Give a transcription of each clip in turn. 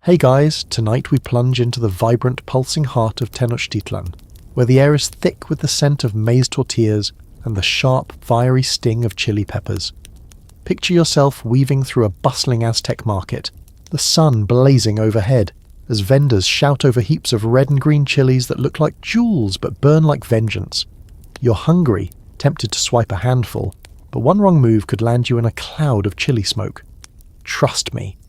Hey guys, tonight we plunge into the vibrant, pulsing heart of Tenochtitlan, where the air is thick with the scent of maize tortillas and the sharp, fiery sting of chili peppers. Picture yourself weaving through a bustling Aztec market, the sun blazing overhead, as vendors shout over heaps of red and green chilies that look like jewels but burn like vengeance. You're hungry, tempted to swipe a handful, but one wrong move could land you in a cloud of chili smoke. Trust me,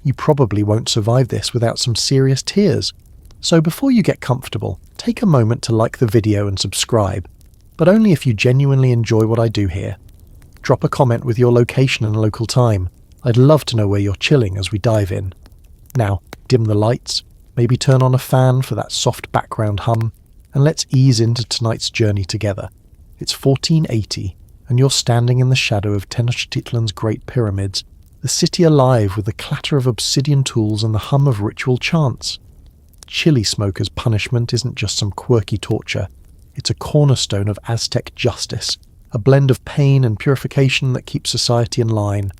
you probably won't survive this without some serious tears. So before you get comfortable, take a moment to like the video and subscribe, but only if you genuinely enjoy what I do here. Drop a comment with your location and local time. I'd love to know where you're chilling as we dive in. Now, dim the lights, maybe turn on a fan for that soft background hum, and let's ease into tonight's journey together. It's 1480, and you're standing in the shadow of Tenochtitlan's Great Pyramids, the city alive with the clatter of obsidian tools and the hum of ritual chants. Chili smoke as punishment isn't just some quirky torture. It's a cornerstone of Aztec justice, a blend of pain and purification that keeps society in line.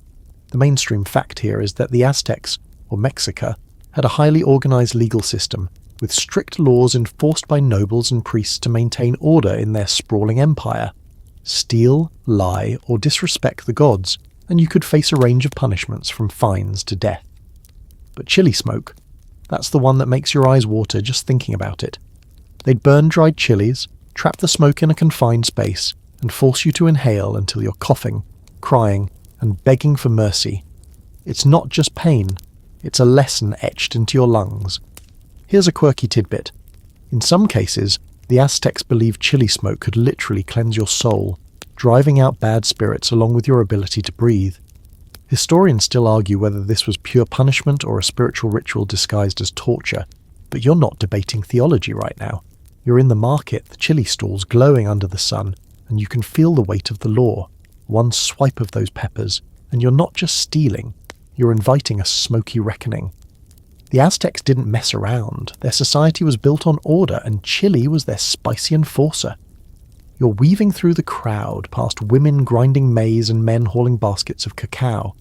The mainstream fact here is that the Aztecs, or Mexica, had a highly organized legal system, with strict laws enforced by nobles and priests to maintain order in their sprawling empire. Steal, lie, or disrespect the gods, and you could face a range of punishments from fines to death. But chili smoke, that's the one that makes your eyes water just thinking about it. They'd burn dried chilies, trap the smoke in a confined space, and force you to inhale until you're coughing, crying, and begging for mercy. It's not just pain, it's a lesson etched into your lungs. Here's a quirky tidbit. In some cases, the Aztecs believed chili smoke could literally cleanse your soul, driving out bad spirits along with your ability to breathe. Historians still argue whether this was pure punishment or a spiritual ritual disguised as torture, but you're not debating theology right now. You're in the market, the chili stalls glowing under the sun, and you can feel the weight of the law. One swipe of those peppers, and you're not just stealing, you're inviting a smoky reckoning. The Aztecs didn't mess around. Their society was built on order, and chili was their spicy enforcer. You're weaving through the crowd, past women grinding maize and men hauling baskets of cacao.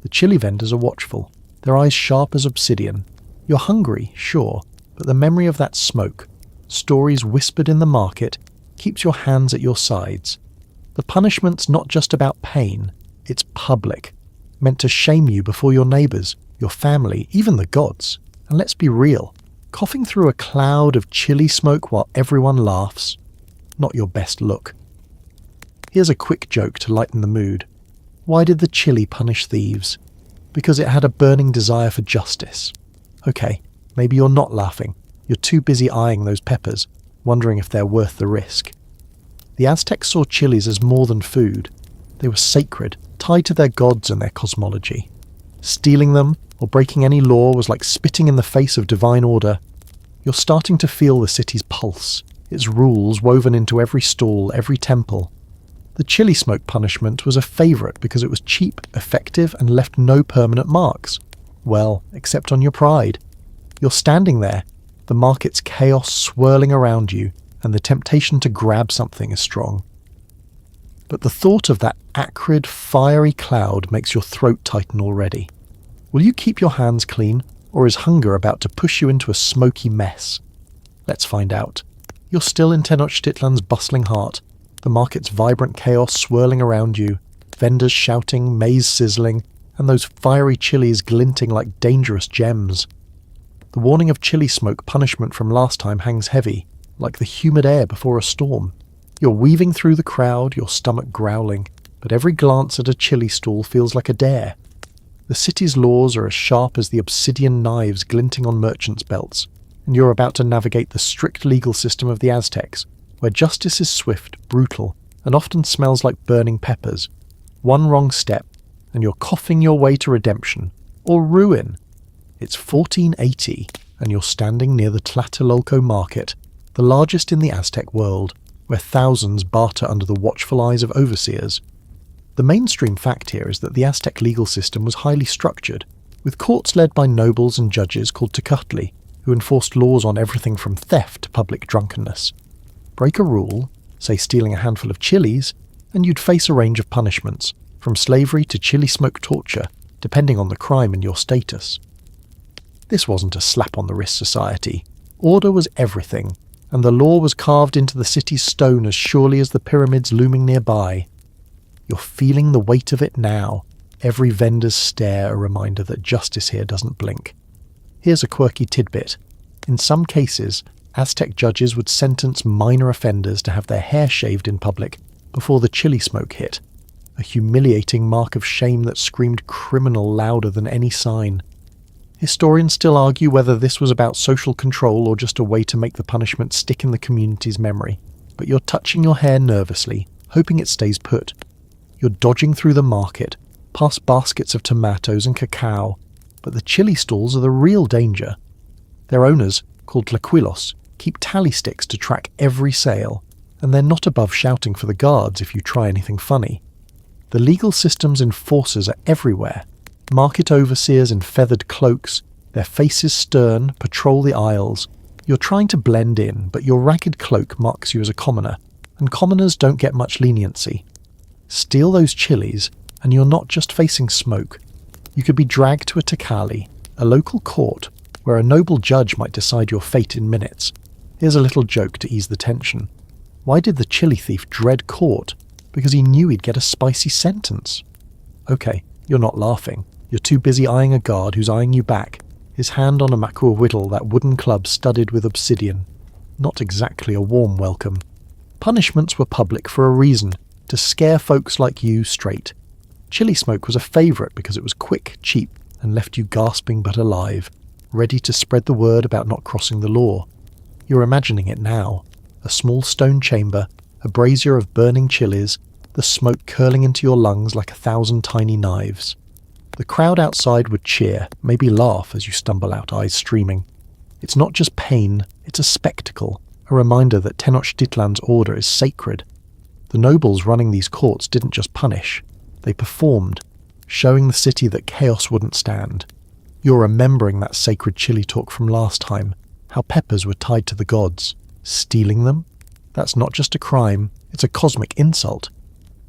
The chili vendors are watchful, their eyes sharp as obsidian. You're hungry, sure, but the memory of that smoke, stories whispered in the market, keeps your hands at your sides. The punishment's not just about pain, it's public, meant to shame you before your neighbours, your family, even the gods. And let's be real, coughing through a cloud of chili smoke while everyone laughs, not your best look. Here's a quick joke to lighten the mood. Why did the chili punish thieves? Because it had a burning desire for justice. Okay, maybe you're not laughing. You're too busy eyeing those peppers, wondering if they're worth the risk. The Aztecs saw chilies as more than food. They were sacred, tied to their gods and their cosmology. Stealing them or breaking any law was like spitting in the face of divine order. You're starting to feel the city's pulse, its rules woven into every stall, every temple. The chili smoke punishment was a favourite because it was cheap, effective, and left no permanent marks. Well, except on your pride. You're standing there, the market's chaos swirling around you, and the temptation to grab something is strong. But the thought of that acrid, fiery cloud makes your throat tighten already. Will you keep your hands clean, or is hunger about to push you into a smoky mess? Let's find out. You're still in Tenochtitlan's bustling heart, the market's vibrant chaos swirling around you, vendors shouting, maize sizzling, and those fiery chilies glinting like dangerous gems. The warning of chili smoke punishment from last time hangs heavy, like the humid air before a storm. You're weaving through the crowd, your stomach growling, but every glance at a chili stall feels like a dare. The city's laws are as sharp as the obsidian knives glinting on merchants' belts, and you're about to navigate the strict legal system of the Aztecs, where justice is swift, brutal, and often smells like burning peppers. One wrong step, and you're coughing your way to redemption, or ruin. It's 1480, and you're standing near the Tlatelolco market, the largest in the Aztec world, where thousands barter under the watchful eyes of overseers. The mainstream fact here is that the Aztec legal system was highly structured, with courts led by nobles and judges called tecutli, who enforced laws on everything from theft to public drunkenness. Break a rule, say stealing a handful of chilies, and you'd face a range of punishments, from slavery to chili smoke torture, depending on the crime and your status. This wasn't a slap on the wrist society. Order was everything, and the law was carved into the city's stone as surely as the pyramids looming nearby. You're feeling the weight of it now, every vendor's stare a reminder that justice here doesn't blink. Here's a quirky tidbit. In some cases, Aztec judges would sentence minor offenders to have their hair shaved in public before the chili smoke hit, a humiliating mark of shame that screamed criminal louder than any sign. Historians still argue whether this was about social control or just a way to make the punishment stick in the community's memory, but you're touching your hair nervously, hoping it stays put. You're dodging through the market, past baskets of tomatoes and cacao, but the chili stalls are the real danger. Their owners, called tlaquilos, keep tally sticks to track every sale, and they're not above shouting for the guards if you try anything funny. The legal system's enforcers are everywhere. Market overseers in feathered cloaks, their faces stern, patrol the aisles. You're trying to blend in, but your ragged cloak marks you as a commoner, and commoners don't get much leniency. Steal those chilies, and you're not just facing smoke. You could be dragged to a tecali, a local court, where a noble judge might decide your fate in minutes. Here's a little joke to ease the tension. Why did the chili thief dread court? Because he knew he'd get a spicy sentence. Okay, you're not laughing. You're too busy eyeing a guard who's eyeing you back, his hand on a makua whittle, that wooden club studded with obsidian. Not exactly a warm welcome. Punishments were public for a reason, to scare folks like you straight. Chili smoke was a favourite because it was quick, cheap, and left you gasping but alive, ready to spread the word about not crossing the law. You're imagining it now. A small stone chamber, a brazier of burning chilies, the smoke curling into your lungs like 1,000 tiny knives. The crowd outside would cheer, maybe laugh as you stumble out, eyes streaming. It's not just pain, it's a spectacle, a reminder that Tenochtitlan's order is sacred. The nobles running these courts didn't just punish, they performed, showing the city that chaos wouldn't stand. You're remembering that sacred chili talk from last time, how peppers were tied to the gods. Stealing them? That's not just a crime, it's a cosmic insult.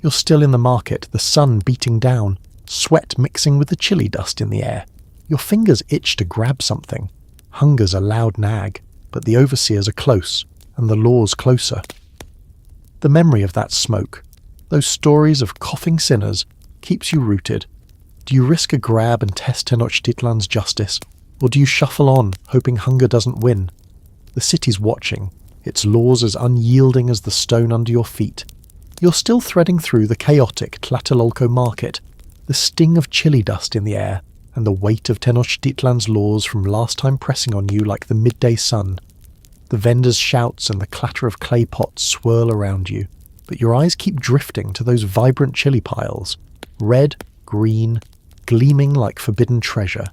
You're still in the market, the sun beating down, sweat mixing with the chili dust in the air. Your fingers itch to grab something. Hunger's a loud nag, but the overseers are close, and the law's closer. The memory of that smoke, those stories of coughing sinners, keeps you rooted. Do you risk a grab and test Tenochtitlan's justice, or do you shuffle on, hoping hunger doesn't win? The city's watching, its laws as unyielding as the stone under your feet. You're still threading through the chaotic Tlatelolco market, the sting of chili dust in the air, and the weight of Tenochtitlan's laws from last time pressing on you like the midday sun. The vendors' shouts and the clatter of clay pots swirl around you, but your eyes keep drifting to those vibrant chili piles, red, green, gleaming like forbidden treasure.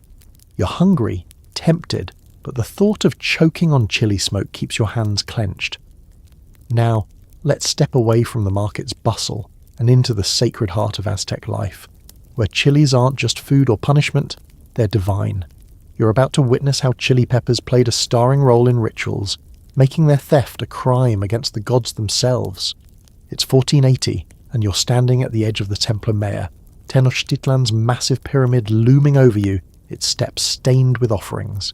You're hungry, tempted, but the thought of choking on chili smoke keeps your hands clenched. Now, let's step away from the market's bustle and into the sacred heart of Aztec life, where chilies aren't just food or punishment, they're divine. You're about to witness how chili peppers played a starring role in rituals, making their theft a crime against the gods themselves. It's 1480, and you're standing at the edge of the Templo Mayor, Tenochtitlan's massive pyramid looming over you, its steps stained with offerings.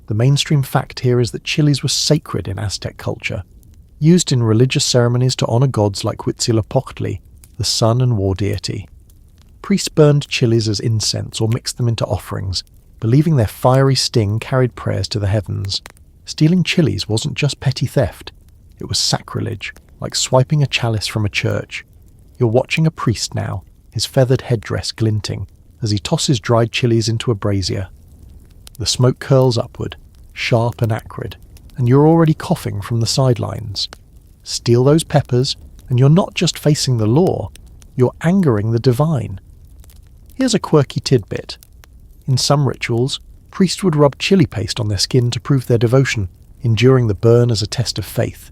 The mainstream fact here is that chilies were sacred in Aztec culture, used in religious ceremonies to honor gods like Huitzilopochtli, the sun and war deity. Priests burned chilies as incense or mixed them into offerings, believing their fiery sting carried prayers to the heavens. Stealing chilies wasn't just petty theft, it was sacrilege, like swiping a chalice from a church. You're watching a priest now, his feathered headdress glinting, as he tosses dried chilies into a brazier. The smoke curls upward, sharp and acrid, and you're already coughing from the sidelines. Steal those peppers, and you're not just facing the law, you're angering the divine. Here's a quirky tidbit. In some rituals, priests would rub chili paste on their skin to prove their devotion, enduring the burn as a test of faith.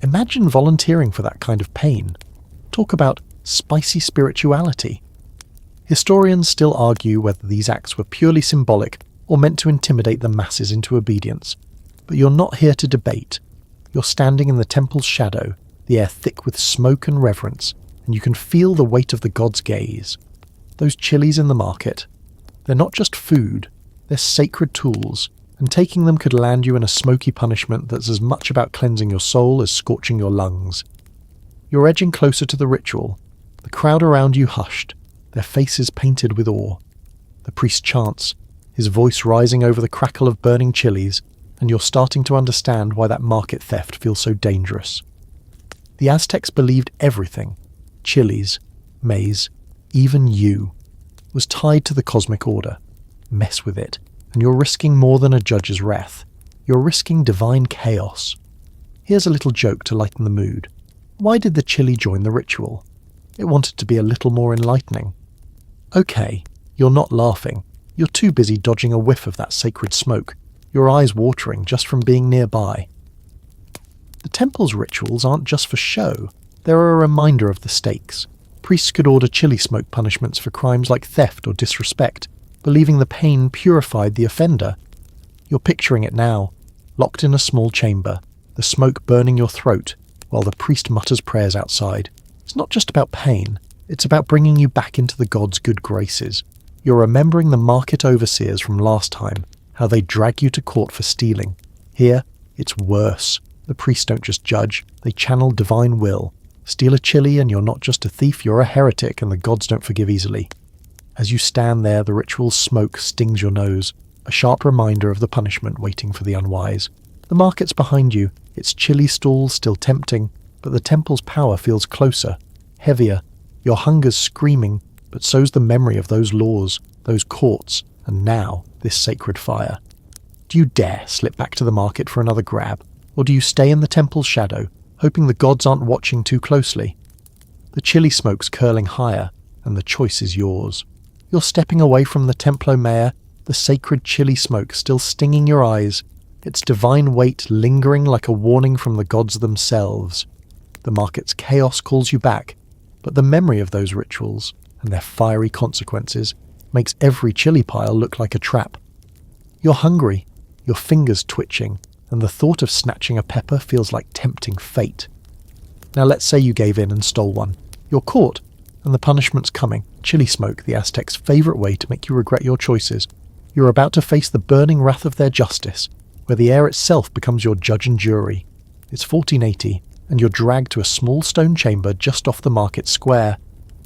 Imagine volunteering for that kind of pain. Talk about spicy spirituality. Historians still argue whether these acts were purely symbolic or meant to intimidate the masses into obedience. But you're not here to debate. You're standing in the temple's shadow, the air thick with smoke and reverence, and you can feel the weight of the god's gaze. Those chilies in the market, they're not just food, They're sacred tools, and taking them could land you in a smoky punishment that's as much about cleansing your soul as scorching your lungs. You're edging closer to the ritual, the crowd around you hushed, their faces painted with awe. The priest chants, his voice rising over the crackle of burning chilies, and you're starting to understand why that market theft feels so dangerous. The Aztecs believed everything, chilies, maize, even you, was tied to the cosmic order. Mess with it, and you're risking more than a judge's wrath. You're risking divine chaos. Here's a little joke to lighten the mood. Why did the chili join the ritual? It wanted to be a little more enlightening. Okay, you're not laughing. You're too busy dodging a whiff of that sacred smoke, your eyes watering just from being nearby. The temple's rituals aren't just for show. They're a reminder of the stakes. Priests could order chili smoke punishments for crimes like theft or disrespect, believing the pain purified the offender. You're picturing it now, locked in a small chamber, the smoke burning your throat, while the priest mutters prayers outside. It's not just about pain, it's about bringing you back into the god's good graces. You're remembering the market overseers from last time, how they drag you to court for stealing. Here, it's worse. The priests don't just judge, they channel divine will. Steal a chili and you're not just a thief, you're a heretic, and the gods don't forgive easily. As you stand there, the ritual's smoke stings your nose, a sharp reminder of the punishment waiting for the unwise. The market's behind you, its chili stalls still tempting, but the temple's power feels closer, heavier. Your hunger's screaming, but so's the memory of those laws, those courts, and now this sacred fire. Do you dare slip back to the market for another grab, or do you stay in the temple's shadow, hoping the gods aren't watching too closely? The chili smoke's curling higher, and the choice is yours. You're stepping away from the Templo Mayor, the sacred chili smoke still stinging your eyes, its divine weight lingering like a warning from the gods themselves. The market's chaos calls you back, but the memory of those rituals, and their fiery consequences, makes every chili pile look like a trap. You're hungry, your fingers twitching, and the thought of snatching a pepper feels like tempting fate. Now let's say you gave in and stole one. You're caught, and the punishment's coming. Chili smoke, the Aztecs' favourite way to make you regret your choices. You're about to face the burning wrath of their justice, where the air itself becomes your judge and jury. It's 1480, and you're dragged to a small stone chamber just off the market square.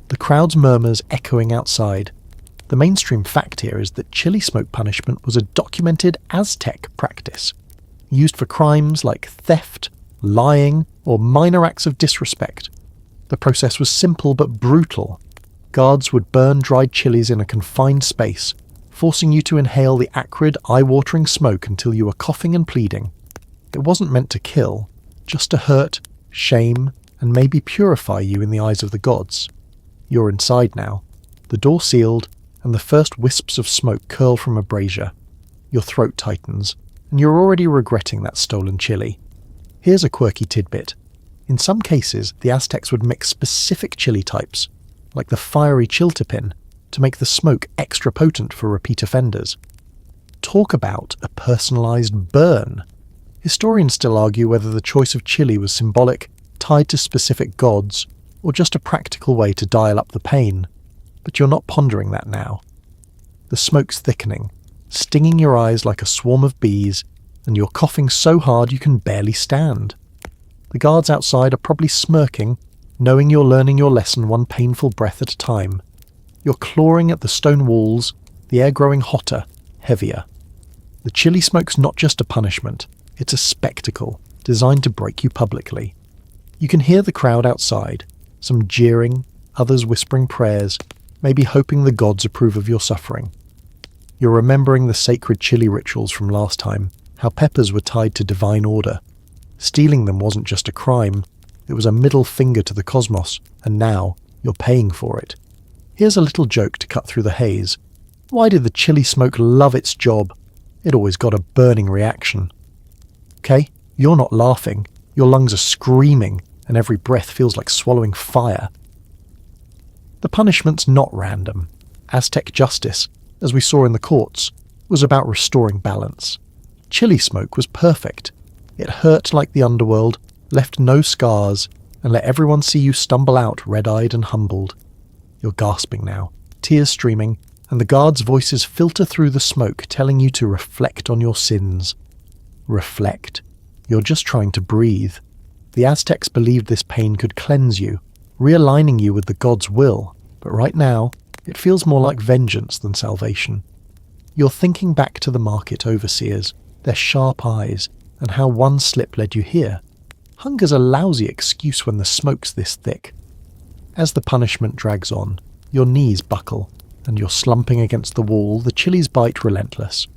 The crowd's murmurs echoing outside. The mainstream fact here is that chili smoke punishment was a documented Aztec practice, used for crimes like theft, lying, or minor acts of disrespect. The process was simple but brutal. Guards would burn dried chilies in a confined space, forcing you to inhale the acrid, eye-watering smoke until you were coughing and pleading. It wasn't meant to kill, just to hurt, shame, and maybe purify you in the eyes of the gods. You're inside now, the door sealed, and the first wisps of smoke curl from a brazier. Your throat tightens, and you're already regretting that stolen chili. Here's a quirky tidbit. In some cases, the Aztecs would mix specific chili types, like the fiery chiltepin, to make the smoke extra potent for repeat offenders. Talk about a personalised burn. Historians still argue whether the choice of chili was symbolic, tied to specific gods, or just a practical way to dial up the pain. But you're not pondering that now. The smoke's thickening, stinging your eyes like a swarm of bees, and you're coughing so hard you can barely stand. The guards outside are probably smirking, knowing you're learning your lesson one painful breath at a time. You're clawing at the stone walls, the air growing hotter, heavier. The chili smoke's not just a punishment, it's a spectacle, designed to break you publicly. You can hear the crowd outside, some jeering, others whispering prayers, maybe hoping the gods approve of your suffering. You're remembering the sacred chili rituals from last time, how peppers were tied to divine order. Stealing them wasn't just a crime, it was a middle finger to the cosmos, and now you're paying for it. Here's a little joke to cut through the haze. Why did the chili smoke love its job? It always got a burning reaction. Okay, you're not laughing, your lungs are screaming, and every breath feels like swallowing fire. The punishment's not random. Aztec justice, as we saw in the courts, was about restoring balance. Chili smoke was perfect. It hurt like the underworld, left no scars, and let everyone see you stumble out red-eyed and humbled. You're gasping now, tears streaming, and the guards' voices filter through the smoke telling you to reflect on your sins. Reflect. You're just trying to breathe. The Aztecs believed this pain could cleanse you, realigning you with the god's will, but right now, it feels more like vengeance than salvation. You're thinking back to the market overseers, their sharp eyes, and how one slip led you here. Hunger's a lousy excuse when the smoke's this thick. As the punishment drags on, your knees buckle, and you're slumping against the wall, the chilies bite relentless.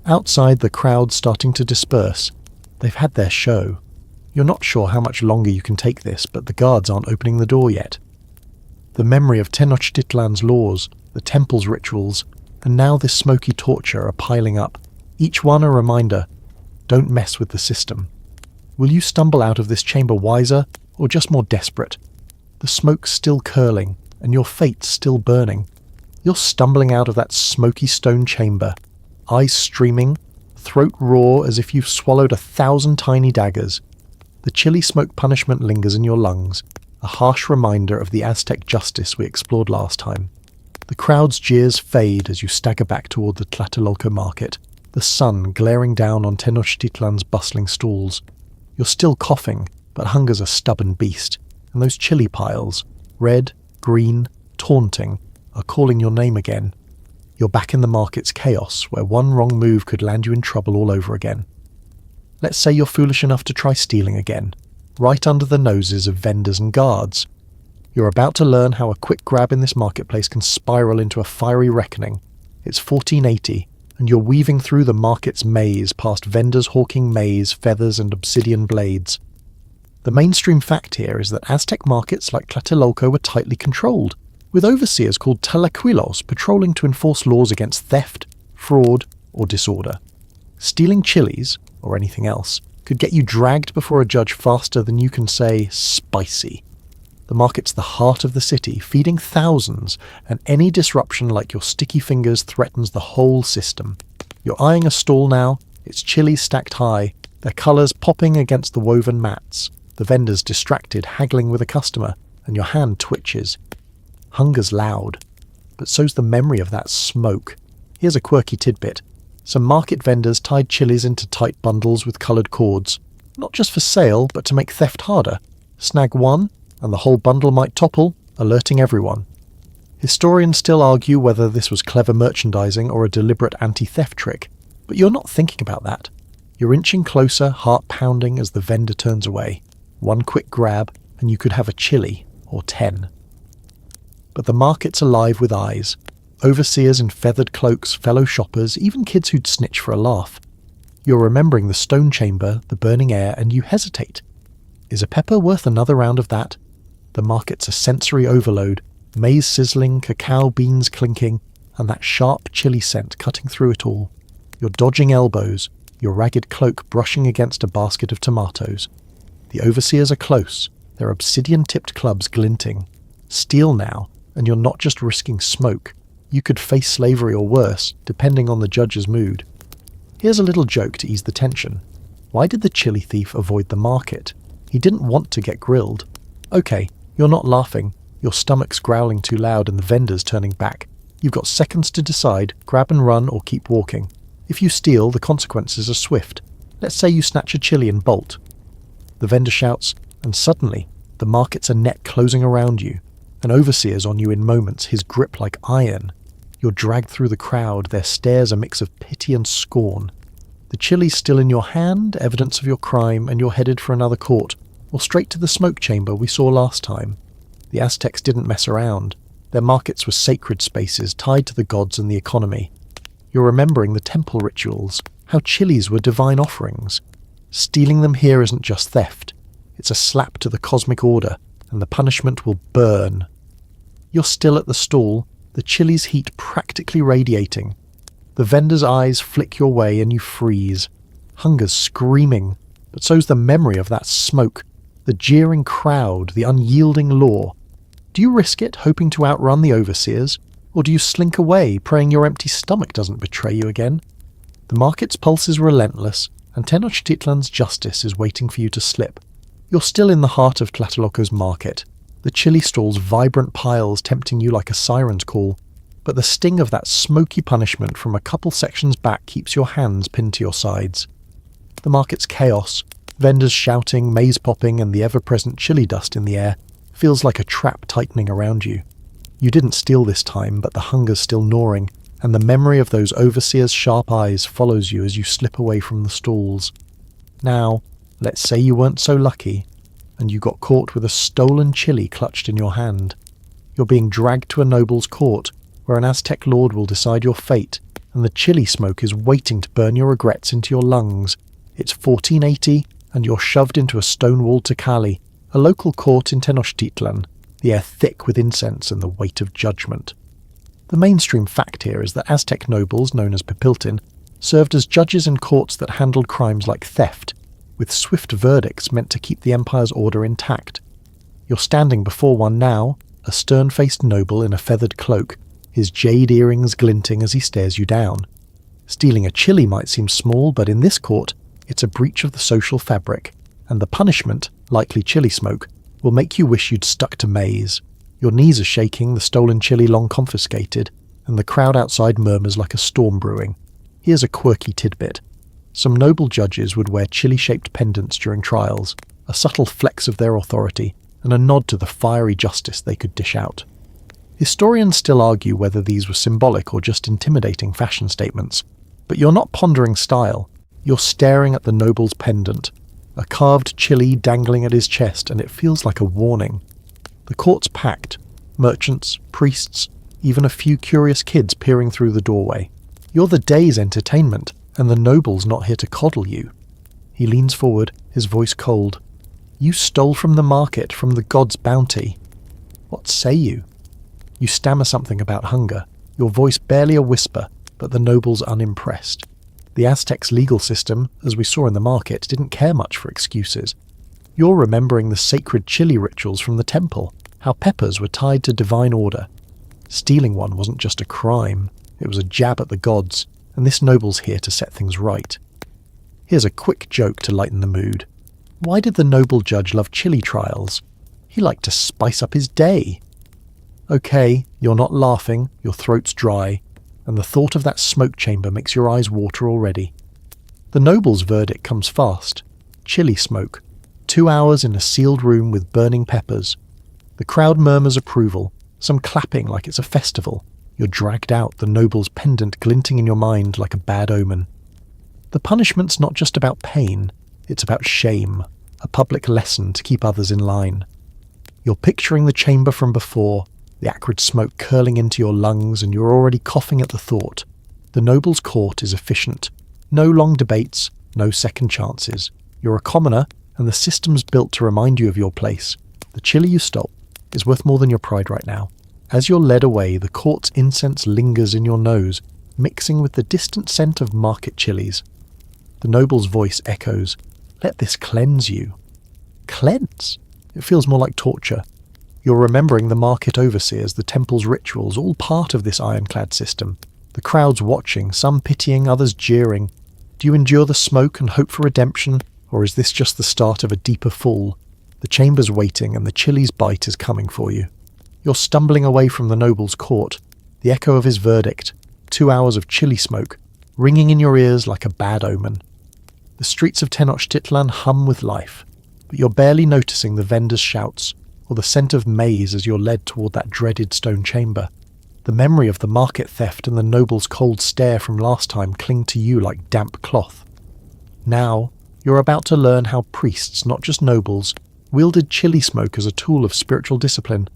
Outside, the crowd's starting to disperse. They've had their show. You're not sure how much longer you can take this, but the guards aren't opening the door yet. The memory of Tenochtitlan's laws, the temple's rituals, and now this smoky torture are piling up, each one a reminder, don't mess with the system. Will you stumble out of this chamber wiser, or just more desperate? The smoke's still curling, and your fate's still burning. You're stumbling out of that smoky stone chamber, eyes streaming, throat raw as if you've swallowed 1,000 tiny daggers. The chilly smoke punishment lingers in your lungs, a harsh reminder of the Aztec justice we explored last time. The crowd's jeers fade as you stagger back toward the Tlatelolco market, the sun glaring down on Tenochtitlan's bustling stalls. You're still coughing, but hunger's a stubborn beast, and those chili piles, red, green, taunting, are calling your name again. You're back in the market's chaos, where one wrong move could land you in trouble all over again. Let's say you're foolish enough to try stealing again, right under the noses of vendors and guards. You're about to learn how a quick grab in this marketplace can spiral into a fiery reckoning. It's 1480, and you're weaving through the market's maze past vendors hawking maize, feathers, and obsidian blades. The mainstream fact here is that Aztec markets like Tlatelolco were tightly controlled, with overseers called talaquilos patrolling to enforce laws against theft, fraud, or disorder. Stealing chilies, or anything else, could get you dragged before a judge faster than you can say, spicy. The market's the heart of the city, feeding thousands, and any disruption like your sticky fingers threatens the whole system. You're eyeing a stall now, its chilies stacked high, their colours popping against the woven mats, the vendors distracted haggling with a customer, and your hand twitches. Hunger's loud, but so's the memory of that smoke. Here's a quirky tidbit. Some market vendors tied chilies into tight bundles with coloured cords, not just for sale, but to make theft harder. Snag one, and the whole bundle might topple, alerting everyone. Historians still argue whether this was clever merchandising or a deliberate anti-theft trick, but you're not thinking about that. You're inching closer, heart pounding as the vendor turns away. One quick grab, and you could have a chili, or 10. But the market's alive with eyes. Overseers in feathered cloaks, fellow shoppers, even kids who'd snitch for a laugh. You're remembering the stone chamber, the burning air, and you hesitate. Is a pepper worth another round of that? The market's a sensory overload, maize sizzling, cacao beans clinking, and that sharp chili scent cutting through it all. You're dodging elbows, your ragged cloak brushing against a basket of tomatoes. The overseers are close, their obsidian-tipped clubs glinting. Steel now, and you're not just risking smoke. You could face slavery or worse, depending on the judge's mood. Here's a little joke to ease the tension. Why did the chili thief avoid the market? He didn't want to get grilled. Okay, you're not laughing. Your stomach's growling too loud and the vendor's turning back. You've got seconds to decide, grab and run or keep walking. If you steal, the consequences are swift. Let's say you snatch a chili and bolt. The vendor shouts, and suddenly, the market's a net closing around you. An overseer's on you in moments, his grip like iron. You're dragged through the crowd, their stares a mix of pity and scorn. The chili's still in your hand, evidence of your crime, and you're headed for another court, or straight to the smoke chamber we saw last time. The Aztecs didn't mess around. Their markets were sacred spaces tied to the gods and the economy. You're remembering the temple rituals, how chilies were divine offerings. Stealing them here isn't just theft. It's a slap to the cosmic order, and the punishment will burn. You're still at the stall, the chili's heat practically radiating. The vendor's eyes flick your way and you freeze. Hunger's screaming, but so's the memory of that smoke, the jeering crowd, the unyielding law. Do you risk it, hoping to outrun the overseers, or do you slink away, praying your empty stomach doesn't betray you again? The market's pulse is relentless, and Tenochtitlan's justice is waiting for you to slip. You're still in the heart of Tlatelolco's market, the chili stall's vibrant piles tempting you like a siren's call. but the sting of that smoky punishment from a couple sections back keeps your hands pinned to your sides. The market's chaos, vendors shouting, maze popping, and the ever-present chili dust in the air feels like a trap tightening around you. You didn't steal this time, but the hunger's still gnawing, and the memory of those overseers' sharp eyes follows you as you slip away from the stalls. Now, let's say you weren't so lucky, and you got caught with a stolen chili clutched in your hand. You're being dragged to a noble's court, where an Aztec lord will decide your fate, and the chili smoke is waiting to burn your regrets into your lungs. It's 1480, and you're shoved into a stone-walled Tecali, a local court in Tenochtitlan, the air thick with incense and the weight of judgment. The mainstream fact here is that Aztec nobles, known as pipiltin, served as judges in courts that handled crimes like theft, with swift verdicts meant to keep the empire's order intact. You're standing before one now, a stern-faced noble in a feathered cloak, his jade earrings glinting as he stares you down. Stealing a chili might seem small, but in this court, it's a breach of the social fabric, and the punishment, likely chili smoke, will make you wish you'd stuck to maize. Your knees are shaking, the stolen chili long confiscated, and the crowd outside murmurs like a storm brewing. Here's a quirky tidbit. Some noble judges would wear chili-shaped pendants during trials, a subtle flex of their authority, and a nod to the fiery justice they could dish out. Historians still argue whether these were symbolic or just intimidating fashion statements, but you're not pondering style, you're staring at the noble's pendant, a carved chili dangling at his chest, and it feels like a warning. The court's packed, merchants, priests, even a few curious kids peering through the doorway. You're the day's entertainment, and the noble's not here to coddle you. He leans forward, his voice cold. You stole from the market, from the god's bounty. What say you? You stammer something about hunger, your voice barely a whisper, but the noble's unimpressed. The Aztecs' legal system, as we saw in the market, didn't care much for excuses. You're remembering the sacred chili rituals from the temple, how peppers were tied to divine order. Stealing one wasn't just a crime, it was a jab at the gods, and this noble's here to set things right. Here's a quick joke to lighten the mood. Why did the noble judge love chili trials? He liked to spice up his day. Okay, you're not laughing, your throat's dry, and the thought of that smoke chamber makes your eyes water already. The noble's verdict comes fast. Chili smoke. 2 hours in a sealed room with burning peppers. The crowd murmurs approval, some clapping like it's a festival. You're dragged out, the noble's pendant glinting in your mind like a bad omen. The punishment's not just about pain, it's about shame, a public lesson to keep others in line. You're picturing the chamber from before, the acrid smoke curling into your lungs, and you're already coughing at the thought. The noble's court is efficient. No long debates, no second chances. You're a commoner, and the system's built to remind you of your place. The chili you stole is worth more than your pride right now. As you're led away, the court's incense lingers in your nose, mixing with the distant scent of market chilies. The noble's voice echoes, "Let this cleanse you." Cleanse? It feels more like torture. You're remembering the market overseers, the temple's rituals, all part of this ironclad system. The crowd's watching, some pitying, others jeering. Do you endure the smoke and hope for redemption, or is this just the start of a deeper fall? The chamber's waiting, and the chili's bite is coming for you. You're stumbling away from the noble's court, the echo of his verdict, 2 hours of chili smoke, ringing in your ears like a bad omen. The streets of Tenochtitlan hum with life, but you're barely noticing the vendors' shouts, or the scent of maize as you're led toward that dreaded stone chamber. The memory of the market theft and the noble's cold stare from last time cling to you like damp cloth. Now, you're about to learn how priests, not just nobles, wielded chili smoke as a tool of spiritual discipline,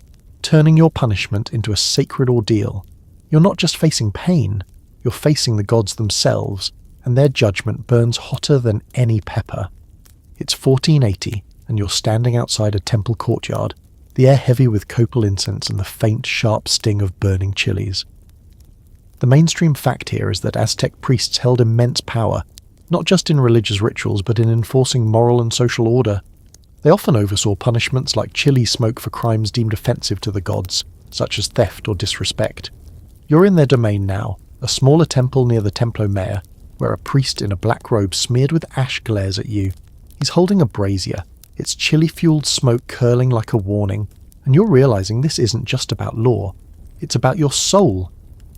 turning your punishment into a sacred ordeal. You're not just facing pain, you're facing the gods themselves, and their judgment burns hotter than any pepper. It's 1480, and you're standing outside a temple courtyard, the air heavy with copal incense and the faint, sharp sting of burning chilies. The mainstream fact here is that Aztec priests held immense power, not just in religious rituals but in enforcing moral and social order. They often oversaw punishments like chili smoke for crimes deemed offensive to the gods, such as theft or disrespect. You're in their domain now, a smaller temple near the Templo Mayor, where a priest in a black robe smeared with ash glares at you. He's holding a brazier, its chili-fueled smoke curling like a warning, and you're realizing this isn't just about law. It's about your soul.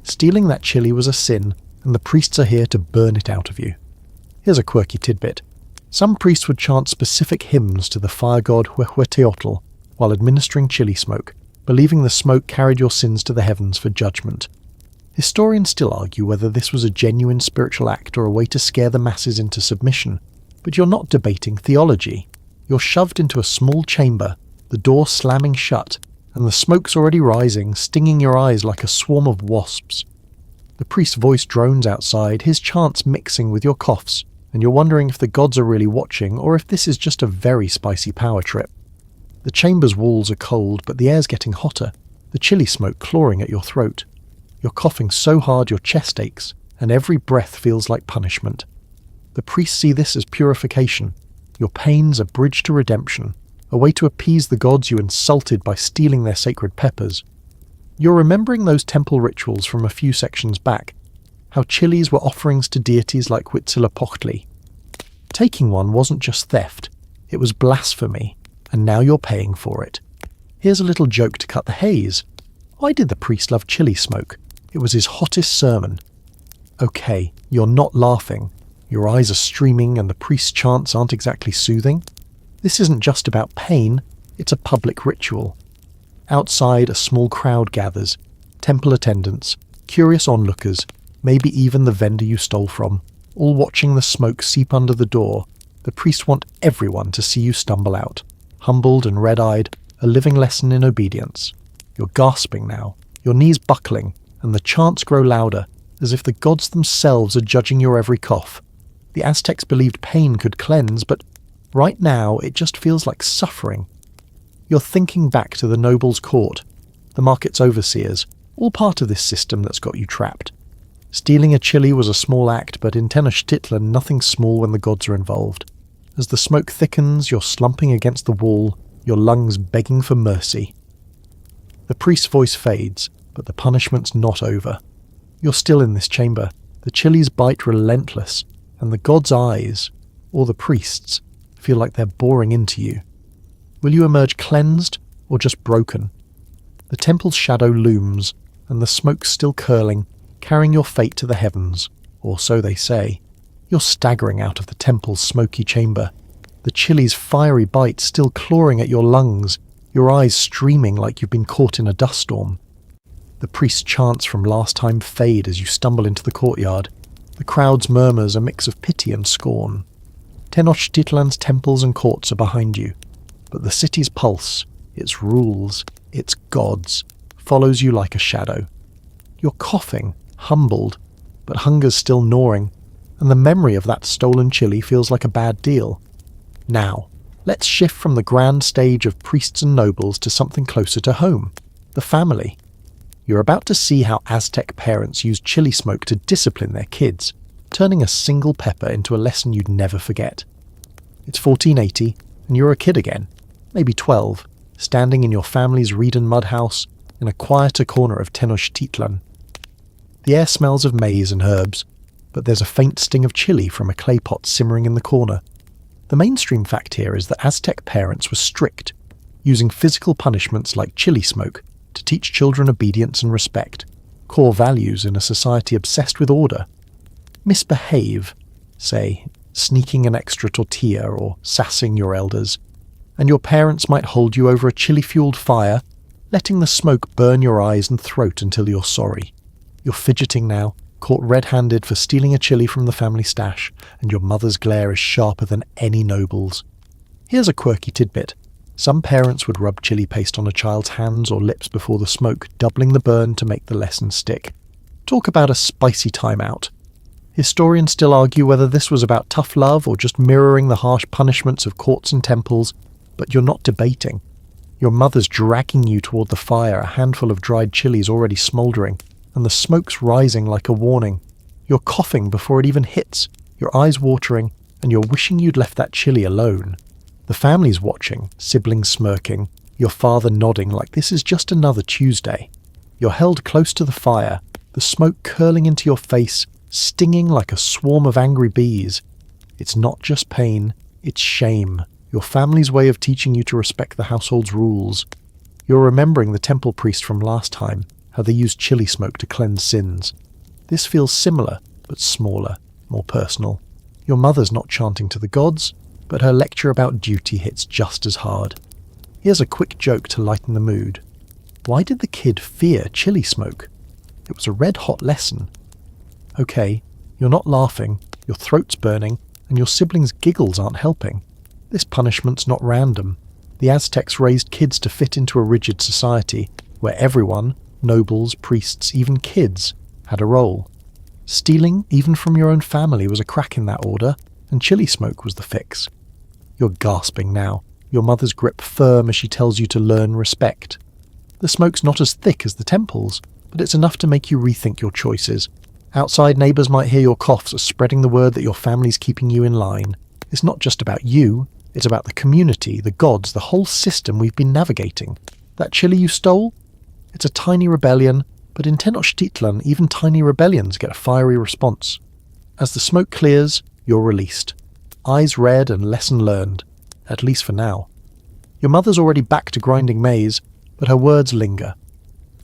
Stealing that chili was a sin, and the priests are here to burn it out of you. Here's a quirky tidbit. Some priests would chant specific hymns to the fire god Huehueteotl while administering chili smoke, believing the smoke carried your sins to the heavens for judgment. Historians still argue whether this was a genuine spiritual act or a way to scare the masses into submission, but you're not debating theology. You're shoved into a small chamber, the door slamming shut, and the smoke's already rising, stinging your eyes like a swarm of wasps. The priest's voice drones outside, his chants mixing with your coughs, and you're wondering if the gods are really watching or if this is just a very spicy power trip. The chamber's walls are cold, but the air's getting hotter, the chili smoke clawing at your throat. You're coughing so hard your chest aches, and every breath feels like punishment. The priests see this as purification, your pain's a bridge to redemption, a way to appease the gods you insulted by stealing their sacred peppers. You're remembering those temple rituals from a few sections back, how chilies were offerings to deities like Huitzilopochtli. Taking one wasn't just theft, it was blasphemy, and now you're paying for it. Here's a little joke to cut the haze. Why did the priest love chili smoke? It was his hottest sermon. Okay, you're not laughing. Your eyes are streaming and the priest's chants aren't exactly soothing. This isn't just about pain, it's a public ritual. Outside, a small crowd gathers, temple attendants, curious onlookers, maybe even the vendor you stole from, all watching the smoke seep under the door. The priests want everyone to see you stumble out, humbled and red-eyed, a living lesson in obedience. You're gasping now, your knees buckling, and the chants grow louder, as if the gods themselves are judging your every cough. The Aztecs believed pain could cleanse, but right now it just feels like suffering. You're thinking back to the noble's court, the market's overseers, all part of this system that's got you trapped. Stealing a chili was a small act, but in Tenochtitlan nothing's small when the gods are involved. As the smoke thickens, you're slumping against the wall, your lungs begging for mercy. The priest's voice fades, but the punishment's not over. You're still in this chamber, the chili's bite relentless, and the god's eyes, or the priest's, feel like they're boring into you. Will you emerge cleansed or just broken? The temple's shadow looms, and the smoke's still curling, carrying your fate to the heavens, or so they say. You're staggering out of the temple's smoky chamber, the chili's fiery bite still clawing at your lungs, your eyes streaming like you've been caught in a dust storm. The priest's chants from last time fade as you stumble into the courtyard. The crowd's murmurs a mix of pity and scorn. Tenochtitlan's temples and courts are behind you, but the city's pulse, its rules, its gods, follows you like a shadow. You're coughing, humbled, but hunger's still gnawing, and the memory of that stolen chili feels like a bad deal. Now, let's shift from the grand stage of priests and nobles to something closer to home, the family. You're about to see how Aztec parents use chili smoke to discipline their kids, turning a single pepper into a lesson you'd never forget. It's 1480, and you're a kid again, maybe 12, standing in your family's reeden mud house in a quieter corner of Tenochtitlan. The air smells of maize and herbs, but there's a faint sting of chili from a clay pot simmering in the corner. The mainstream fact here is that Aztec parents were strict, using physical punishments like chili smoke to teach children obedience and respect, core values in a society obsessed with order. Misbehave, say, sneaking an extra tortilla or sassing your elders, and your parents might hold you over a chili-fueled fire, letting the smoke burn your eyes and throat until you're sorry. You're fidgeting now, caught red-handed for stealing a chili from the family stash, and your mother's glare is sharper than any noble's. Here's a quirky tidbit. Some parents would rub chili paste on a child's hands or lips before the smoke, doubling the burn to make the lesson stick. Talk about a spicy timeout. Historians still argue whether this was about tough love or just mirroring the harsh punishments of courts and temples, but you're not debating. Your mother's dragging you toward the fire, a handful of dried chilies already smouldering, and the smoke's rising like a warning. You're coughing before it even hits, your eyes watering, and you're wishing you'd left that chili alone. The family's watching, siblings smirking, your father nodding like this is just another Tuesday. You're held close to the fire, the smoke curling into your face, stinging like a swarm of angry bees. It's not just pain, it's shame, your family's way of teaching you to respect the household's rules. You're remembering the temple priest from last time, how they use chili smoke to cleanse sins. This feels similar, but smaller, more personal. Your mother's not chanting to the gods, but her lecture about duty hits just as hard. Here's a quick joke to lighten the mood. Why did the kid fear chili smoke? It was a red-hot lesson. Okay, you're not laughing, your throat's burning, and your siblings' giggles aren't helping. This punishment's not random. The Aztecs raised kids to fit into a rigid society where everyone, nobles, priests, even kids, had a role. Stealing, even from your own family, was a crack in that order, and chili smoke was the fix. You're gasping now, your mother's grip firm as she tells you to learn respect. The smoke's not as thick as the temples, but it's enough to make you rethink your choices. Outside neighbours might hear your coughs as spreading the word that your family's keeping you in line. It's not just about you, it's about the community, the gods, the whole system we've been navigating. That chili you stole? It's a tiny rebellion, but in Tenochtitlan, even tiny rebellions get a fiery response. As the smoke clears, you're released. Eyes red and lesson learned, at least for now. Your mother's already back to grinding maize, but her words linger.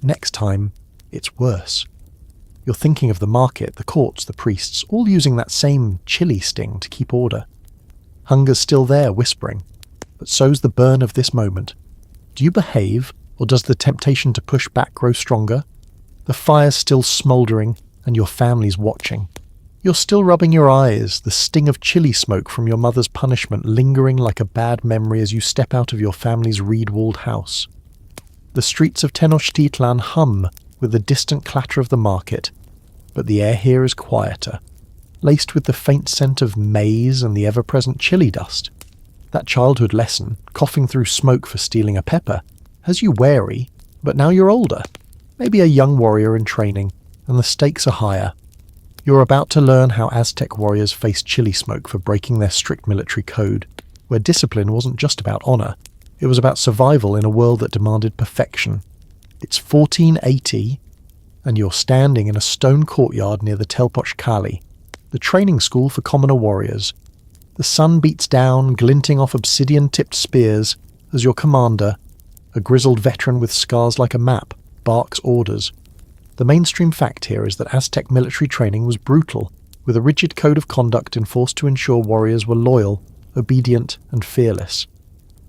Next time, it's worse. You're thinking of the market, the courts, the priests, all using that same chili sting to keep order. Hunger's still there, whispering, but so's the burn of this moment. Do you behave, or does the temptation to push back grow stronger? The fire's still smouldering, and your family's watching. You're still rubbing your eyes, the sting of chili smoke from your mother's punishment lingering like a bad memory as you step out of your family's reed-walled house. The streets of Tenochtitlan hum with the distant clatter of the market, but the air here is quieter, laced with the faint scent of maize and the ever-present chili dust. That childhood lesson, coughing through smoke for stealing a pepper, has you wary, but now you're older, maybe a young warrior in training, and the stakes are higher. You're about to learn how Aztec warriors faced chili smoke for breaking their strict military code, where discipline wasn't just about honour, it was about survival in a world that demanded perfection. It's 1480, and you're standing in a stone courtyard near the Telpoch-Kali, the training school for commoner warriors. The sun beats down, glinting off obsidian-tipped spears, as your commander, a grizzled veteran with scars like a map, barks orders. The mainstream fact here is that Aztec military training was brutal, with a rigid code of conduct enforced to ensure warriors were loyal, obedient, and fearless.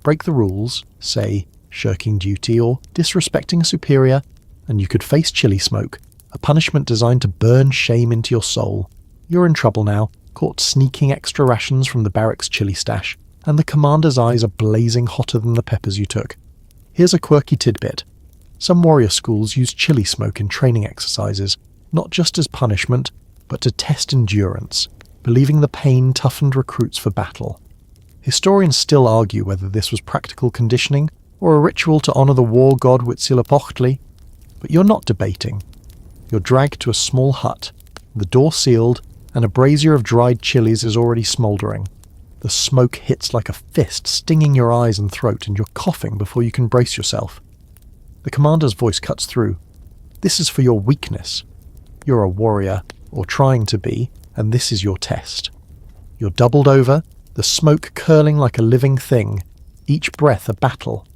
Break the rules, say, shirking duty or disrespecting a superior, and you could face chili smoke, a punishment designed to burn shame into your soul. You're in trouble now, caught sneaking extra rations from the barracks chili stash, and the commander's eyes are blazing hotter than the peppers you took. Here's a quirky tidbit. Some warrior schools use chili smoke in training exercises, not just as punishment, but to test endurance, believing the pain toughened recruits for battle. Historians still argue whether this was practical conditioning or a ritual to honour the war god Huitzilopochtli, but you're not debating. You're dragged to a small hut, the door sealed, and a brazier of dried chilies is already smouldering. The smoke hits like a fist, stinging your eyes and throat, and you're coughing before you can brace yourself. The commander's voice cuts through. This is for your weakness. You're a warrior, or trying to be, and this is your test. You're doubled over, the smoke curling like a living thing, each breath a battle.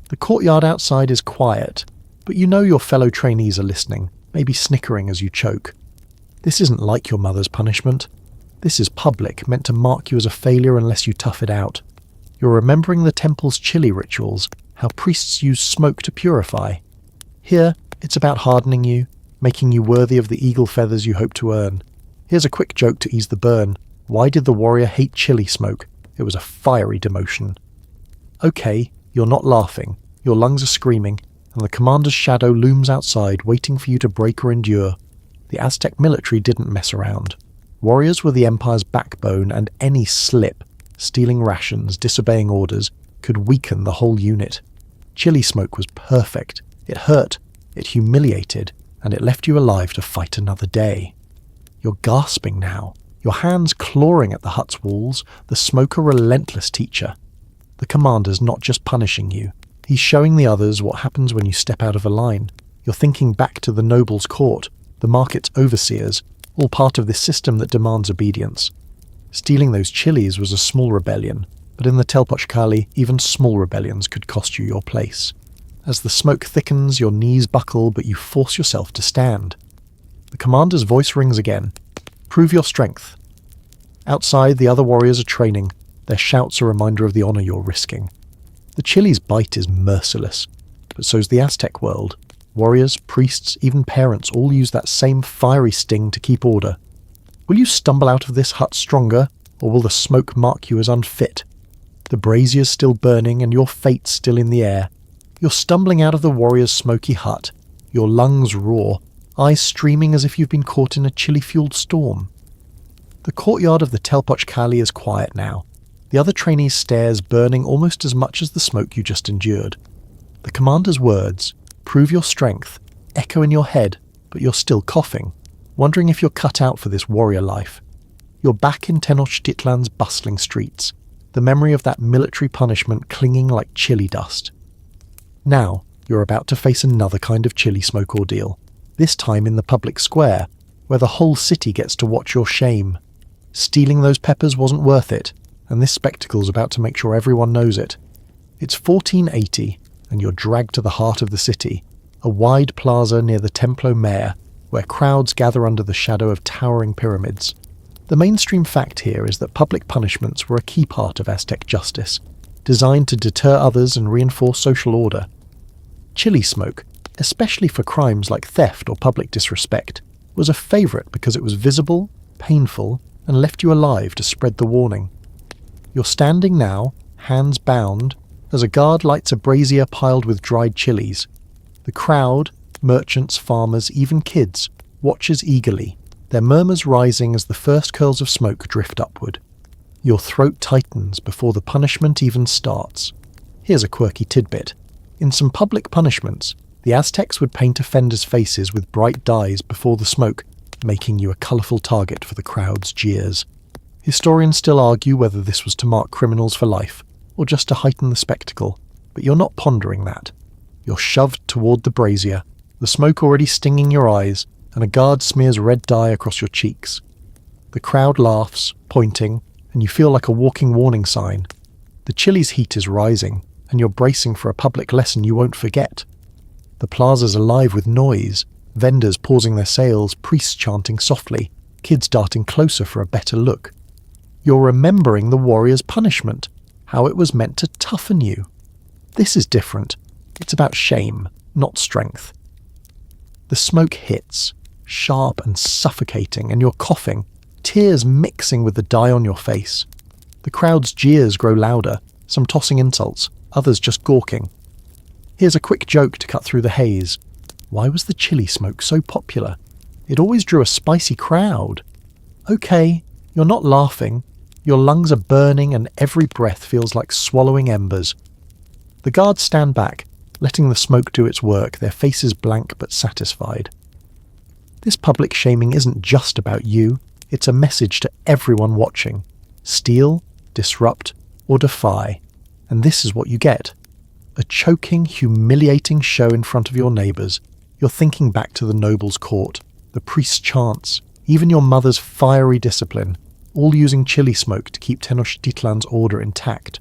The courtyard outside is quiet, but you know your fellow trainees are listening, maybe snickering as you choke. This isn't like your mother's punishment. This is public, meant to mark you as a failure unless you tough it out. You're remembering the temple's chili rituals, how priests use smoke to purify. Here, it's about hardening you, making you worthy of the eagle feathers you hope to earn. Here's a quick joke to ease the burn. Why did the warrior hate chili smoke? It was a fiery demotion. Okay, you're not laughing. Your lungs are screaming, and the commander's shadow looms outside, waiting for you to break or endure. The Aztec military didn't mess around. Warriors were the empire's backbone, and any slip, stealing rations, disobeying orders, could weaken the whole unit. Chili smoke was perfect. It hurt, it humiliated, and it left you alive to fight another day. You're gasping now, your hands clawing at the hut's walls, the smoke a relentless teacher. The commander's not just punishing you, he's showing the others what happens when you step out of a line. You're thinking back to the noble's court, the market's overseers, all part of this system that demands obedience. Stealing those chilies was a small rebellion, but in the Telpoch-Kali, even small rebellions could cost you your place. As the smoke thickens, your knees buckle, but you force yourself to stand. The commander's voice rings again. Prove your strength. Outside, the other warriors are training, their shouts a reminder of the honor you're risking. The Chili's bite is merciless, but so's the Aztec world. Warriors, priests, even parents all use that same fiery sting to keep order. Will you stumble out of this hut stronger, or will the smoke mark you as unfit? The brazier's still burning and your fate's still in the air. You're stumbling out of the warrior's smoky hut, your lungs raw, eyes streaming as if you've been caught in a chili-fueled storm. The courtyard of the Telpoch Kali is quiet now, the other trainees' stares burning almost as much as the smoke you just endured. The commander's words, prove your strength, echo in your head, but you're still coughing, wondering if you're cut out for this warrior life. You're back in Tenochtitlan's bustling streets, the memory of that military punishment clinging like chili dust. Now, you're about to face another kind of chili smoke ordeal, this time in the public square, where the whole city gets to watch your shame. Stealing those peppers wasn't worth it, and this spectacle's about to make sure everyone knows it. It's 1480, and you're dragged to the heart of the city, a wide plaza near the Templo Mayor, where crowds gather under the shadow of towering pyramids. The mainstream fact here is that public punishments were a key part of Aztec justice, designed to deter others and reinforce social order. Chili smoke, especially for crimes like theft or public disrespect, was a favourite because it was visible, painful, and left you alive to spread the warning. You're standing now, hands bound, as a guard lights a brazier piled with dried chilies. The crowd, merchants, farmers, even kids, watches eagerly, their murmurs rising as the first curls of smoke drift upward. Your throat tightens before the punishment even starts. Here's a quirky tidbit. In some public punishments, the Aztecs would paint offenders' faces with bright dyes before the smoke, making you a colourful target for the crowd's jeers. Historians still argue whether this was to mark criminals for life, or just to heighten the spectacle, but you're not pondering that. You're shoved toward the brazier, the smoke already stinging your eyes, and a guard smears red dye across your cheeks. The crowd laughs, pointing, and you feel like a walking warning sign. The chili's heat is rising, and you're bracing for a public lesson you won't forget. The plaza's alive with noise, vendors pausing their sales, priests chanting softly, kids darting closer for a better look. You're remembering the warrior's punishment, how it was meant to toughen you. This is different. It's about shame, not strength. The smoke hits, sharp and suffocating, and you're coughing, tears mixing with the dye on your face. The crowd's jeers grow louder, some tossing insults, others just gawking. Here's a quick joke to cut through the haze. Why was the chili smoke so popular? It always drew a spicy crowd. Okay, you're not laughing. Your lungs are burning and every breath feels like swallowing embers. The guards stand back, letting the smoke do its work, their faces blank but satisfied. This public shaming isn't just about you, it's a message to everyone watching. Steal, disrupt, or defy. And this is what you get. A choking, humiliating show in front of your neighbours. You're thinking back to the noble's court, the priest's chants, even your mother's fiery discipline, all using chili smoke to keep Tenochtitlan's order intact.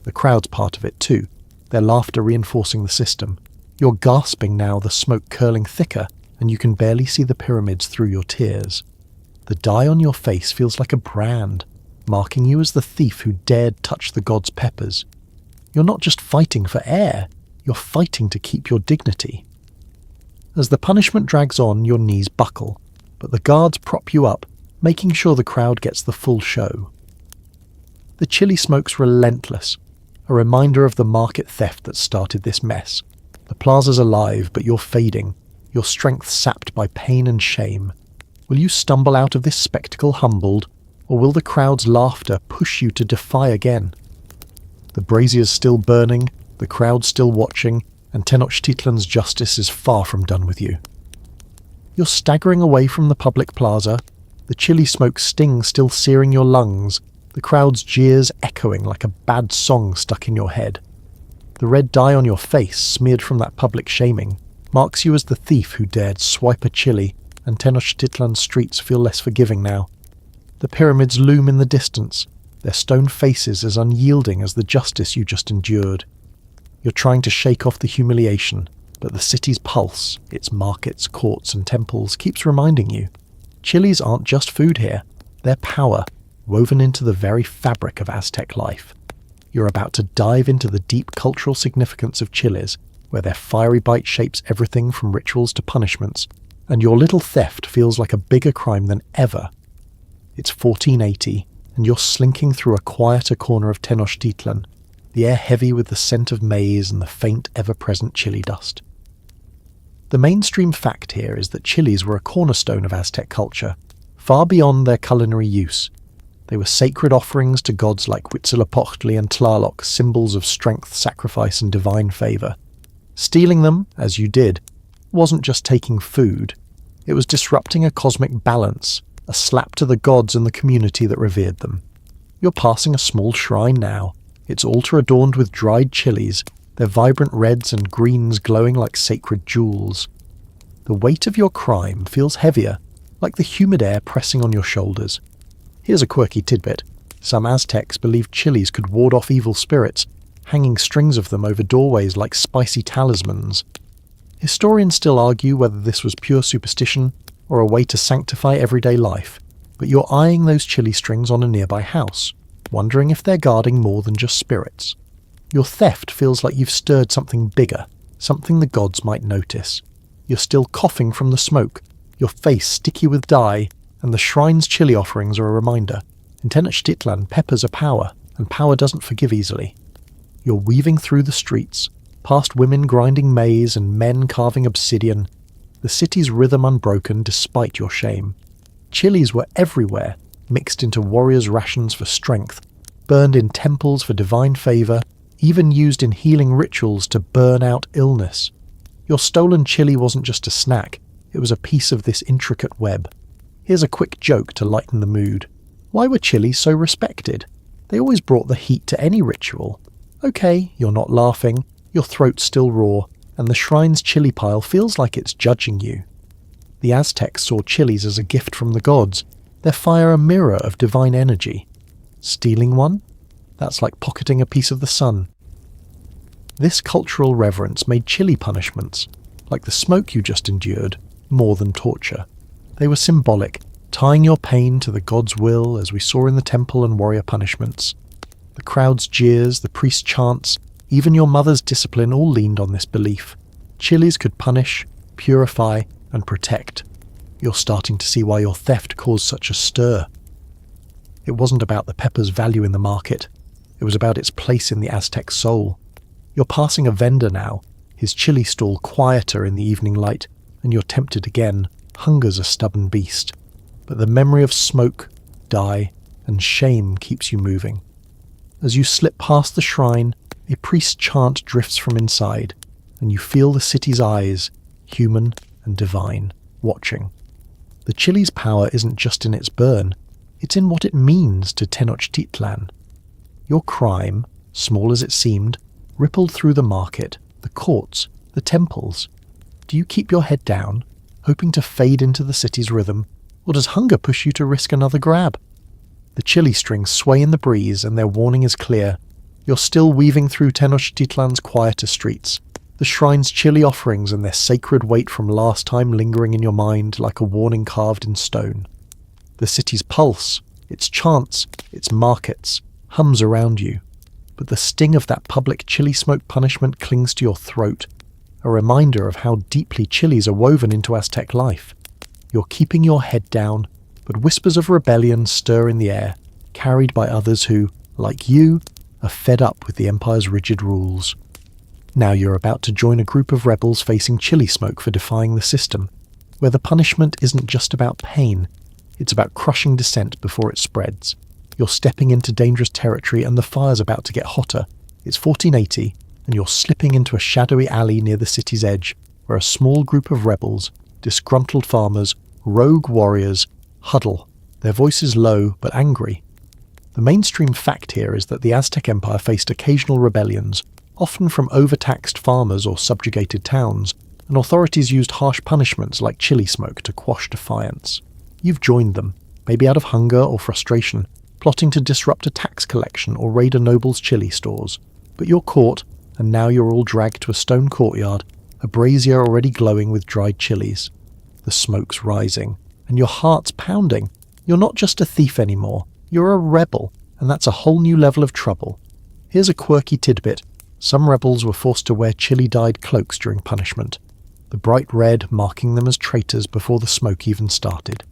The crowd's part of it too, their laughter reinforcing the system. You're gasping now, the smoke curling thicker, and you can barely see the pyramids through your tears. The dye on your face feels like a brand, marking you as the thief who dared touch the god's peppers. You're not just fighting for air, you're fighting to keep your dignity. As the punishment drags on, your knees buckle, but the guards prop you up, making sure the crowd gets the full show. The chili smoke's relentless, a reminder of the market theft that started this mess. The plaza's alive, but you're fading, your strength sapped by pain and shame. Will you stumble out of this spectacle humbled, or will the crowd's laughter push you to defy again? The brazier's still burning, the crowd still watching, and Tenochtitlan's justice is far from done with you. You're staggering away from the public plaza, the chili smoke sting still searing your lungs, the crowd's jeers echoing like a bad song stuck in your head. The red dye on your face, smeared from that public shaming, marks you as the thief who dared swipe a chili, and Tenochtitlan's streets feel less forgiving now. The pyramids loom in the distance, their stone faces as unyielding as the justice you just endured. You're trying to shake off the humiliation, but the city's pulse, its markets, courts and temples, keeps reminding you. Chilies aren't just food here, they're power, woven into the very fabric of Aztec life. You're about to dive into the deep cultural significance of chilies, where their fiery bite shapes everything from rituals to punishments, and your little theft feels like a bigger crime than ever. It's 1480, and you're slinking through a quieter corner of Tenochtitlan, the air heavy with the scent of maize and the faint, ever-present chili dust. The mainstream fact here is that chilies were a cornerstone of Aztec culture, far beyond their culinary use. They were sacred offerings to gods like Huitzilopochtli and Tlaloc, symbols of strength, sacrifice and divine favour. Stealing them, as you did, wasn't just taking food. It was disrupting a cosmic balance, a slap to the gods and the community that revered them. You're passing a small shrine now, its altar adorned with dried chilies, their vibrant reds and greens glowing like sacred jewels. The weight of your crime feels heavier, like the humid air pressing on your shoulders. Here's a quirky tidbit. Some Aztecs believed chilies could ward off evil spirits, hanging strings of them over doorways like spicy talismans. Historians still argue whether this was pure superstition or a way to sanctify everyday life, but you're eyeing those chili strings on a nearby house, wondering if they're guarding more than just spirits. Your theft feels like you've stirred something bigger, something the gods might notice. You're still coughing from the smoke, your face sticky with dye, and the shrine's chili offerings are a reminder. In Tenochtitlan, peppers are power, and power doesn't forgive easily. You're weaving through the streets, past women grinding maize and men carving obsidian, the city's rhythm unbroken despite your shame. Chilies were everywhere, mixed into warriors' rations for strength, burned in temples for divine favour, even used in healing rituals to burn out illness. Your stolen chili wasn't just a snack, it was a piece of this intricate web. Here's a quick joke to lighten the mood. Why were chilies so respected? They always brought the heat to any ritual. Okay, you're not laughing, your throat's still raw, and the shrine's chili pile feels like it's judging you. The Aztecs saw chilies as a gift from the gods, their fire a mirror of divine energy. Stealing one? That's like pocketing a piece of the sun. This cultural reverence made chili punishments, like the smoke you just endured, more than torture. They were symbolic, tying your pain to the god's will, as we saw in the temple and warrior punishments. The crowd's jeers, the priest's chants, even your mother's discipline all leaned on this belief. Chilies could punish, purify, and protect. You're starting to see why your theft caused such a stir. It wasn't about the pepper's value in the market. It was about its place in the Aztec soul. You're passing a vendor now, his chili stall quieter in the evening light, and you're tempted again. Hunger's a stubborn beast. But the memory of smoke, dye, and shame keeps you moving. As you slip past the shrine, a priest's chant drifts from inside, and you feel the city's eyes, human and divine, watching. The chili's power isn't just in its burn, it's in what it means to Tenochtitlan. Your crime, small as it seemed, rippled through the market, the courts, the temples. Do you keep your head down, hoping to fade into the city's rhythm, or does hunger push you to risk another grab? The chili strings sway in the breeze and their warning is clear. You're still weaving through Tenochtitlan's quieter streets, the shrine's chili offerings and their sacred weight from last time lingering in your mind like a warning carved in stone. The city's pulse, its chants, its markets, hums around you, but the sting of that public chili smoke punishment clings to your throat, a reminder of how deeply chilies are woven into Aztec life. You're keeping your head down, but whispers of rebellion stir in the air, carried by others who, like you, are fed up with the Empire's rigid rules. Now you're about to join a group of rebels facing chili smoke for defying the system, where the punishment isn't just about pain, it's about crushing dissent before it spreads. You're stepping into dangerous territory and the fire's about to get hotter. It's 1480, and you're slipping into a shadowy alley near the city's edge, where a small group of rebels, disgruntled farmers, rogue warriors, huddle, their voices low but angry. The mainstream fact here is that the Aztec Empire faced occasional rebellions, often from overtaxed farmers or subjugated towns, and authorities used harsh punishments like chili smoke to quash defiance. You've joined them, maybe out of hunger or frustration, plotting to disrupt a tax collection or raid a noble's chili stores. But you're caught, and now you're all dragged to a stone courtyard, a brazier already glowing with dried chilies. The smoke's rising, and your heart's pounding. You're not just a thief anymore, you're a rebel, and that's a whole new level of trouble. Here's a quirky tidbit. Some rebels were forced to wear chili-dyed cloaks during punishment, the bright red marking them as traitors before the smoke even started.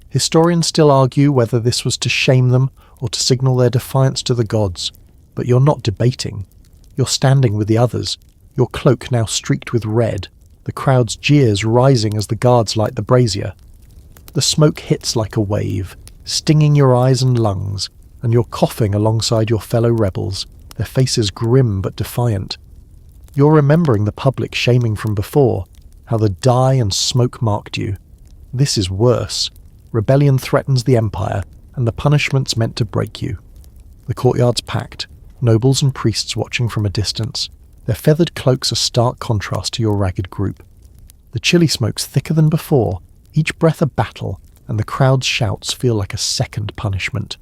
Historians still argue whether this was to shame them or to signal their defiance to the gods, but you're not debating. You're standing with the others, your cloak now streaked with red, the crowd's jeers rising as the guards light the brazier. The smoke hits like a wave, stinging your eyes and lungs, and you're coughing alongside your fellow rebels, their faces grim but defiant. You're remembering the public shaming from before, how the dye and smoke marked you. This is worse. Rebellion threatens the empire, and the punishment's meant to break you. The courtyard's packed, nobles and priests watching from a distance. Their feathered cloaks a stark contrast to your ragged group. The chili smoke's thicker than before, each breath a battle, and the crowd's shouts feel like a second punishment.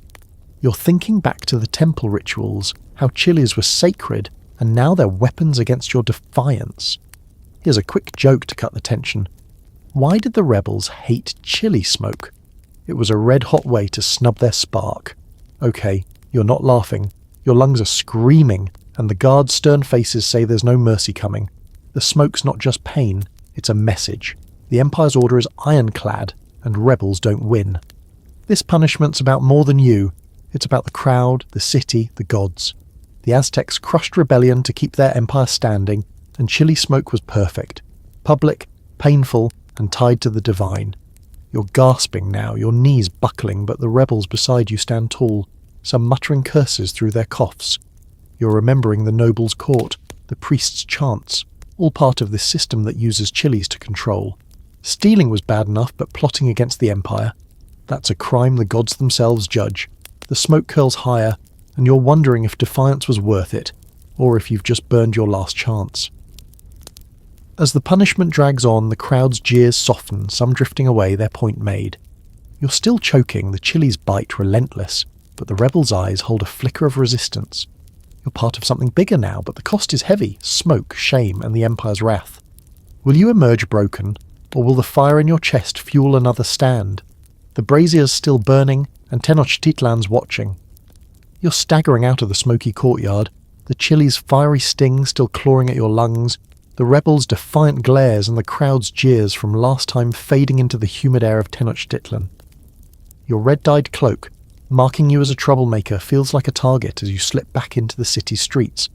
You're thinking back to the temple rituals, how chilies were sacred, and now they're weapons against your defiance. Here's a quick joke to cut the tension. Why did the rebels hate chili smoke? It was a red-hot way to snub their spark. Okay, you're not laughing. Your lungs are screaming, and the guards' stern faces say there's no mercy coming. The smoke's not just pain, it's a message. The Empire's order is ironclad, and rebels don't win. This punishment's about more than you. It's about the crowd, the city, the gods. The Aztecs crushed rebellion to keep their empire standing, and chili smoke was perfect. Public, painful, and tied to the divine. You're gasping now, your knees buckling, but the rebels beside you stand tall, some muttering curses through their coughs. You're remembering the noble's court, the priest's chants, all part of this system that uses chilies to control. Stealing was bad enough, but plotting against the empire, that's a crime the gods themselves judge. The smoke curls higher, and you're wondering if defiance was worth it, or if you've just burned your last chance. As the punishment drags on, the crowd's jeers soften, some drifting away, their point made. You're still choking, the chili's bite relentless, but the rebels' eyes hold a flicker of resistance. You're part of something bigger now, but the cost is heavy: smoke, shame, and the Empire's wrath. Will you emerge broken, or will the fire in your chest fuel another stand? The brazier's still burning, and Tenochtitlan's watching. You're staggering out of the smoky courtyard, the chili's fiery sting still clawing at your lungs, the rebels' defiant glares and the crowd's jeers from last time fading into the humid air of Tenochtitlan. Your red-dyed cloak, marking you as a troublemaker, feels like a target as you slip back into the city's streets.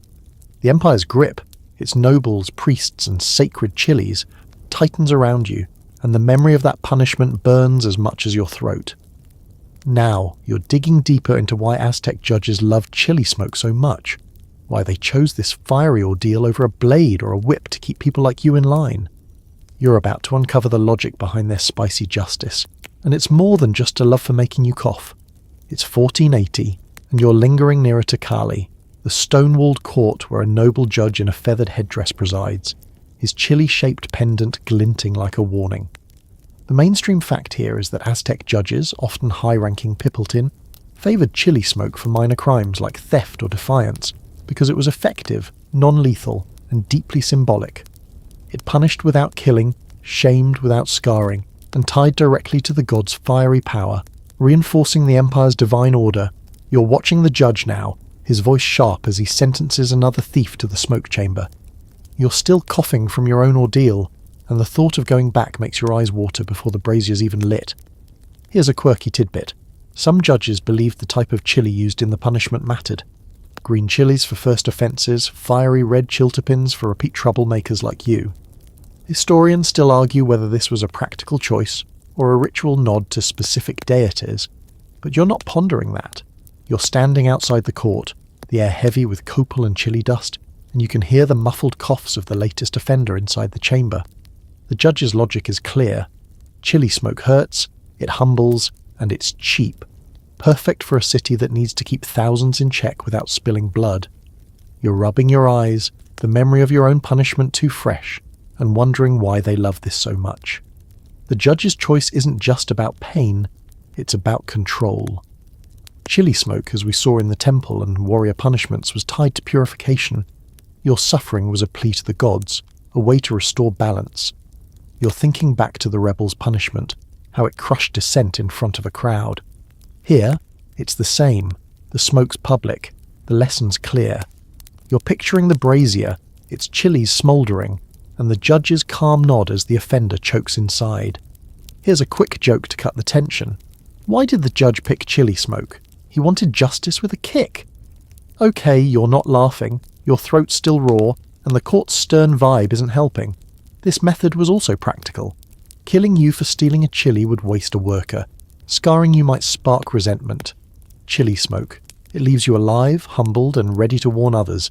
The Empire's grip, its nobles, priests, and sacred chilies, tightens around you, and the memory of that punishment burns as much as your throat. Now, you're digging deeper into why Aztec judges loved chili smoke so much, why they chose this fiery ordeal over a blade or a whip to keep people like you in line. You're about to uncover the logic behind their spicy justice, and it's more than just a love for making you cough. It's 1480, and you're lingering nearer to Kali, the stone-walled court where a noble judge in a feathered headdress presides, his chili-shaped pendant glinting like a warning. The mainstream fact here is that Aztec judges, often high-ranking Pipiltin, favoured chili smoke for minor crimes like theft or defiance, because it was effective, non-lethal, and deeply symbolic. It punished without killing, shamed without scarring, and tied directly to the god's fiery power, reinforcing the Empire's divine order. You're watching the judge now, his voice sharp as he sentences another thief to the smoke chamber. You're still coughing from your own ordeal, and the thought of going back makes your eyes water before the brazier's even lit. Here's a quirky tidbit. Some judges believed the type of chili used in the punishment mattered. Green chilies for first offences, fiery red chiltepins for repeat troublemakers like you. Historians still argue whether this was a practical choice or a ritual nod to specific deities, but you're not pondering that. You're standing outside the court, the air heavy with copal and chili dust, and you can hear the muffled coughs of the latest offender inside the chamber. The judge's logic is clear. Chili smoke hurts, it humbles, and it's cheap. Perfect for a city that needs to keep thousands in check without spilling blood. You're rubbing your eyes, the memory of your own punishment too fresh, and wondering why they love this so much. The judge's choice isn't just about pain, it's about control. Chili smoke, as we saw in the temple and warrior punishments, was tied to purification. Your suffering was a plea to the gods, a way to restore balance. You're thinking back to the rebels' punishment, how it crushed dissent in front of a crowd. Here, it's the same. The smoke's public, the lesson's clear. You're picturing the brazier, its chilies smouldering, and the judge's calm nod as the offender chokes inside. Here's a quick joke to cut the tension. Why did the judge pick chili smoke? He wanted justice with a kick. Okay, you're not laughing, your throat's still raw, and the court's stern vibe isn't helping. This method was also practical. Killing you for stealing a chili would waste a worker. Scarring you might spark resentment. Chili smoke. It leaves you alive, humbled, and ready to warn others.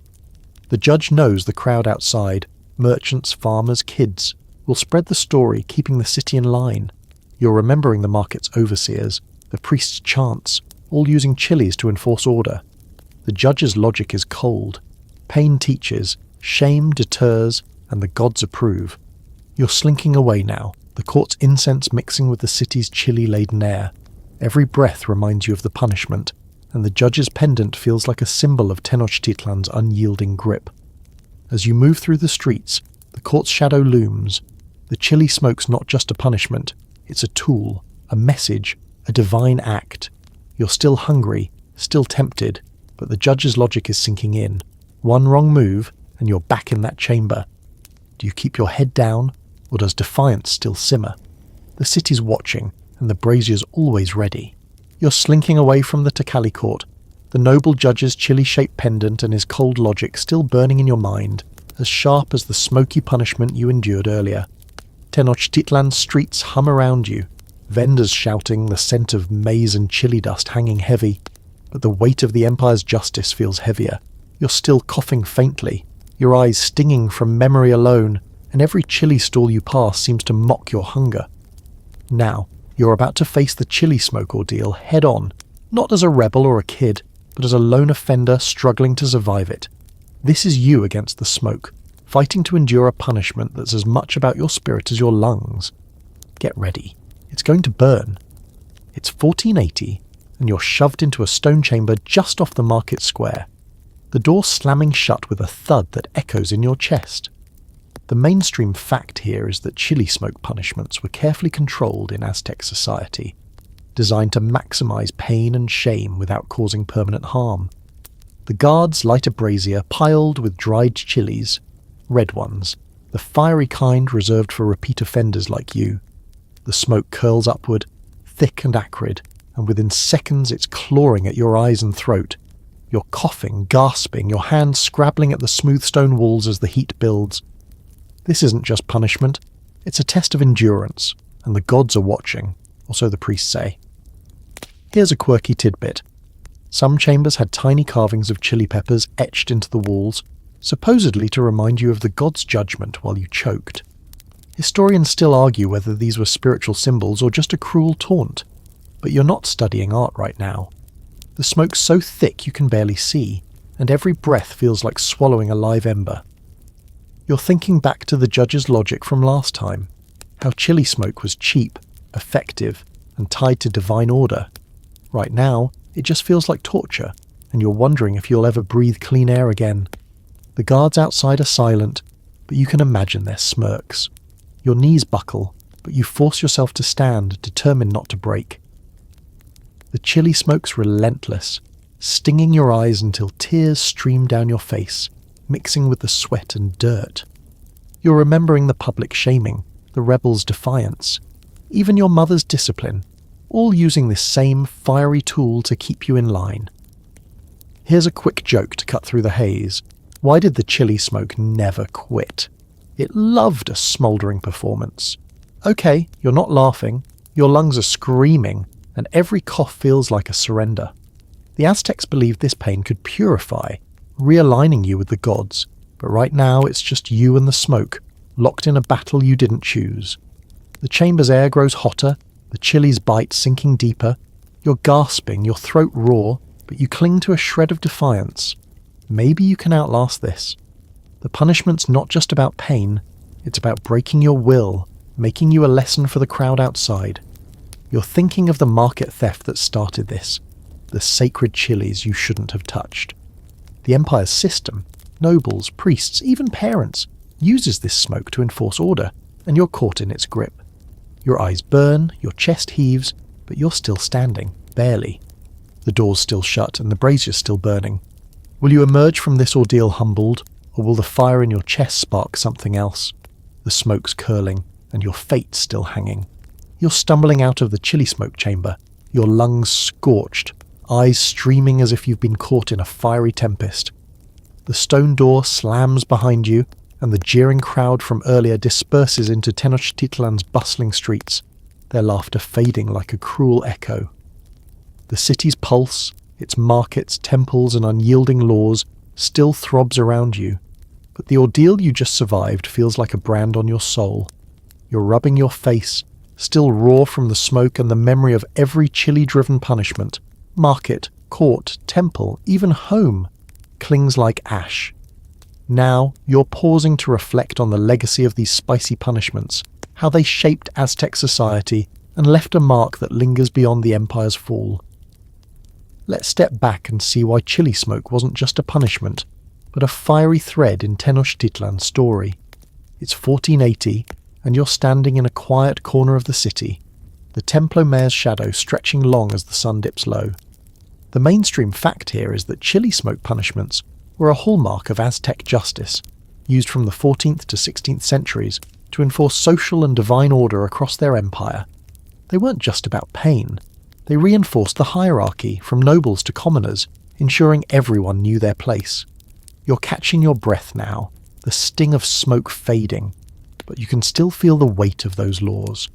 The judge knows the crowd outside, merchants, farmers, kids, will spread the story, keeping the city in line. You're remembering the market's overseers, the priest's chants, all using chilies to enforce order. The judge's logic is cold. Pain teaches, shame deters, and the gods approve. You're slinking away now, the court's incense mixing with the city's chili-laden air. Every breath reminds you of the punishment, and the judge's pendant feels like a symbol of Tenochtitlan's unyielding grip. As you move through the streets, the court's shadow looms. The chili smoke's not just a punishment, it's a tool, a message, a divine act. You're still hungry, still tempted, but the judge's logic is sinking in. One wrong move, and you're back in that chamber. Do you keep your head down, or does defiance still simmer? The city's watching, and the brazier's always ready. You're slinking away from the Takali court, the noble judge's chili-shaped pendant and his cold logic still burning in your mind, as sharp as the smoky punishment you endured earlier. Tenochtitlan's streets hum around you, vendors shouting, the scent of maize and chili dust hanging heavy, but the weight of the Empire's justice feels heavier. You're still coughing faintly, your eyes stinging from memory alone, and every chili stall you pass seems to mock your hunger. Now, you're about to face the chili smoke ordeal head-on, not as a rebel or a kid, but as a lone offender struggling to survive it. This is you against the smoke, fighting to endure a punishment that's as much about your spirit as your lungs. Get ready. It's going to burn. It's 1480, and you're shoved into a stone chamber just off the market square. The door slamming shut with a thud that echoes in your chest. The mainstream fact here is that chili smoke punishments were carefully controlled in Aztec society, designed to maximize pain and shame without causing permanent harm. The guards light a brazier piled with dried chilies, red ones, the fiery kind reserved for repeat offenders like you. The smoke curls upward, thick and acrid, and within seconds it's clawing at your eyes and throat. You're coughing, gasping, your hands scrabbling at the smooth stone walls as the heat builds. This isn't just punishment, it's a test of endurance, and the gods are watching, or so the priests say. Here's a quirky tidbit. Some chambers had tiny carvings of chili peppers etched into the walls, supposedly to remind you of the gods' judgment while you choked. Historians still argue whether these were spiritual symbols or just a cruel taunt, but you're not studying art right now. The smoke's so thick you can barely see, and every breath feels like swallowing a live ember. You're thinking back to the judge's logic from last time, how chili smoke was cheap, effective, and tied to divine order. Right now, it just feels like torture, and you're wondering if you'll ever breathe clean air again. The guards outside are silent, but you can imagine their smirks. Your knees buckle, but you force yourself to stand, determined not to break. The chili smoke's relentless, stinging your eyes until tears stream down your face, mixing with the sweat and dirt. You're remembering the public shaming, the rebels' defiance, even your mother's discipline, all using this same fiery tool to keep you in line. Here's a quick joke to cut through the haze. Why did the chili smoke never quit? It loved a smouldering performance. Okay, you're not laughing, your lungs are screaming, and every cough feels like a surrender. The Aztecs believed this pain could purify, realigning you with the gods, but right now it's just you and the smoke, locked in a battle you didn't choose. The chamber's air grows hotter, the chili's bite sinking deeper. You're gasping, your throat raw, but you cling to a shred of defiance. Maybe you can outlast this. The punishment's not just about pain, it's about breaking your will, making you a lesson for the crowd outside. You're thinking of the market theft that started this, the sacred chilies you shouldn't have touched. The Empire's system, nobles, priests, even parents, uses this smoke to enforce order, and you're caught in its grip. Your eyes burn, your chest heaves, but you're still standing, barely. The door's still shut and the brazier's still burning. Will you emerge from this ordeal humbled, or will the fire in your chest spark something else? The smoke's curling, and your fate's still hanging. You're stumbling out of the chili smoke chamber, your lungs scorched, eyes streaming as if you've been caught in a fiery tempest. The stone door slams behind you, and the jeering crowd from earlier disperses into Tenochtitlan's bustling streets, their laughter fading like a cruel echo. The city's pulse, its markets, temples, and unyielding laws still throbs around you, but the ordeal you just survived feels like a brand on your soul. You're rubbing your face, still raw from the smoke and the memory of every chili-driven punishment, market, court, temple, even home, clings like ash. Now, you're pausing to reflect on the legacy of these spicy punishments, how they shaped Aztec society and left a mark that lingers beyond the empire's fall. Let's step back and see why chili smoke wasn't just a punishment, but a fiery thread in Tenochtitlan's story. It's 1480, and you're standing in a quiet corner of the city, the Templo Mayor's shadow stretching long as the sun dips low. The mainstream fact here is that chili smoke punishments were a hallmark of Aztec justice, used from the 14th to 16th centuries to enforce social and divine order across their empire. They weren't just about pain. They reinforced the hierarchy from nobles to commoners, ensuring everyone knew their place. You're catching your breath now, the sting of smoke fading, but you can still feel the weight of those laws.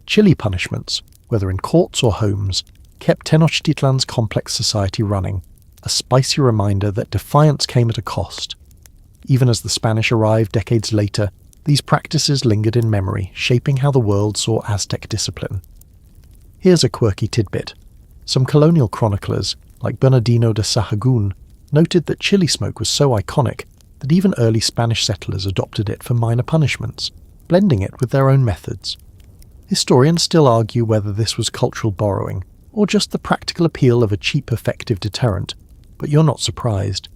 Chili punishments, whether in courts or homes, kept Tenochtitlan's complex society running, a spicy reminder that defiance came at a cost. Even as the Spanish arrived decades later, these practices lingered in memory, shaping how the world saw Aztec discipline. Here's a quirky tidbit. Some colonial chroniclers, like Bernardino de Sahagún, noted that chili smoke was so iconic that even early Spanish settlers adopted it for minor punishments, blending it with their own methods. Historians still argue whether this was cultural borrowing, or just the practical appeal of a cheap, effective deterrent, but you're not surprised.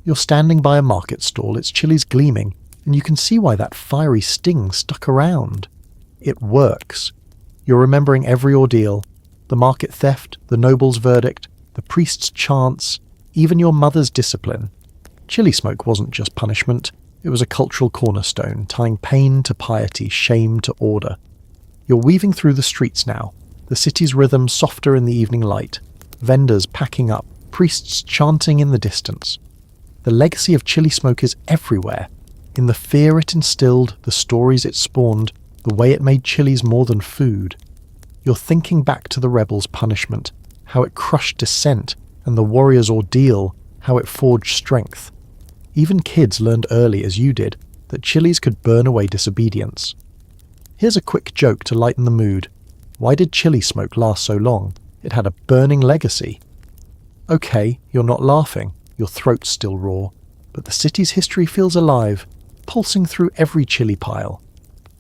You're standing by a market stall, its chili's gleaming, and you can see why that fiery sting stuck around. It works. You're remembering every ordeal, the market theft, the noble's verdict, the priest's chants, even your mother's discipline. Chili smoke wasn't just punishment, it was a cultural cornerstone, tying pain to piety, shame to order. You're weaving through the streets now, the city's rhythm softer in the evening light, vendors packing up, priests chanting in the distance. The legacy of chili smoke is everywhere, in the fear it instilled, the stories it spawned, the way it made chilies more than food. You're thinking back to the rebels' punishment, how it crushed dissent, and the warrior's ordeal, how it forged strength. Even kids learned early, as you did, that chilies could burn away disobedience. Here's a quick joke to lighten the mood. Why did chili smoke last so long? It had a burning legacy. Okay, you're not laughing, your throat's still raw, but the city's history feels alive, pulsing through every chili pile.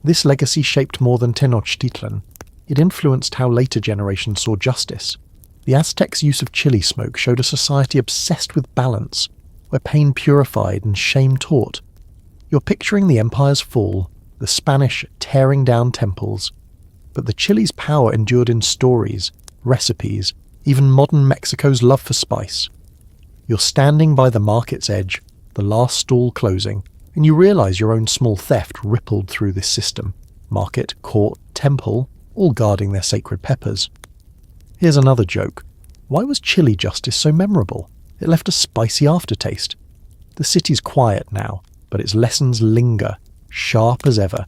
This legacy shaped more than Tenochtitlan. It influenced how later generations saw justice. The Aztecs' use of chili smoke showed a society obsessed with balance, where pain purified and shame taught. You're picturing the empire's fall, the Spanish tearing down temples, but the chili's power endured in stories, recipes, even modern Mexico's love for spice. You're standing by the market's edge, the last stall closing, and you realize your own small theft rippled through this system. Market, court, temple, all guarding their sacred peppers. Here's another joke. Why was chili justice so memorable? It left a spicy aftertaste. The city's quiet now, but its lessons linger, sharp as ever.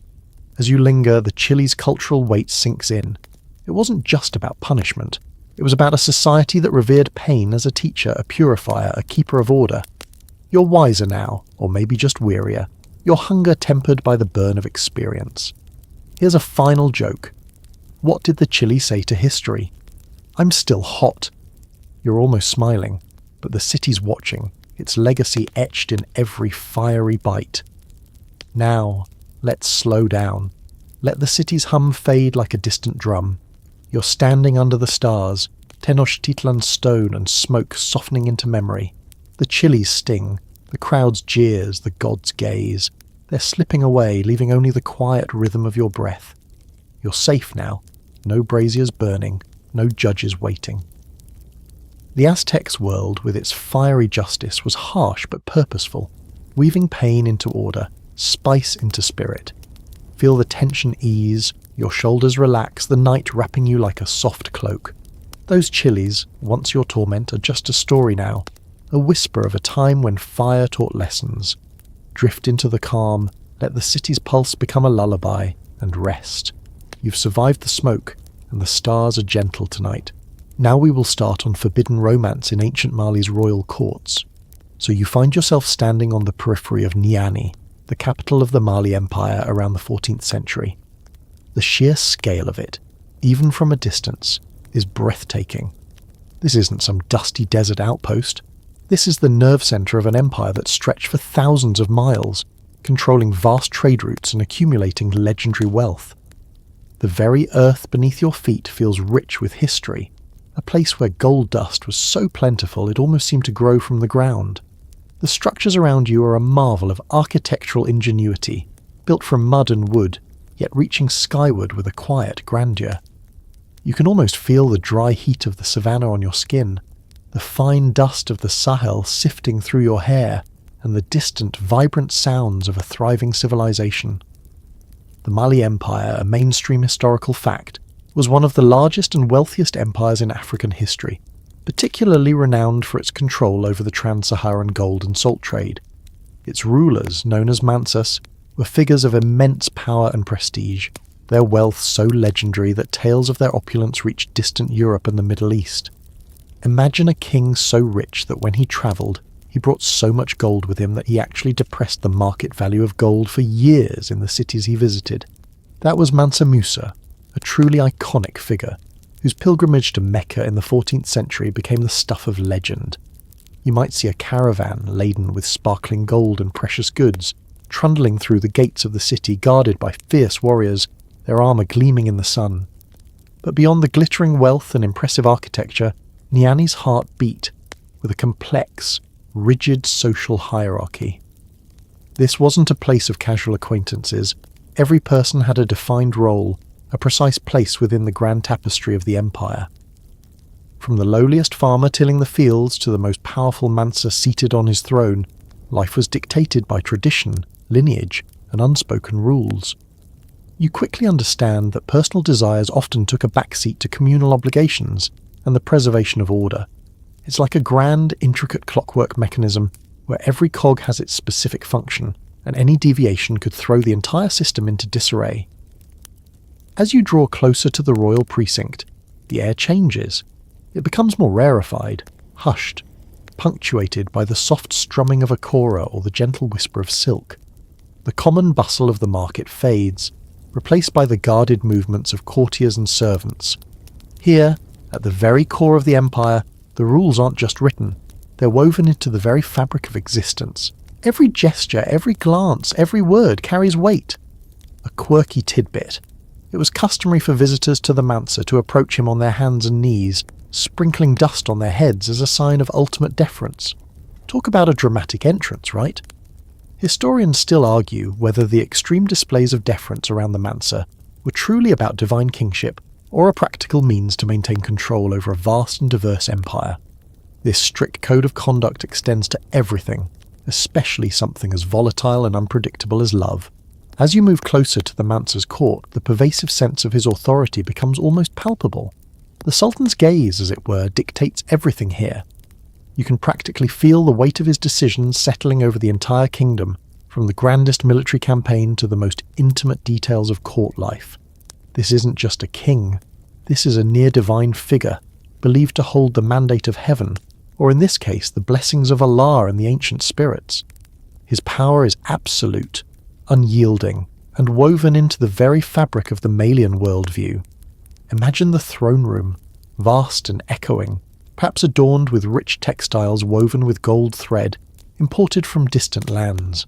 As you linger, the chili's cultural weight sinks in. It wasn't just about punishment. It was about a society that revered pain as a teacher, a purifier, a keeper of order. You're wiser now, or maybe just wearier, your hunger tempered by the burn of experience. Here's a final joke. What did the chili say to history? I'm still hot. You're almost smiling, but the city's watching, its legacy etched in every fiery bite. Now, let's slow down. Let the city's hum fade like a distant drum. You're standing under the stars, Tenochtitlan's stone and smoke softening into memory. The chili's sting, The crowd's jeers, the gods' gaze. They're slipping away, leaving only the quiet rhythm of your breath. You're safe now. No braziers burning, no judges waiting. The Aztecs' world, with its fiery justice, was harsh but purposeful, weaving pain into order, spice into spirit. Feel the tension ease, your shoulders relax, the night wrapping you like a soft cloak. Those chilies, once your torment, are just a story now, a whisper of a time when fire taught lessons. Drift into the calm, let the city's pulse become a lullaby, and rest. You've survived the smoke, and the stars are gentle tonight. Now we will start on forbidden romance in ancient Mali's royal courts. So you find yourself standing on the periphery of Niani, the capital of the Mali Empire around the 14th century. The sheer scale of it, even from a distance, is breathtaking. This isn't some dusty desert outpost. This is the nerve centre of an empire that stretched for thousands of miles, controlling vast trade routes and accumulating legendary wealth. The very earth beneath your feet feels rich with history, a place where gold dust was so plentiful it almost seemed to grow from the ground. The structures around you are a marvel of architectural ingenuity, built from mud and wood, yet reaching skyward with a quiet grandeur. You can almost feel the dry heat of the savannah on your skin, the fine dust of the Sahel sifting through your hair, and the distant, vibrant sounds of a thriving civilization. The Mali Empire, a mainstream historical fact, was one of the largest and wealthiest empires in African history, particularly renowned for its control over the trans-Saharan gold and salt trade. Its rulers, known as Mansus, were figures of immense power and prestige, their wealth so legendary that tales of their opulence reached distant Europe and the Middle East. Imagine a king so rich that when he travelled, he brought so much gold with him that he actually depressed the market value of gold for years in the cities he visited. That was Mansa Musa, a truly iconic figure, whose pilgrimage to Mecca in the 14th century became the stuff of legend. You might see a caravan laden with sparkling gold and precious goods, trundling through the gates of the city guarded by fierce warriors, their armour gleaming in the sun. But beyond the glittering wealth and impressive architecture, Niani's heart beat with a complex, rigid social hierarchy. This wasn't a place of casual acquaintances. Every person had a defined role, a precise place within the grand tapestry of the empire. From the lowliest farmer tilling the fields to the most powerful Mansa seated on his throne, life was dictated by tradition, lineage, and unspoken rules. You quickly understand that personal desires often took a backseat to communal obligations and the preservation of order. It's like a grand, intricate clockwork mechanism where every cog has its specific function, and any deviation could throw the entire system into disarray. As you draw closer to the royal precinct, the air changes. It becomes more rarefied, hushed, punctuated by the soft strumming of a kora or the gentle whisper of silk. The common bustle of the market fades, replaced by the guarded movements of courtiers and servants. Here, at the very core of the empire, the rules aren't just written, they're woven into the very fabric of existence. Every gesture, every glance, every word carries weight. A quirky tidbit. It was customary for visitors to the Mansa to approach him on their hands and knees, sprinkling dust on their heads as a sign of ultimate deference. Talk about a dramatic entrance, right? Historians still argue whether the extreme displays of deference around the Mansa were truly about divine kingship or a practical means to maintain control over a vast and diverse empire. This strict code of conduct extends to everything, especially something as volatile and unpredictable as love. As you move closer to the Mansa's court, the pervasive sense of his authority becomes almost palpable. The Sultan's gaze, as it were, dictates everything here. You can practically feel the weight of his decisions settling over the entire kingdom, from the grandest military campaign to the most intimate details of court life. This isn't just a king. This is a near-divine figure, believed to hold the mandate of heaven, or in this case, the blessings of Allah and the ancient spirits. His power is absolute, unyielding, and woven into the very fabric of the Malian worldview. Imagine the throne room, vast and echoing, perhaps adorned with rich textiles woven with gold thread, imported from distant lands.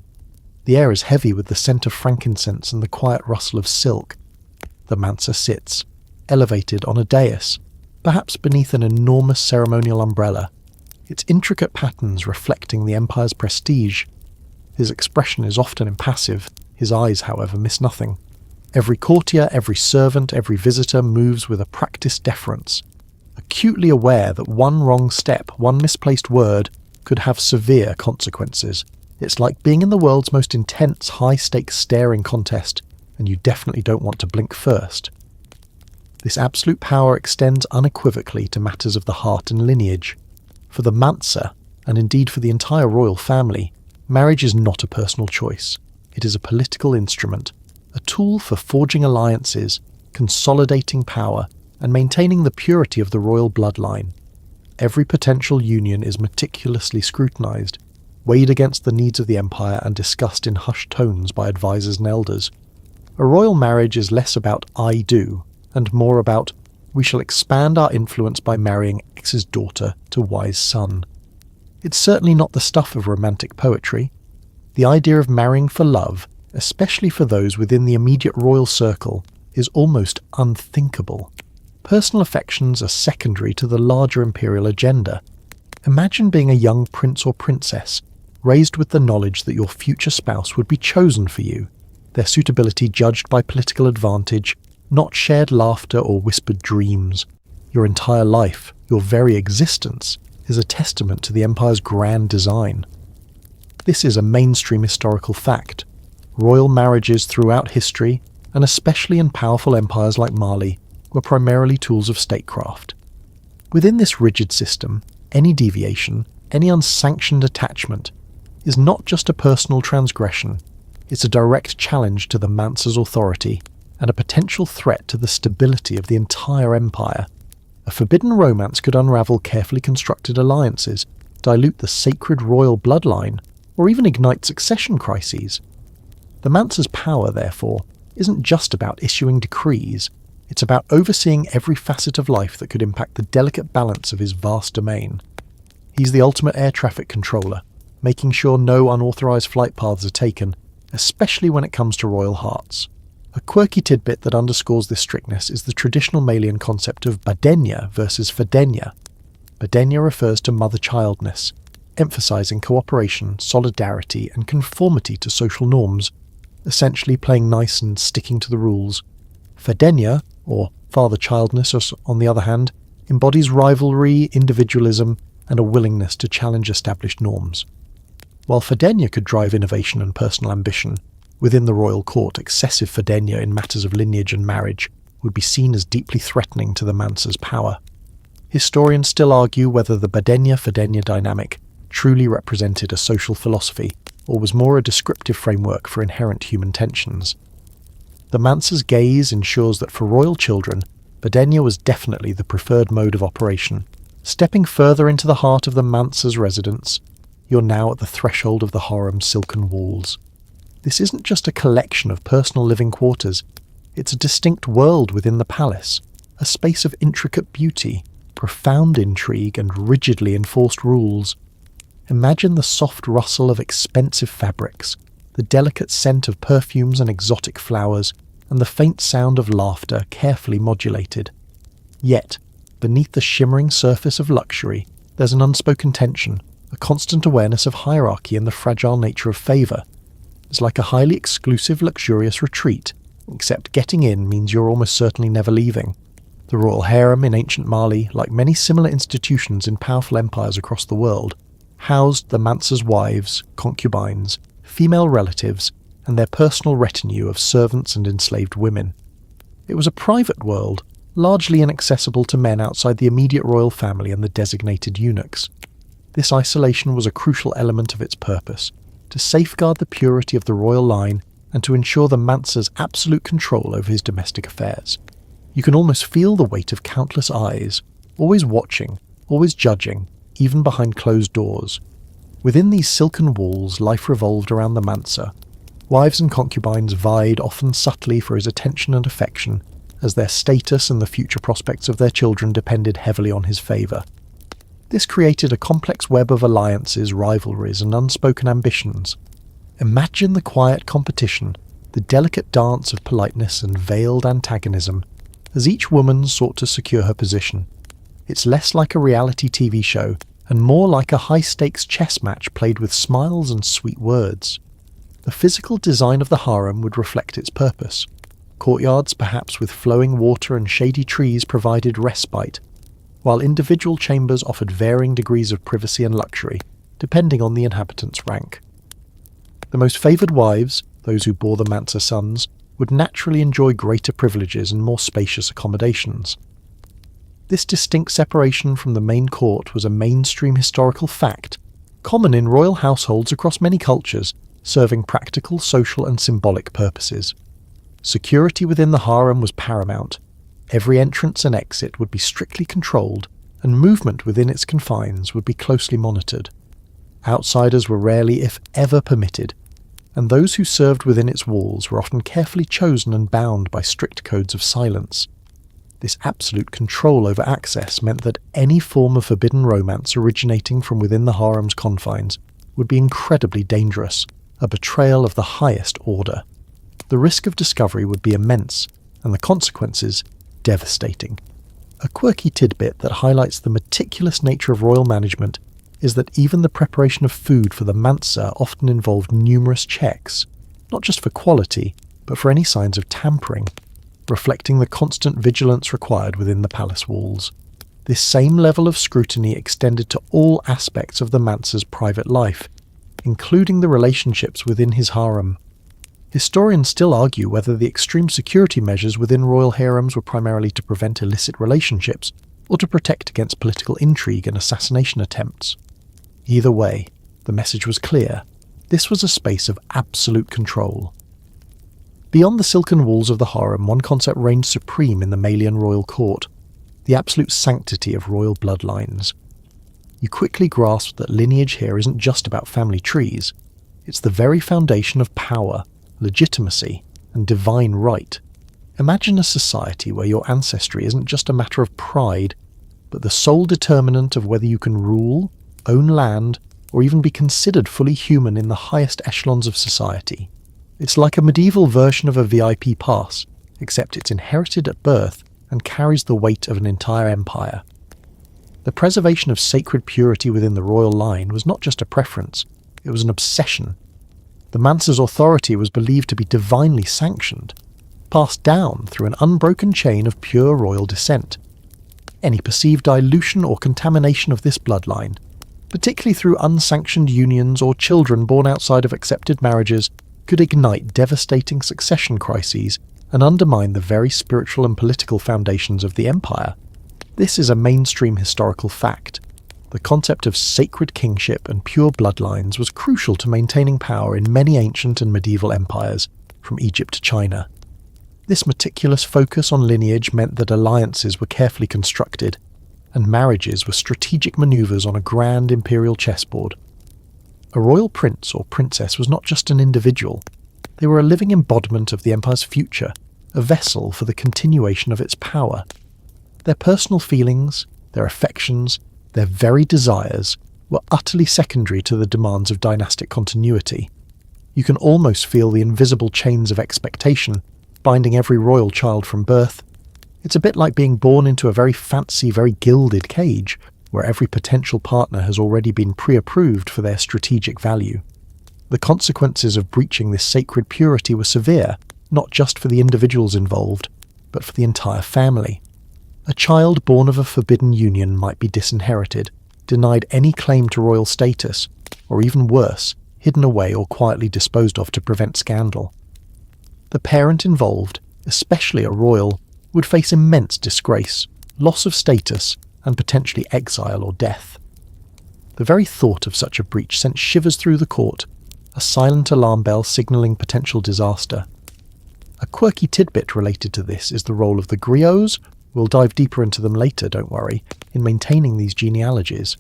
The air is heavy with the scent of frankincense and the quiet rustle of silk. The Mansa sits, elevated on a dais, perhaps beneath an enormous ceremonial umbrella. its intricate patterns reflecting the empire's prestige. His expression is often impassive, his eyes, however, miss nothing. Every courtier, every servant, every visitor moves with a practiced deference, acutely aware that one wrong step, one misplaced word, could have severe consequences. It's like being in the world's most intense, high-stakes staring contest, and you definitely don't want to blink first. This absolute power extends unequivocally to matters of the heart and lineage. For the Mansa, and indeed for the entire royal family, marriage is not a personal choice. It is a political instrument, a tool for forging alliances, consolidating power, and maintaining the purity of the royal bloodline. Every potential union is meticulously scrutinized, weighed against the needs of the empire and discussed in hushed tones by advisors and elders. A royal marriage is less about "I do," and more about "we shall expand our influence by marrying X's daughter to Y's son." It's certainly not the stuff of romantic poetry. The idea of marrying for love, especially for those within the immediate royal circle, is almost unthinkable. Personal affections are secondary to the larger imperial agenda. Imagine being a young prince or princess, raised with the knowledge that your future spouse would be chosen for you, their suitability judged by political advantage, not shared laughter or whispered dreams. Your entire life, your very existence, is a testament to the empire's grand design. This is a mainstream historical fact. Royal marriages throughout history, and especially in powerful empires like Mali, were primarily tools of statecraft. Within this rigid system, any deviation, any unsanctioned attachment, is not just a personal transgression, it's a direct challenge to the Mansa's authority and a potential threat to the stability of the entire empire. A forbidden romance could unravel carefully constructed alliances, dilute the sacred royal bloodline, or even ignite succession crises. The Mansa's power, therefore, isn't just about issuing decrees, it's about overseeing every facet of life that could impact the delicate balance of his vast domain. He's the ultimate air traffic controller, making sure no unauthorized flight paths are taken, especially when it comes to royal hearts. A quirky tidbit that underscores this strictness is the traditional Malian concept of badenya versus fadenya. Badenya refers to mother-childness, emphasizing cooperation, solidarity, and conformity to social norms, essentially playing nice and sticking to the rules. Fadenya, or father-childness, on the other hand, embodies rivalry, individualism, and a willingness to challenge established norms. While fadenya could drive innovation and personal ambition, within the royal court, excessive fadenya in matters of lineage and marriage would be seen as deeply threatening to the Mansa's power. Historians still argue whether the badenya-fadenya dynamic truly represented a social philosophy or was more a descriptive framework for inherent human tensions. The Mansa's gaze ensures that for royal children, badenya was definitely the preferred mode of operation. Stepping further into the heart of the Mansa's residence, you're now at the threshold of the harem's silken walls. This isn't just a collection of personal living quarters, it's a distinct world within the palace, a space of intricate beauty, profound intrigue, and rigidly enforced rules. Imagine the soft rustle of expensive fabrics, the delicate scent of perfumes and exotic flowers, and the faint sound of laughter carefully modulated. Yet, beneath the shimmering surface of luxury, there's an unspoken tension, a constant awareness of hierarchy and the fragile nature of favour. It's like a highly exclusive, luxurious retreat, except getting in means you're almost certainly never leaving. The royal harem in ancient Mali, like many similar institutions in powerful empires across the world, housed the Mansa's wives, concubines, female relatives, and their personal retinue of servants and enslaved women. It was a private world, largely inaccessible to men outside the immediate royal family and the designated eunuchs. This isolation was a crucial element of its purpose, to safeguard the purity of the royal line and to ensure the Mansa's absolute control over his domestic affairs. You can almost feel the weight of countless eyes, always watching, always judging, even behind closed doors. Within these silken walls, life revolved around the Mansa. Wives and concubines vied, often subtly, for his attention and affection, as their status and the future prospects of their children depended heavily on his favour. This created a complex web of alliances, rivalries, and unspoken ambitions. Imagine the quiet competition, the delicate dance of politeness and veiled antagonism, as each woman sought to secure her position. It's less like a reality TV show and more like a high-stakes chess match played with smiles and sweet words. The physical design of the harem would reflect its purpose. Courtyards, perhaps with flowing water and shady trees, provided respite, while individual chambers offered varying degrees of privacy and luxury, depending on the inhabitant's rank. The most favoured wives, those who bore the Mansa sons, would naturally enjoy greater privileges and more spacious accommodations. This distinct separation from the main court was a mainstream historical fact, common in royal households across many cultures, serving practical, social and symbolic purposes. Security within the harem was paramount. Every entrance and exit would be strictly controlled, and movement within its confines would be closely monitored. Outsiders were rarely, if ever, permitted, and those who served within its walls were often carefully chosen and bound by strict codes of silence. This absolute control over access meant that any form of forbidden romance originating from within the harem's confines would be incredibly dangerous, a betrayal of the highest order. The risk of discovery would be immense, and the consequences devastating. A quirky tidbit that highlights the meticulous nature of royal management is that even the preparation of food for the Mansa often involved numerous checks, not just for quality, but for any signs of tampering, reflecting the constant vigilance required within the palace walls. This same level of scrutiny extended to all aspects of the Mansa's private life, including the relationships within his harem. Historians still argue whether the extreme security measures within royal harems were primarily to prevent illicit relationships or to protect against political intrigue and assassination attempts. Either way, the message was clear. This was a space of absolute control. Beyond the silken walls of the harem, one concept reigned supreme in the Malian royal court: the absolute sanctity of royal bloodlines. You quickly grasp that lineage here isn't just about family trees. It's the very foundation of power, legitimacy, and divine right. Imagine a society where your ancestry isn't just a matter of pride, but the sole determinant of whether you can rule, own land, or even be considered fully human in the highest echelons of society. It's like a medieval version of a VIP pass, except it's inherited at birth and carries the weight of an entire empire. The preservation of sacred purity within the royal line was not just a preference, it was an obsession. The Mansa's authority was believed to be divinely sanctioned, passed down through an unbroken chain of pure royal descent. Any perceived dilution or contamination of this bloodline, particularly through unsanctioned unions or children born outside of accepted marriages, could ignite devastating succession crises and undermine the very spiritual and political foundations of the empire. This is a mainstream historical fact. The concept of sacred kingship and pure bloodlines was crucial to maintaining power in many ancient and medieval empires, from Egypt to China. This meticulous focus on lineage meant that alliances were carefully constructed, and marriages were strategic maneuvers on a grand imperial chessboard. A royal prince or princess was not just an individual. They were a living embodiment of the empire's future, a vessel for the continuation of its power. Their personal feelings, their affections, their very desires were utterly secondary to the demands of dynastic continuity. You can almost feel the invisible chains of expectation binding every royal child from birth. It's a bit like being born into a very fancy, very gilded cage, where every potential partner has already been pre-approved for their strategic value. The consequences of breaching this sacred purity were severe, not just for the individuals involved, but for the entire family. A child born of a forbidden union might be disinherited, denied any claim to royal status, or even worse, hidden away or quietly disposed of to prevent scandal. The parent involved, especially a royal, would face immense disgrace, loss of status, and potentially exile or death. The very thought of such a breach sent shivers through the court, a silent alarm bell signalling potential disaster. A quirky tidbit related to this is the role of the griots. We'll dive deeper into them later, don't worry, in maintaining these genealogies.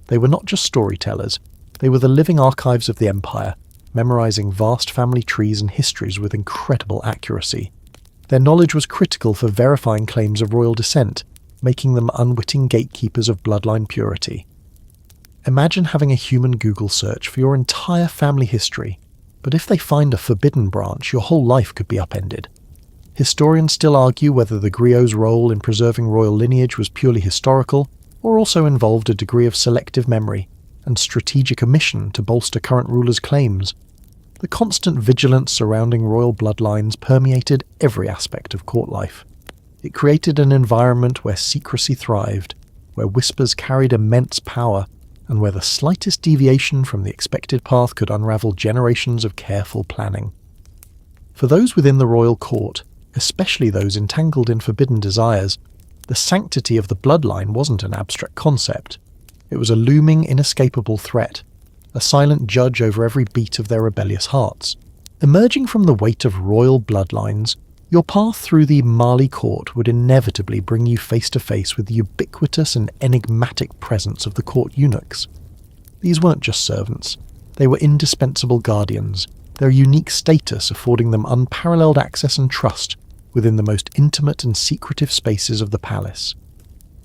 They were not just storytellers, they were the living archives of the empire, memorizing vast family trees and histories with incredible accuracy. Their knowledge was critical for verifying claims of royal descent, making them unwitting gatekeepers of bloodline purity. Imagine having a human Google search for your entire family history, but if they find a forbidden branch, your whole life could be upended. Historians still argue whether the griots' role in preserving royal lineage was purely historical, or also involved a degree of selective memory and strategic omission to bolster current rulers' claims. The constant vigilance surrounding royal bloodlines permeated every aspect of court life. It created an environment where secrecy thrived, where whispers carried immense power, and where the slightest deviation from the expected path could unravel generations of careful planning. For those within the royal court, especially those entangled in forbidden desires, the sanctity of the bloodline wasn't an abstract concept. It was a looming, inescapable threat, a silent judge over every beat of their rebellious hearts. Emerging from the weight of royal bloodlines, your path through the Mali court would inevitably bring you face to face with the ubiquitous and enigmatic presence of the court eunuchs. These weren't just servants, they were indispensable guardians, their unique status affording them unparalleled access and trust within the most intimate and secretive spaces of the palace.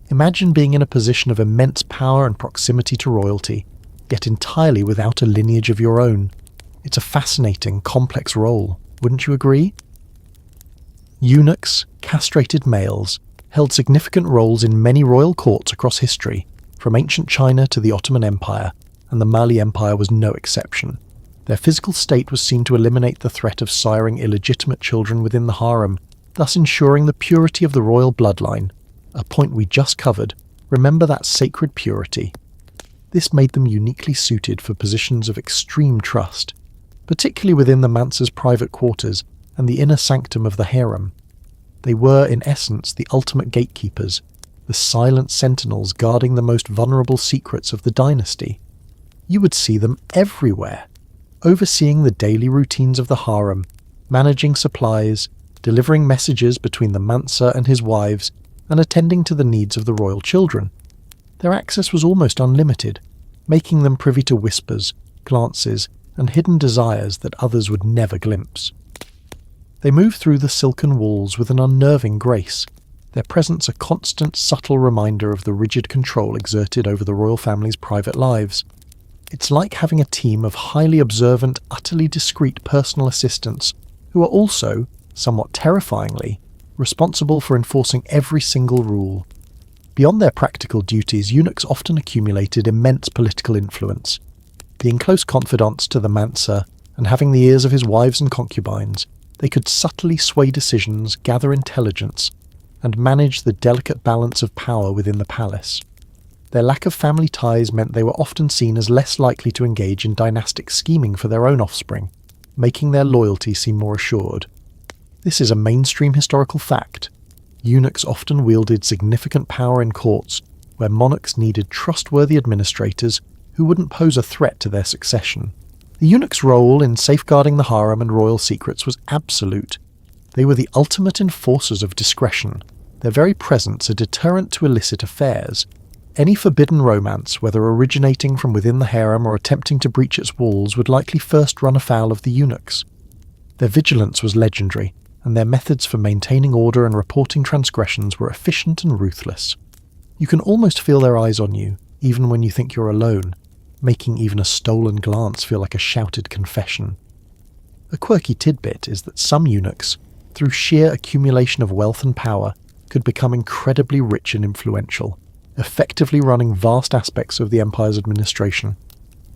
Imagine being in a position of immense power and proximity to royalty, yet entirely without a lineage of your own. It's a fascinating, complex role, wouldn't you agree? Eunuchs, castrated males, held significant roles in many royal courts across history, from ancient China to the Ottoman Empire, and the Mali Empire was no exception. Their physical state was seen to eliminate the threat of siring illegitimate children within the harem, thus ensuring the purity of the royal bloodline, a point we just covered. Remember that sacred purity. This made them uniquely suited for positions of extreme trust, particularly within the Mansa's private quarters and the inner sanctum of the harem. They were, in essence, the ultimate gatekeepers, the silent sentinels guarding the most vulnerable secrets of the dynasty. You would see them everywhere, overseeing the daily routines of the harem, managing supplies, delivering messages between the Mansa and his wives, and attending to the needs of the royal children. Their access was almost unlimited, making them privy to whispers, glances, and hidden desires that others would never glimpse. They moved through the silken walls with an unnerving grace, their presence a constant, subtle reminder of the rigid control exerted over the royal family's private lives. It's like having a team of highly observant, utterly discreet personal assistants who are also, somewhat terrifyingly, responsible for enforcing every single rule. Beyond their practical duties, eunuchs often accumulated immense political influence. Being close confidants to the Mansa and having the ears of his wives and concubines, they could subtly sway decisions, gather intelligence, and manage the delicate balance of power within the palace. Their lack of family ties meant they were often seen as less likely to engage in dynastic scheming for their own offspring, making their loyalty seem more assured. This is a mainstream historical fact. Eunuchs often wielded significant power in courts, where monarchs needed trustworthy administrators who wouldn't pose a threat to their succession. The eunuch's role in safeguarding the harem and royal secrets was absolute. They were the ultimate enforcers of discretion, their very presence a deterrent to illicit affairs. Any forbidden romance, whether originating from within the harem or attempting to breach its walls, would likely first run afoul of the eunuchs. Their vigilance was legendary, and their methods for maintaining order and reporting transgressions were efficient and ruthless. You can almost feel their eyes on you, even when you think you're alone, making even a stolen glance feel like a shouted confession. A quirky tidbit is that some eunuchs, through sheer accumulation of wealth and power, could become incredibly rich and influential, effectively running vast aspects of the empire's administration.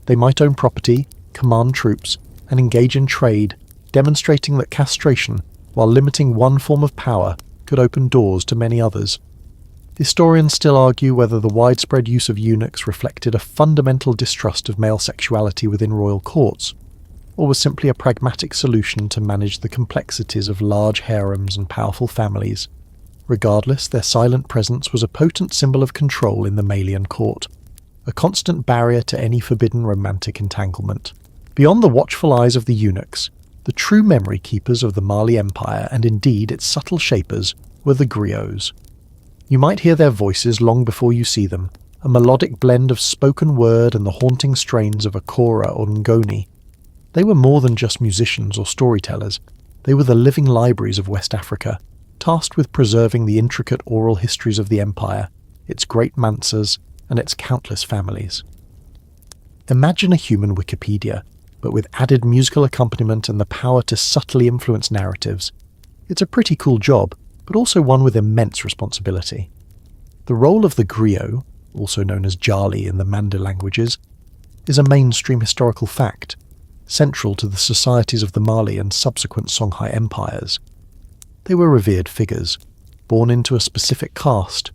They might own property, command troops, and engage in trade, demonstrating that castration, while limiting one form of power, could open doors to many others. Historians still argue whether the widespread use of eunuchs reflected a fundamental distrust of male sexuality within royal courts, or was simply a pragmatic solution to manage the complexities of large harems and powerful families. Regardless, their silent presence was a potent symbol of control in the Malian court, a constant barrier to any forbidden romantic entanglement. Beyond the watchful eyes of the eunuchs, the true memory keepers of the Mali Empire, and indeed its subtle shapers, were the griots. You might hear their voices long before you see them, a melodic blend of spoken word and the haunting strains of a kora or ngoni. They were more than just musicians or storytellers. They were the living libraries of West Africa, tasked with preserving the intricate oral histories of the empire, its great mansas, and its countless families. Imagine a human Wikipedia, but with added musical accompaniment and the power to subtly influence narratives. It's a pretty cool job, but also one with immense responsibility. The role of the griot, also known as Jali in the Manda languages, is a mainstream historical fact, central to the societies of the Mali and subsequent Songhai empires. They were revered figures, born into a specific caste,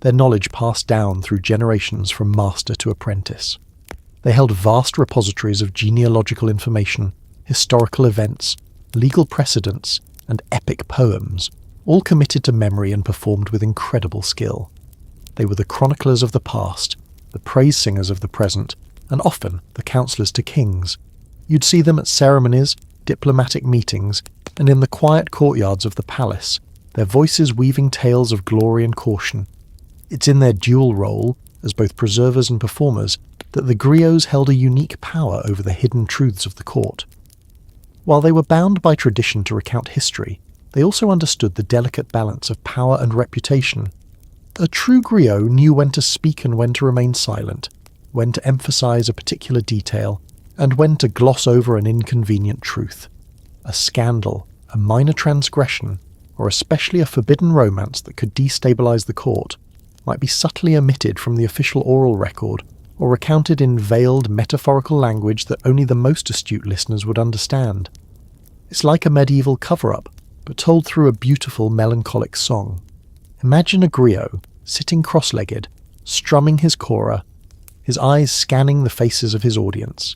their knowledge passed down through generations from master to apprentice. They held vast repositories of genealogical information, historical events, legal precedents, and epic poems, all committed to memory and performed with incredible skill. They were the chroniclers of the past, the praise singers of the present, and often the counsellors to kings. You'd see them at ceremonies, diplomatic meetings, and in the quiet courtyards of the palace, their voices weaving tales of glory and caution. It's in their dual role, as both preservers and performers, that the griots held a unique power over the hidden truths of the court. While they were bound by tradition to recount history, they also understood the delicate balance of power and reputation. A true griot knew when to speak and when to remain silent, when to emphasize a particular detail, and when to gloss over an inconvenient truth. A scandal, a minor transgression, or especially a forbidden romance that could destabilize the court, might be subtly omitted from the official oral record, or recounted in veiled metaphorical language that only the most astute listeners would understand. It's like a medieval cover-up, but told through a beautiful melancholic song. Imagine a griot, sitting cross-legged, strumming his kora, his eyes scanning the faces of his audience.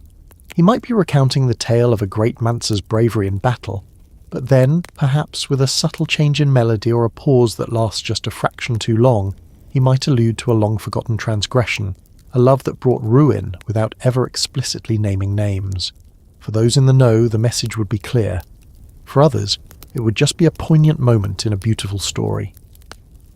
He might be recounting the tale of a great Mansa's bravery in battle, but then, perhaps with a subtle change in melody or a pause that lasts just a fraction too long, he might allude to a long-forgotten transgression, a love that brought ruin without ever explicitly naming names. For those in the know, the message would be clear. For others, it would just be a poignant moment in a beautiful story.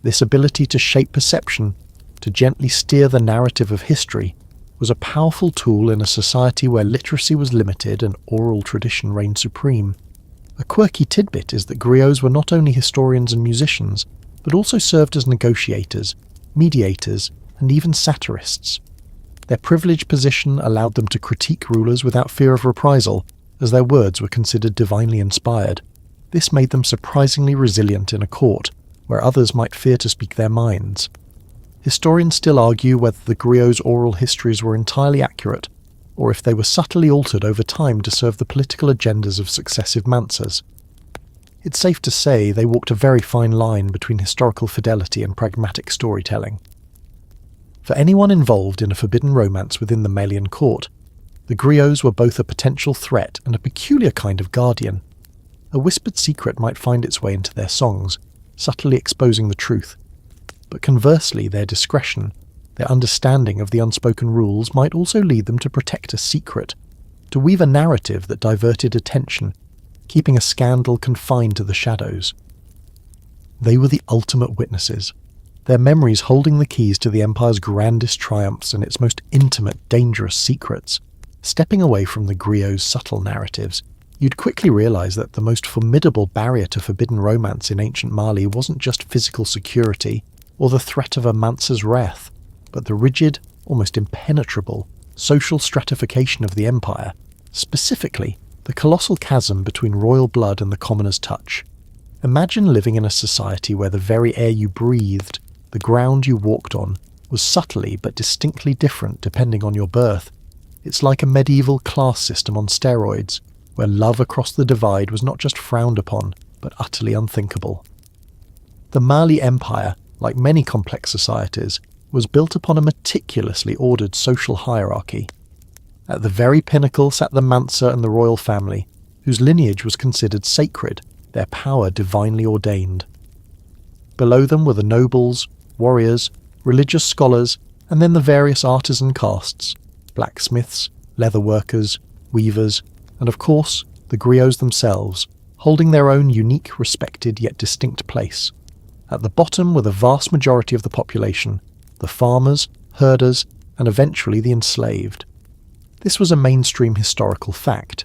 This ability to shape perception, to gently steer the narrative of history, was a powerful tool in a society where literacy was limited and oral tradition reigned supreme. A quirky tidbit is that griots were not only historians and musicians, but also served as negotiators, mediators, and even satirists. Their privileged position allowed them to critique rulers without fear of reprisal, as their words were considered divinely inspired. This made them surprisingly resilient in a court, where others might fear to speak their minds. Historians still argue whether the griots' oral histories were entirely accurate, or if they were subtly altered over time to serve the political agendas of successive Mansas. It's safe to say they walked a very fine line between historical fidelity and pragmatic storytelling. For anyone involved in a forbidden romance within the Malian court, the griots were both a potential threat and a peculiar kind of guardian. A whispered secret might find its way into their songs, subtly exposing the truth. But conversely, their discretion, their understanding of the unspoken rules might also lead them to protect a secret, to weave a narrative that diverted attention, keeping a scandal confined to the shadows. They were the ultimate witnesses, their memories holding the keys to the Empire's grandest triumphs and its most intimate, dangerous secrets. Stepping away from the griots' subtle narratives, you'd quickly realize that the most formidable barrier to forbidden romance in ancient Mali wasn't just physical security or the threat of a Mansa's wrath, but the rigid, almost impenetrable, social stratification of the empire, specifically the colossal chasm between royal blood and the commoner's touch. Imagine living in a society where the very air you breathed, the ground you walked on, was subtly but distinctly different depending on your birth. It's like a medieval class system on steroids, where love across the divide was not just frowned upon, but utterly unthinkable. The Mali Empire, like many complex societies, was built upon a meticulously ordered social hierarchy. At the very pinnacle sat the Mansa and the royal family, whose lineage was considered sacred, their power divinely ordained. Below them were the nobles, warriors, religious scholars, and then the various artisan castes, blacksmiths, leather workers, weavers, and of course, the griots themselves, holding their own unique, respected yet distinct place. At the bottom were the vast majority of the population, the farmers, herders, and eventually the enslaved. This was a mainstream historical fact.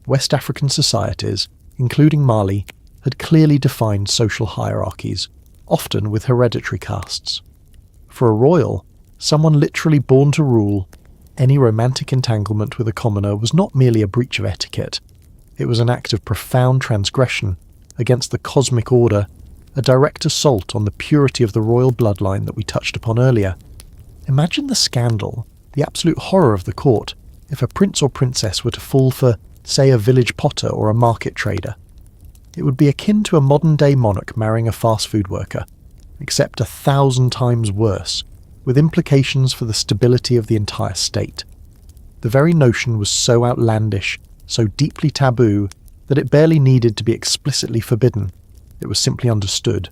West African societies, including Mali, had clearly defined social hierarchies, often with hereditary castes. For a royal, someone literally born to rule, any romantic entanglement with a commoner was not merely a breach of etiquette. It was an act of profound transgression against the cosmic order, a direct assault on the purity of the royal bloodline that we touched upon earlier. Imagine the scandal, the absolute horror of the court, if a prince or princess were to fall for, say, a village potter or a market trader. It would be akin to a modern-day monarch marrying a fast food worker, except 1,000 times worse, with implications for the stability of the entire state. The very notion was so outlandish, so deeply taboo, that it barely needed to be explicitly forbidden. It was simply understood.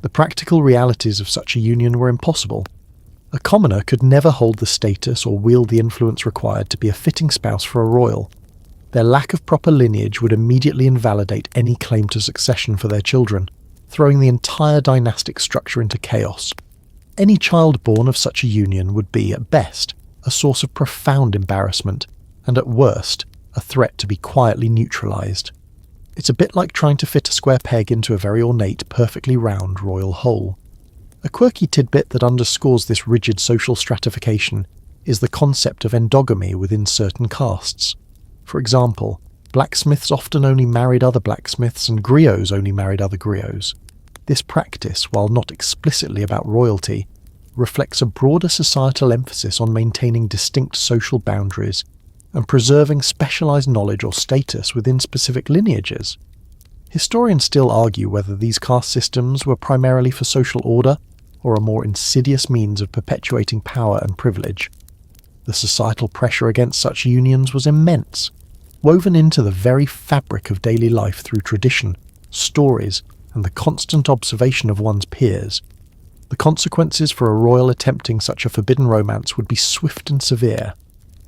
The practical realities of such a union were impossible. A commoner could never hold the status or wield the influence required to be a fitting spouse for a royal. Their lack of proper lineage would immediately invalidate any claim to succession for their children, throwing the entire dynastic structure into chaos. Any child born of such a union would be, at best, a source of profound embarrassment, and at worst, a threat to be quietly neutralised. It's a bit like trying to fit a square peg into a very ornate, perfectly round royal hole. A quirky tidbit that underscores this rigid social stratification is the concept of endogamy within certain castes. For example, blacksmiths often only married other blacksmiths and griots only married other griots. This practice, while not explicitly about royalty, reflects a broader societal emphasis on maintaining distinct social boundaries and preserving specialised knowledge or status within specific lineages. Historians still argue whether these caste systems were primarily for social order or a more insidious means of perpetuating power and privilege. The societal pressure against such unions was immense, woven into the very fabric of daily life through tradition, stories, and the constant observation of one's peers. The consequences for a royal attempting such a forbidden romance would be swift and severe: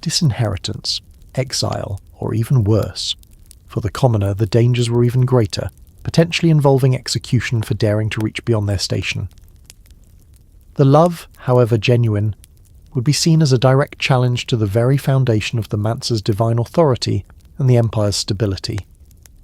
disinheritance, exile, or even worse. For the commoner, the dangers were even greater, potentially involving execution for daring to reach beyond their station. The love, however genuine, would be seen as a direct challenge to the very foundation of the Mansa's divine authority and the empire's stability.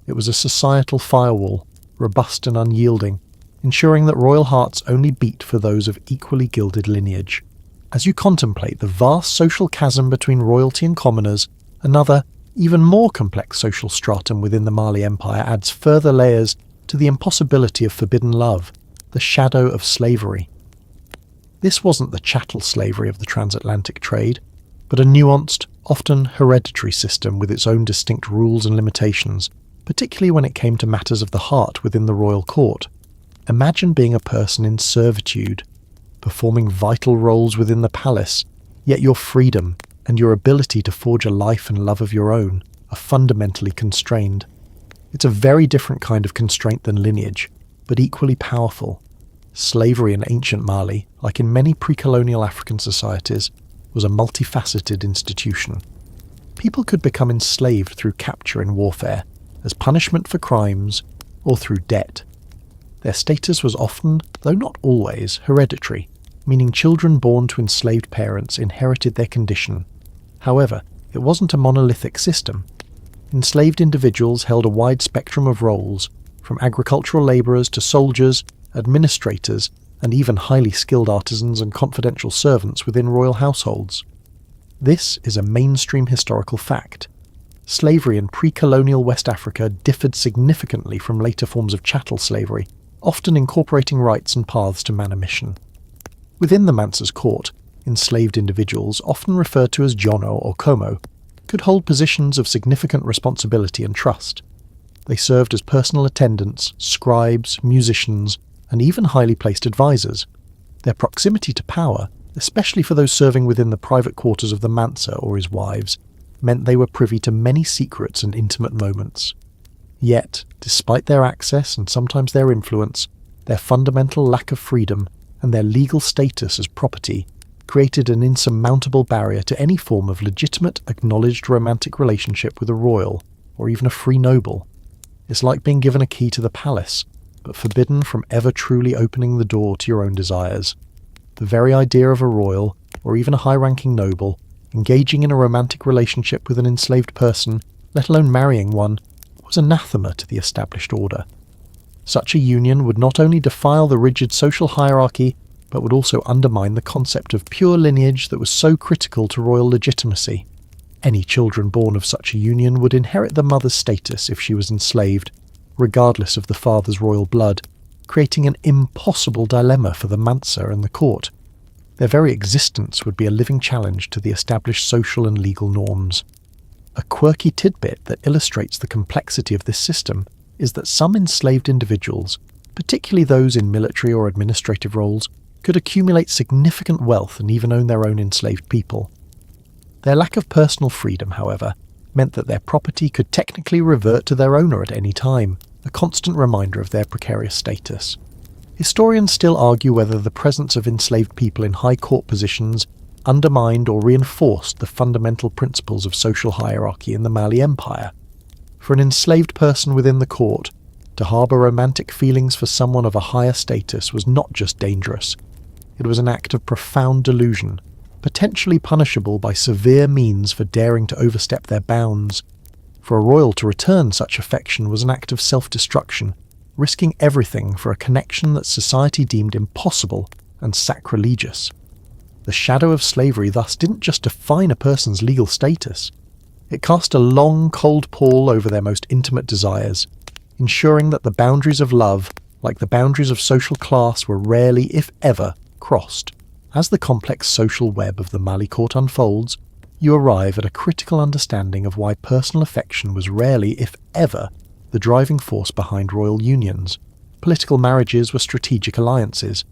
It was a societal firewall, robust and unyielding, ensuring that royal hearts only beat for those of equally gilded lineage. As you contemplate the vast social chasm between royalty and commoners, another, even more complex social stratum within the Mali Empire adds further layers to the impossibility of forbidden love, the shadow of slavery. This wasn't the chattel slavery of the transatlantic trade, but a nuanced, often hereditary system with its own distinct rules and limitations, particularly when it came to matters of the heart within the royal court. Imagine being a person in servitude, performing vital roles within the palace, yet your freedom and your ability to forge a life and love of your own are fundamentally constrained. It's a very different kind of constraint than lineage, but equally powerful. Slavery in ancient Mali, like in many pre-colonial African societies, was a multifaceted institution. People could become enslaved through capture in warfare, as punishment for crimes, or through debt. Their status was often, though not always, hereditary, meaning children born to enslaved parents inherited their condition. However, it wasn't a monolithic system. Enslaved individuals held a wide spectrum of roles, from agricultural labourers to soldiers, administrators, and even highly skilled artisans and confidential servants within royal households. This is a mainstream historical fact. Slavery in pre-colonial West Africa differed significantly from later forms of chattel slavery, often incorporating rights and paths to manumission. Within the Mansa's court, enslaved individuals, often referred to as Jono or Komo, could hold positions of significant responsibility and trust. They served as personal attendants, scribes, musicians, and even highly placed advisors. Their proximity to power, especially for those serving within the private quarters of the Mansa or his wives, meant they were privy to many secrets and intimate moments. Yet, despite their access and sometimes their influence, their fundamental lack of freedom and their legal status as property created an insurmountable barrier to any form of legitimate, acknowledged romantic relationship with a royal or even a free noble. It's like being given a key to the palace, but forbidden from ever truly opening the door to your own desires. The very idea of a royal, or even a high-ranking noble, engaging in a romantic relationship with an enslaved person, let alone marrying one, was anathema to the established order. Such a union would not only defile the rigid social hierarchy, but would also undermine the concept of pure lineage that was so critical to royal legitimacy. Any children born of such a union would inherit the mother's status if she was enslaved, regardless of the father's royal blood, creating an impossible dilemma for the Mansa and the court. Their very existence would be a living challenge to the established social and legal norms. A quirky tidbit that illustrates the complexity of this system is that some enslaved individuals, particularly those in military or administrative roles, could accumulate significant wealth and even own their own enslaved people. Their lack of personal freedom, however, meant that their property could technically revert to their owner at any time, a constant reminder of their precarious status. Historians still argue whether the presence of enslaved people in high court positions undermined or reinforced the fundamental principles of social hierarchy in the Mali Empire. For an enslaved person within the court, to harbour romantic feelings for someone of a higher status was not just dangerous, it was an act of profound delusion, potentially punishable by severe means for daring to overstep their bounds. For a royal to return such affection was an act of self-destruction, risking everything for a connection that society deemed impossible and sacrilegious. The shadow of slavery thus didn't just define a person's legal status. It cast a long, cold pall over their most intimate desires, ensuring that the boundaries of love, like the boundaries of social class, were rarely, if ever, crossed. As the complex social web of the Mali court unfolds, you arrive at a critical understanding of why personal affection was rarely, if ever, the driving force behind royal unions. Political marriages were strategic alliances.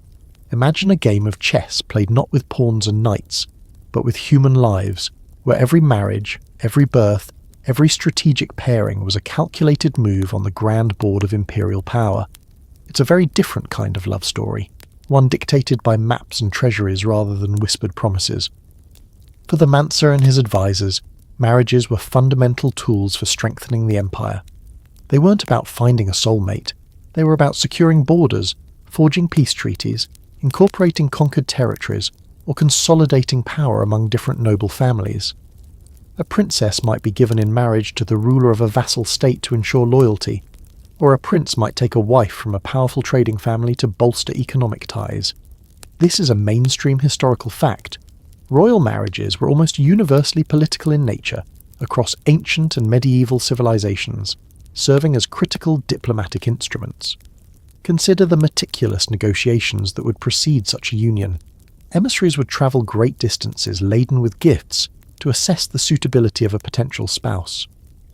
Imagine a game of chess played not with pawns and knights, but with human lives, where every marriage, every birth, every strategic pairing was a calculated move on the grand board of imperial power. It's a very different kind of love story, one dictated by maps and treasuries rather than whispered promises. For the Mansa and his advisors, marriages were fundamental tools for strengthening the empire. They weren't about finding a soulmate. They were about securing borders, forging peace treaties, incorporating conquered territories, or consolidating power among different noble families. A princess might be given in marriage to the ruler of a vassal state to ensure loyalty, or a prince might take a wife from a powerful trading family to bolster economic ties. This is a mainstream historical fact. Royal marriages were almost universally political in nature across ancient and medieval civilizations, serving as critical diplomatic instruments. Consider the meticulous negotiations that would precede such a union. Emissaries would travel great distances laden with gifts to assess the suitability of a potential spouse.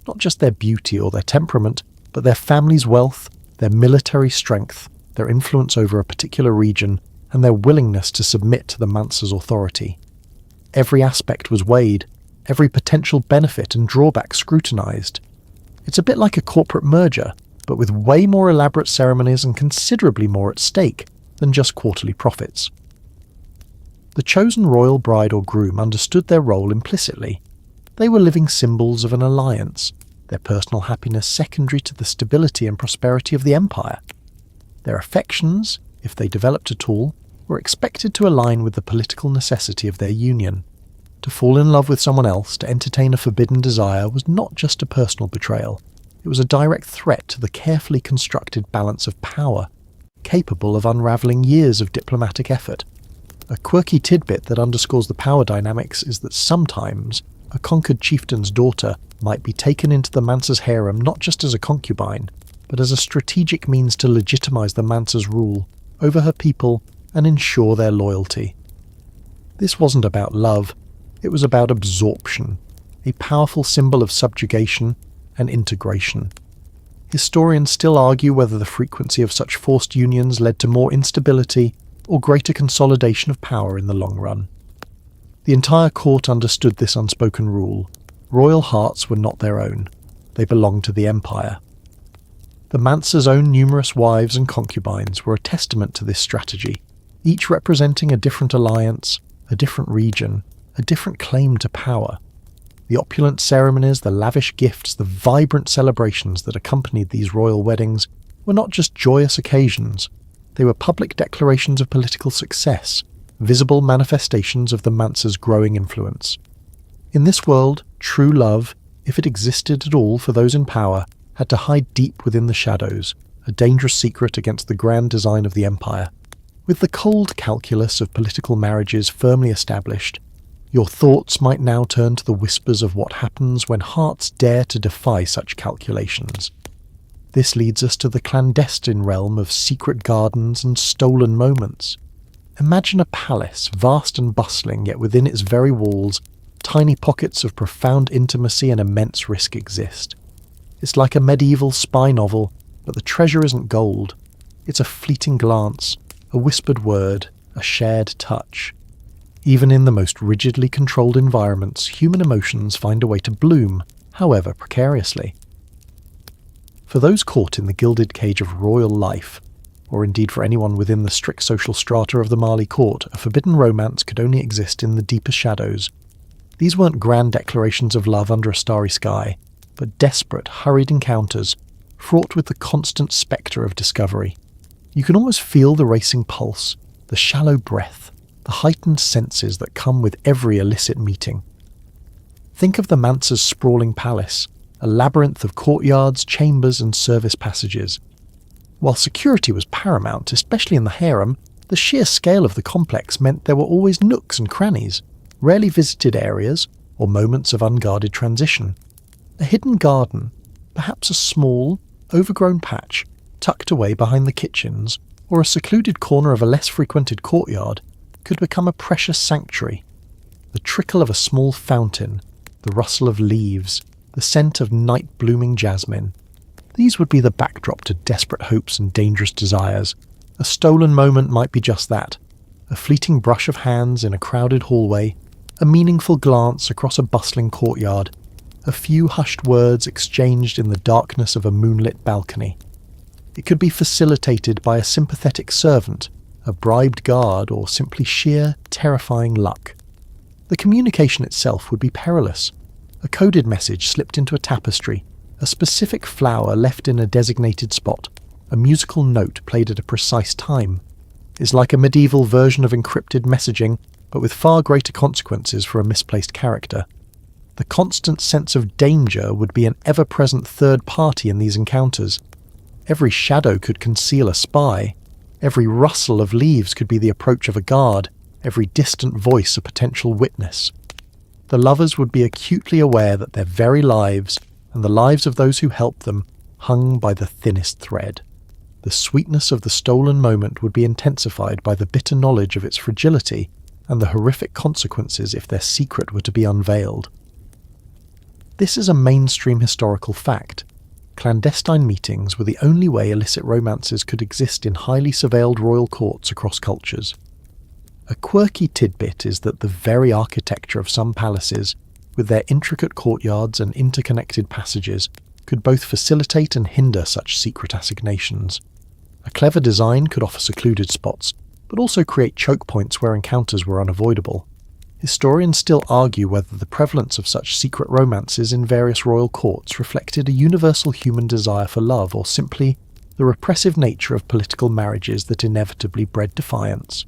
Not just their beauty or their temperament, but their family's wealth, their military strength, their influence over a particular region, and their willingness to submit to the Mansa's authority. Every aspect was weighed, every potential benefit and drawback scrutinized. It's a bit like a corporate merger, but with way more elaborate ceremonies and considerably more at stake than just quarterly profits. The chosen royal bride or groom understood their role implicitly. They were living symbols of an alliance, their personal happiness secondary to the stability and prosperity of the empire. Their affections, if they developed at all, were expected to align with the political necessity of their union. To fall in love with someone else, to entertain a forbidden desire, was not just a personal betrayal. It was a direct threat to the carefully constructed balance of power, capable of unravelling years of diplomatic effort. A quirky tidbit that underscores the power dynamics is that sometimes a conquered chieftain's daughter might be taken into the Mansa's harem not just as a concubine, but as a strategic means to legitimize the Mansa's rule over her people and ensure their loyalty. This wasn't about love, it was about absorption, a powerful symbol of subjugation and integration. Historians still argue whether the frequency of such forced unions led to more instability or greater consolidation of power in the long run. The entire court understood this unspoken rule. Royal hearts were not their own. They belonged to the empire. The Mansa's own numerous wives and concubines were a testament to this strategy, each representing a different alliance, a different region, a different claim to power. The opulent ceremonies, the lavish gifts, the vibrant celebrations that accompanied these royal weddings were not just joyous occasions. They were public declarations of political success, visible manifestations of the Mansa's growing influence. In this world, true love, if it existed at all for those in power, had to hide deep within the shadows, a dangerous secret against the grand design of the empire. With the cold calculus of political marriages firmly established, your thoughts might now turn to the whispers of what happens when hearts dare to defy such calculations. This leads us to the clandestine realm of secret gardens and stolen moments. Imagine a palace, vast and bustling, yet within its very walls, tiny pockets of profound intimacy and immense risk exist. It's like a medieval spy novel, but the treasure isn't gold. It's a fleeting glance, a whispered word, a shared touch. Even in the most rigidly controlled environments, human emotions find a way to bloom, however precariously. For those caught in the gilded cage of royal life, or indeed for anyone within the strict social strata of the Mali court, a forbidden romance could only exist in the deeper shadows. These weren't grand declarations of love under a starry sky, but desperate, hurried encounters, fraught with the constant spectre of discovery. You can almost feel the racing pulse, the shallow breath, the heightened senses that come with every illicit meeting. Think of the Mansa's sprawling palace, a labyrinth of courtyards, chambers, and service passages. While security was paramount, especially in the harem, the sheer scale of the complex meant there were always nooks and crannies, rarely visited areas, or moments of unguarded transition. A hidden garden, perhaps a small, overgrown patch, tucked away behind the kitchens, or a secluded corner of a less frequented courtyard, could become a precious sanctuary. The trickle of a small fountain, the rustle of leaves, the scent of night-blooming jasmine. These would be the backdrop to desperate hopes and dangerous desires. A stolen moment might be just that. A fleeting brush of hands in a crowded hallway, a meaningful glance across a bustling courtyard, a few hushed words exchanged in the darkness of a moonlit balcony. It could be facilitated by a sympathetic servant, a bribed guard, or simply sheer, terrifying luck. The communication itself would be perilous. A coded message slipped into a tapestry, a specific flower left in a designated spot, a musical note played at a precise time. It's like a medieval version of encrypted messaging, but with far greater consequences for a misplaced character. The constant sense of danger would be an ever-present third party in these encounters. Every shadow could conceal a spy. Every rustle of leaves could be the approach of a guard, every distant voice a potential witness. The lovers would be acutely aware that their very lives, and the lives of those who helped them, hung by the thinnest thread. The sweetness of the stolen moment would be intensified by the bitter knowledge of its fragility and the horrific consequences if their secret were to be unveiled. This is a mainstream historical fact. Clandestine meetings were the only way illicit romances could exist in highly surveilled royal courts across cultures. A quirky tidbit is that the very architecture of some palaces, with their intricate courtyards and interconnected passages, could both facilitate and hinder such secret assignations. A clever design could offer secluded spots, but also create choke points where encounters were unavoidable. Historians still argue whether the prevalence of such secret romances in various royal courts reflected a universal human desire for love, or simply the repressive nature of political marriages that inevitably bred defiance.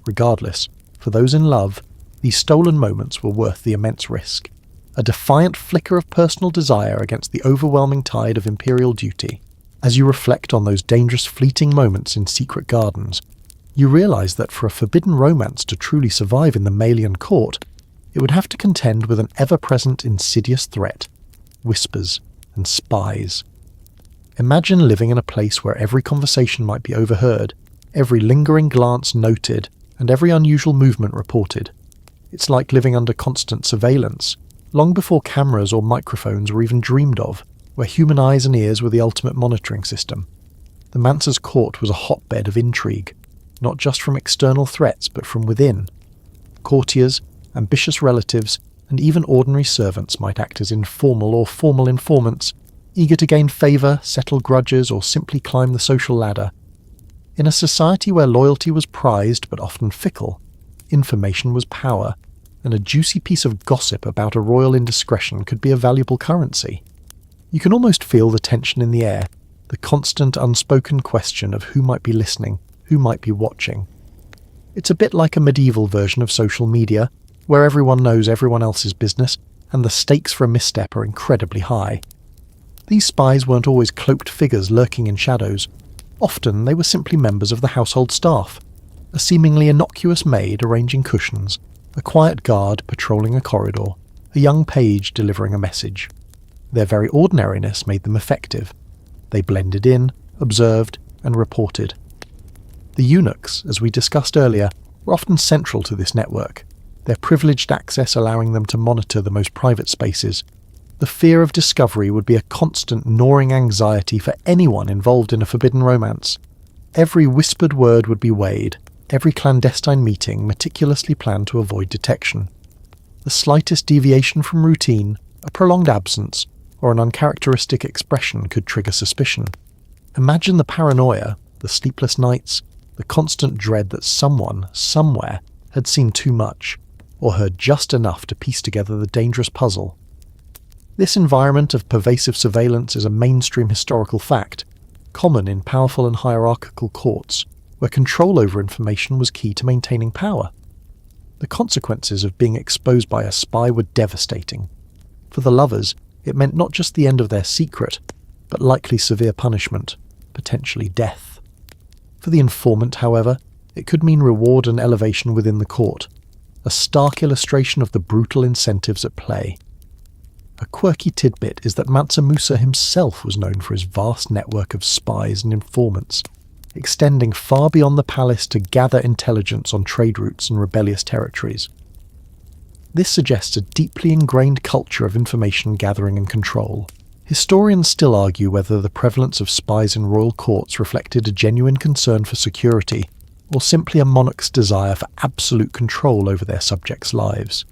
Regardless, for those in love, these stolen moments were worth the immense risk. A defiant flicker of personal desire against the overwhelming tide of imperial duty. As you reflect on those dangerous fleeting moments in secret gardens, you realize that for a forbidden romance to truly survive in the Malian court, it would have to contend with an ever-present insidious threat, whispers and spies. Imagine living in a place where every conversation might be overheard, every lingering glance noted, and every unusual movement reported. It's like living under constant surveillance, long before cameras or microphones were even dreamed of, where human eyes and ears were the ultimate monitoring system. The Mansa's court was a hotbed of intrigue, not just from external threats but from within. Courtiers, ambitious relatives, and even ordinary servants might act as informal or formal informants, eager to gain favour, settle grudges, or simply climb the social ladder. In a society where loyalty was prized but often fickle, information was power, and a juicy piece of gossip about a royal indiscretion could be a valuable currency. You can almost feel the tension in the air, the constant unspoken question of who might be listening, who might be watching. It's a bit like a medieval version of social media, where everyone knows everyone else's business, and the stakes for a misstep are incredibly high. These spies weren't always cloaked figures lurking in shadows. Often they were simply members of the household staff, a seemingly innocuous maid arranging cushions, a quiet guard patrolling a corridor, a young page delivering a message. Their very ordinariness made them effective. They blended in, observed, and reported. The eunuchs, as we discussed earlier, were often central to this network, their privileged access allowing them to monitor the most private spaces. The fear of discovery would be a constant gnawing anxiety for anyone involved in a forbidden romance. Every whispered word would be weighed, every clandestine meeting meticulously planned to avoid detection. The slightest deviation from routine, a prolonged absence, or an uncharacteristic expression could trigger suspicion. Imagine the paranoia, the sleepless nights, the constant dread that someone, somewhere, had seen too much, or heard just enough to piece together the dangerous puzzle. This environment of pervasive surveillance is a mainstream historical fact, common in powerful and hierarchical courts, where control over information was key to maintaining power. The consequences of being exposed by a spy were devastating. For the lovers, it meant not just the end of their secret, but likely severe punishment, potentially death. For the informant, however, it could mean reward and elevation within the court, a stark illustration of the brutal incentives at play. A quirky tidbit is that Mansa Musa himself was known for his vast network of spies and informants, extending far beyond the palace to gather intelligence on trade routes and rebellious territories. This suggests a deeply ingrained culture of information gathering and control. Historians still argue whether the prevalence of spies in royal courts reflected a genuine concern for security, or simply a monarch's desire for absolute control over their subjects' lives.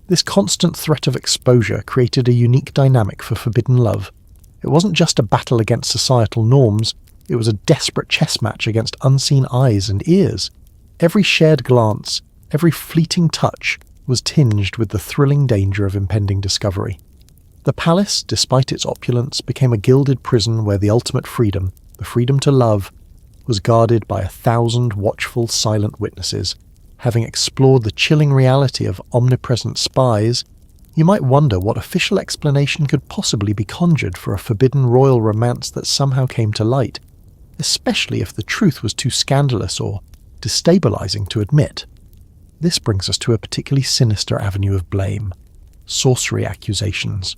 This constant threat of exposure created a unique dynamic for forbidden love. It wasn't just a battle against societal norms, it was a desperate chess match against unseen eyes and ears. Every shared glance, every fleeting touch, was tinged with the thrilling danger of impending discovery. The palace, despite its opulence, became a gilded prison where the ultimate freedom, the freedom to love, was guarded by 1,000 watchful, silent witnesses. Having explored the chilling reality of omnipresent spies, you might wonder what official explanation could possibly be conjured for a forbidden royal romance that somehow came to light, especially if the truth was too scandalous or destabilizing to admit. This brings us to a particularly sinister avenue of blame: sorcery accusations.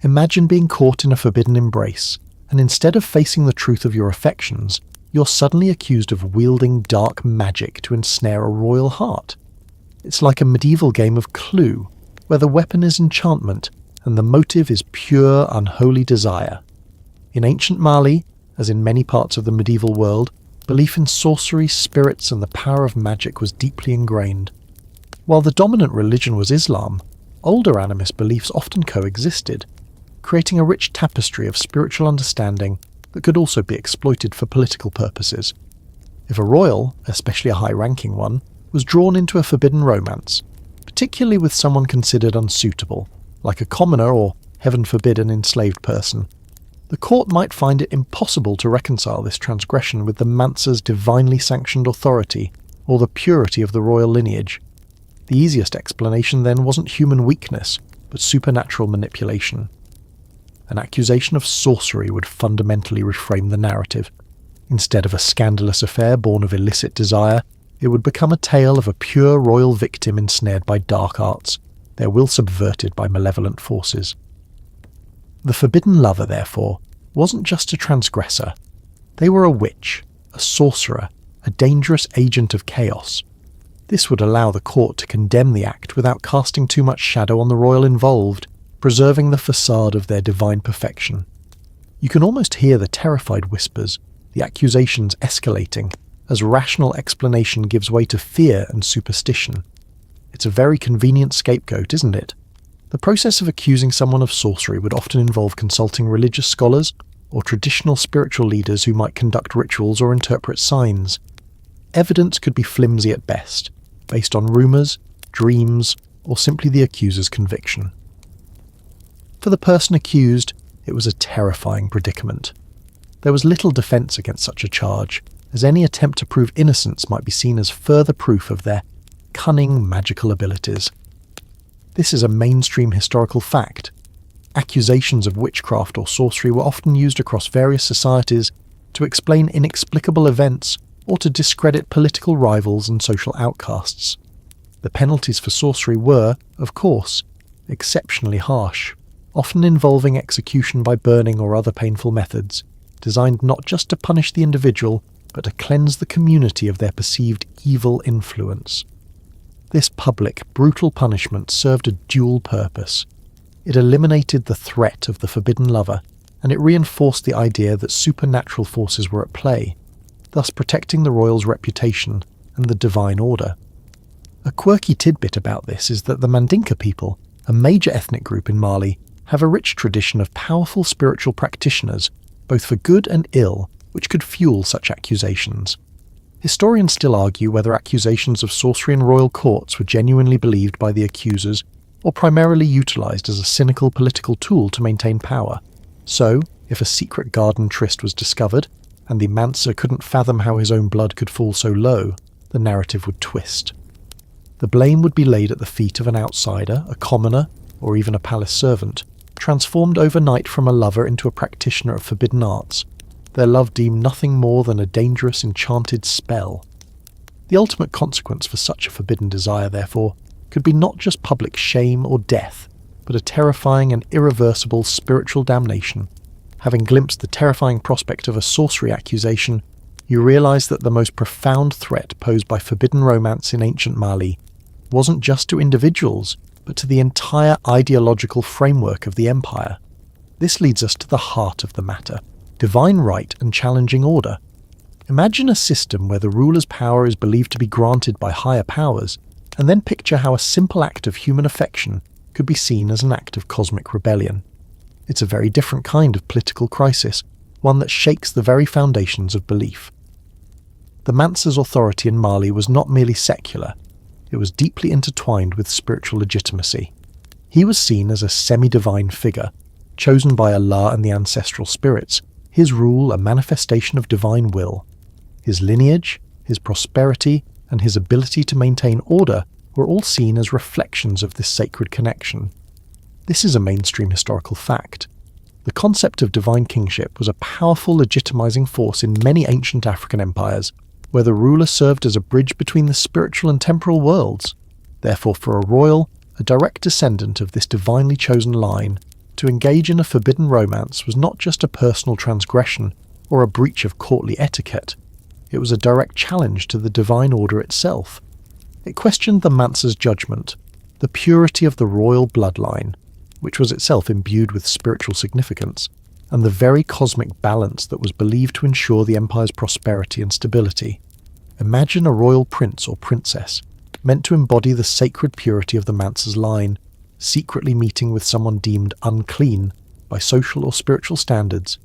Imagine being caught in a forbidden embrace, and instead of facing the truth of your affections, you're suddenly accused of wielding dark magic to ensnare a royal heart. It's like a medieval game of Clue, where the weapon is enchantment and the motive is pure, unholy desire. In ancient Mali, as in many parts of the medieval world, belief in sorcery, spirits, and the power of magic was deeply ingrained. While the dominant religion was Islam, older animist beliefs often coexisted, creating a rich tapestry of spiritual understanding that could also be exploited for political purposes. If a royal, especially a high-ranking one, was drawn into a forbidden romance, particularly with someone considered unsuitable, like a commoner or, heaven forbid, an enslaved person, the court might find it impossible to reconcile this transgression with the Mansa's divinely sanctioned authority or the purity of the royal lineage. The easiest explanation then wasn't human weakness, but supernatural manipulation. An accusation of sorcery would fundamentally reframe the narrative. Instead of a scandalous affair born of illicit desire, it would become a tale of a pure royal victim ensnared by dark arts, their will subverted by malevolent forces. The forbidden lover, therefore, wasn't just a transgressor. They were a witch, a sorcerer, a dangerous agent of chaos. This would allow the court to condemn the act without casting too much shadow on the royal involved, preserving the facade of their divine perfection. You can almost hear the terrified whispers, the accusations escalating, as rational explanation gives way to fear and superstition. It's a very convenient scapegoat, isn't it? The process of accusing someone of sorcery would often involve consulting religious scholars or traditional spiritual leaders who might conduct rituals or interpret signs. Evidence could be flimsy at best, based on rumours, dreams, or simply the accuser's conviction. For the person accused, it was a terrifying predicament. There was little defence against such a charge, as any attempt to prove innocence might be seen as further proof of their cunning magical abilities. This is a mainstream historical fact. Accusations of witchcraft or sorcery were often used across various societies to explain inexplicable events or to discredit political rivals and social outcasts. The penalties for sorcery were, of course, exceptionally harsh, often involving execution by burning or other painful methods, designed not just to punish the individual, but to cleanse the community of their perceived evil influence. This public, brutal punishment served a dual purpose. It eliminated the threat of the forbidden lover, and it reinforced the idea that supernatural forces were at play, thus protecting the royal's reputation and the divine order. A quirky tidbit about this is that the Mandinka people, a major ethnic group in Mali, have a rich tradition of powerful spiritual practitioners, both for good and ill, which could fuel such accusations. Historians still argue whether accusations of sorcery in royal courts were genuinely believed by the accusers, or primarily utilised as a cynical political tool to maintain power. So, if a secret garden tryst was discovered, and the Mansa couldn't fathom how his own blood could fall so low, the narrative would twist. The blame would be laid at the feet of an outsider, a commoner, or even a palace servant, transformed overnight from a lover into a practitioner of forbidden arts, their love deemed nothing more than a dangerous enchanted spell. The ultimate consequence for such a forbidden desire, therefore, could be not just public shame or death, but a terrifying and irreversible spiritual damnation. Having glimpsed the terrifying prospect of a sorcery accusation, you realise that the most profound threat posed by forbidden romance in ancient Mali wasn't just to individuals, but to the entire ideological framework of the empire. This leads us to the heart of the matter: divine right and challenging order. Imagine a system where the ruler's power is believed to be granted by higher powers, and then picture how a simple act of human affection could be seen as an act of cosmic rebellion. It's a very different kind of political crisis, one that shakes the very foundations of belief. The Mansa's authority in Mali was not merely secular, it was deeply intertwined with spiritual legitimacy. He was seen as a semi-divine figure, chosen by Allah and the ancestral spirits, his rule a manifestation of divine will. His lineage, his prosperity, and his ability to maintain order were all seen as reflections of this sacred connection. This is a mainstream historical fact. The concept of divine kingship was a powerful legitimizing force in many ancient African empires, where the ruler served as a bridge between the spiritual and temporal worlds. Therefore, for a royal, a direct descendant of this divinely chosen line, to engage in a forbidden romance was not just a personal transgression or a breach of courtly etiquette. It was a direct challenge to the divine order itself. It questioned the Mansa's judgment, the purity of the royal bloodline, which was itself imbued with spiritual significance, and the very cosmic balance that was believed to ensure the empire's prosperity and stability. Imagine a royal prince or princess, meant to embody the sacred purity of the Mansa's line, secretly meeting with someone deemed unclean by social or spiritual standards.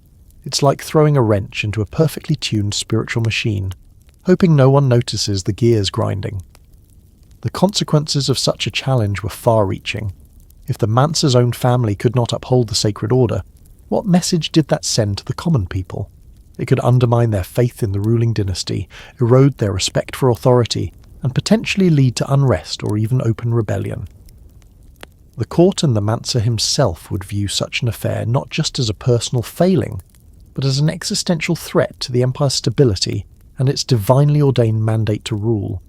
It's like throwing a wrench into a perfectly tuned spiritual machine, hoping no one notices the gears grinding. The consequences of such a challenge were far-reaching. If the Mansa's own family could not uphold the sacred order, what message did that send to the common people? It could undermine their faith in the ruling dynasty, erode their respect for authority, and potentially lead to unrest or even open rebellion. The court and the Mansa himself would view such an affair not just as a personal failing, but as an existential threat to the empire's stability and its divinely ordained mandate to rule.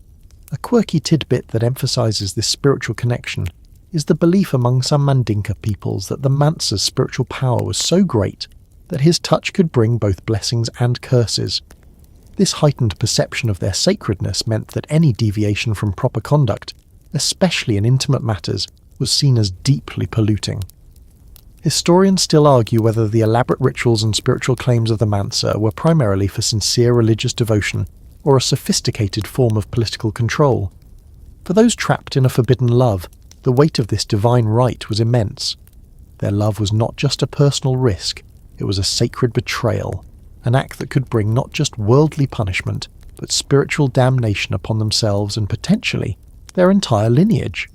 A quirky tidbit that emphasizes this spiritual connection is the belief among some Mandinka peoples that the Mansa's spiritual power was so great that his touch could bring both blessings and curses. This heightened perception of their sacredness meant that any deviation from proper conduct, especially in intimate matters, was seen as deeply polluting. Historians still argue whether the elaborate rituals and spiritual claims of the Mansa were primarily for sincere religious devotion or a sophisticated form of political control. For those trapped in a forbidden love, the weight of this divine right was immense. Their love was not just a personal risk, it was a sacred betrayal, an act that could bring not just worldly punishment, but spiritual damnation upon themselves and potentially their entire lineage.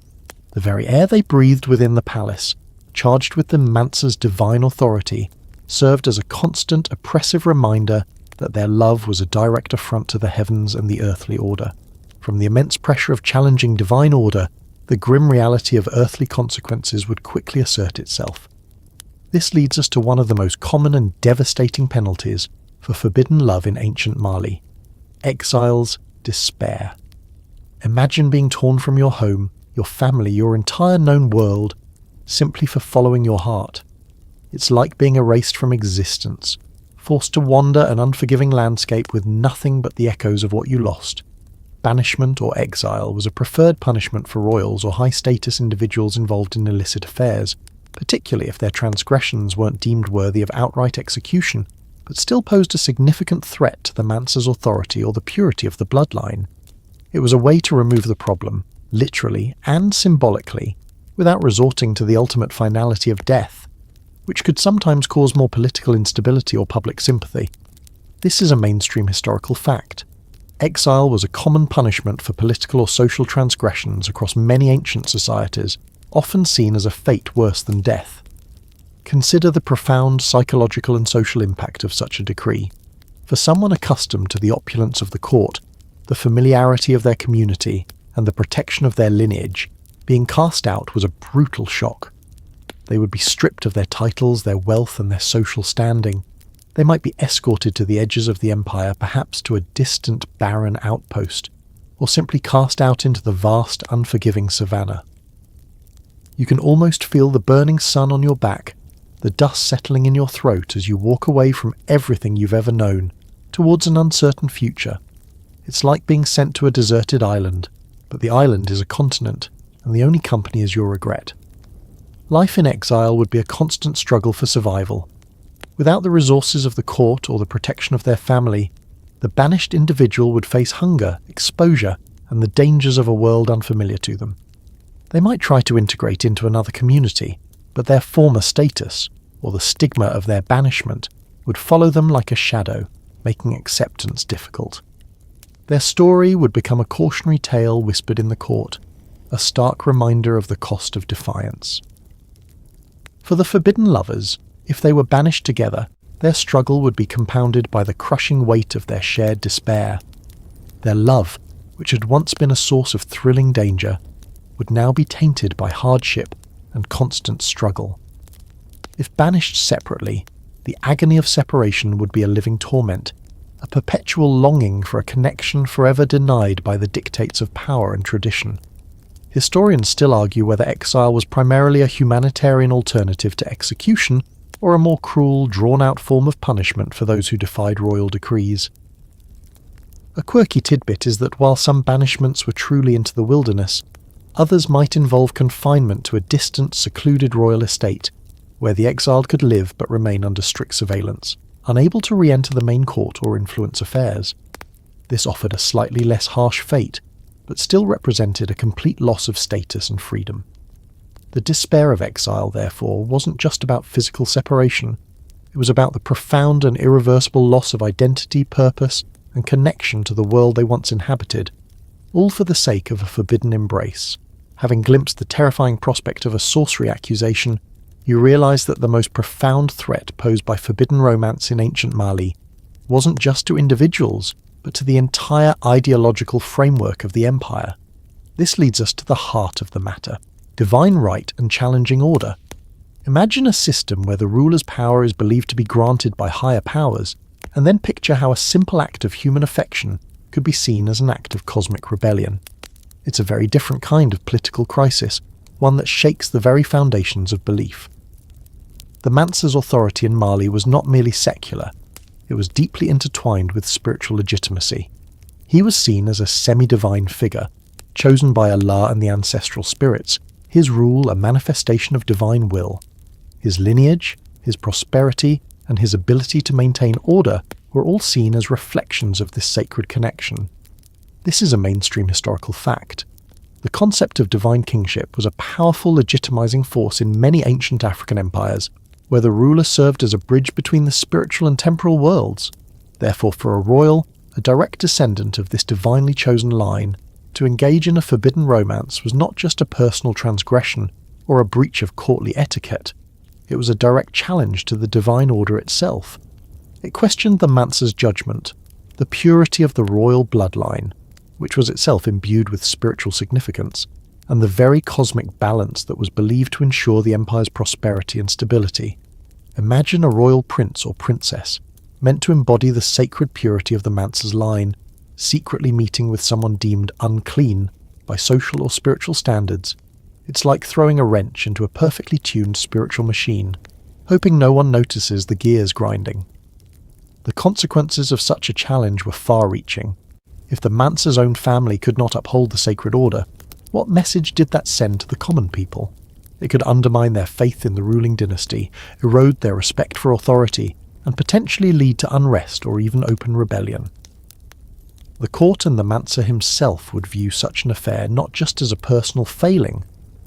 The very air they breathed within the palace, charged with the Mansa's divine authority, served as a constant oppressive reminder that their love was a direct affront to the heavens and the earthly order. From the immense pressure of challenging divine order, the grim reality of earthly consequences would quickly assert itself. This leads us to one of the most common and devastating penalties for forbidden love in ancient Mali: exile's despair. Imagine being torn from your home, your family, your entire known world, simply for following your heart. It's like being erased from existence, forced to wander an unforgiving landscape with nothing but the echoes of what you lost. Banishment or exile was a preferred punishment for royals or high-status individuals involved in illicit affairs, particularly if their transgressions weren't deemed worthy of outright execution, but still posed a significant threat to the Mansa's authority or the purity of the bloodline. It was a way to remove the problem, literally and symbolically, without resorting to the ultimate finality of death, which could sometimes cause more political instability or public sympathy. This is a mainstream historical fact. Exile was a common punishment for political or social transgressions across many ancient societies, often seen as a fate worse than death. Consider the profound psychological and social impact of such a decree. For someone accustomed to the opulence of the court, the familiarity of their community, and the protection of their lineage, being cast out was a brutal shock. They would be stripped of their titles, their wealth, and their social standing. They might be escorted to the edges of the empire, perhaps to a distant, barren outpost, or simply cast out into the vast, unforgiving savannah. You can almost feel the burning sun on your back, the dust settling in your throat as you walk away from everything you've ever known, towards an uncertain future. It's like being sent to a deserted island, but the island is a continent, and the only company is your regret. Life in exile would be a constant struggle for survival. Without the resources of the court or the protection of their family, the banished individual would face hunger, exposure, and the dangers of a world unfamiliar to them. They might try to integrate into another community, but their former status, or the stigma of their banishment, would follow them like a shadow, making acceptance difficult. Their story would become a cautionary tale whispered in the court, a stark reminder of the cost of defiance. For the forbidden lovers, if they were banished together, their struggle would be compounded by the crushing weight of their shared despair. Their love, which had once been a source of thrilling danger, would now be tainted by hardship and constant struggle. If banished separately, the agony of separation would be a living torment, a perpetual longing for a connection forever denied by the dictates of power and tradition. Historians still argue whether exile was primarily a humanitarian alternative to execution, or a more cruel, drawn-out form of punishment for those who defied royal decrees. A quirky tidbit is that while some banishments were truly into the wilderness, others might involve confinement to a distant, secluded royal estate, where the exiled could live but remain under strict surveillance, unable to re-enter the main court or influence affairs. This offered a slightly less harsh fate, but still represented a complete loss of status and freedom. The despair of exile, therefore, wasn't just about physical separation. It was about the profound and irreversible loss of identity, purpose, and connection to the world they once inhabited, all for the sake of a forbidden embrace. Having glimpsed the terrifying prospect of a sorcery accusation, you realize that the most profound threat posed by forbidden romance in ancient Mali wasn't just to individuals, but to the entire ideological framework of the empire. This leads us to the heart of the matter: divine right and challenging order. Imagine a system where the ruler's power is believed to be granted by higher powers, and then picture how a simple act of human affection could be seen as an act of cosmic rebellion. It's a very different kind of political crisis, one that shakes the very foundations of belief. The Mansa's authority in Mali was not merely secular, it was deeply intertwined with spiritual legitimacy. He was seen as a semi-divine figure, chosen by Allah and the ancestral spirits, his rule a manifestation of divine will. His lineage, his prosperity, and his ability to maintain order were all seen as reflections of this sacred connection. This is a mainstream historical fact. The concept of divine kingship was a powerful legitimizing force in many ancient African empires, where the ruler served as a bridge between the spiritual and temporal worlds. Therefore, for a royal, a direct descendant of this divinely chosen line, to engage in a forbidden romance was not just a personal transgression or a breach of courtly etiquette. It was a direct challenge to the divine order itself. It questioned the Mansa's judgment, the purity of the royal bloodline, which was itself imbued with spiritual significance, and the very cosmic balance that was believed to ensure the empire's prosperity and stability. Imagine a royal prince or princess, meant to embody the sacred purity of the Mansa's line, secretly meeting with someone deemed unclean by social or spiritual standards. It's like throwing a wrench into a perfectly tuned spiritual machine, hoping no one notices the gears grinding. The consequences of such a challenge were far-reaching. If the Mansa's own family could not uphold the sacred order, what message did that send to the common people? It could undermine their faith in the ruling dynasty, erode their respect for authority, and potentially lead to unrest or even open rebellion. The court and the Mansa himself would view such an affair not just as a personal failing,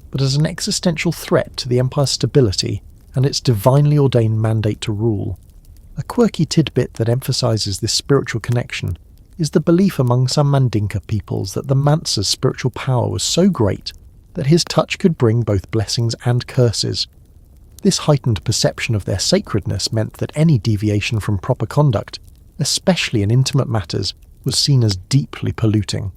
but as an existential threat to the empire's stability and its divinely ordained mandate to rule. A quirky tidbit that emphasizes this spiritual connection is the belief among some Mandinka peoples that the Mansa's spiritual power was so great that his touch could bring both blessings and curses. This heightened perception of their sacredness meant that any deviation from proper conduct, especially in intimate matters, was seen as deeply polluting.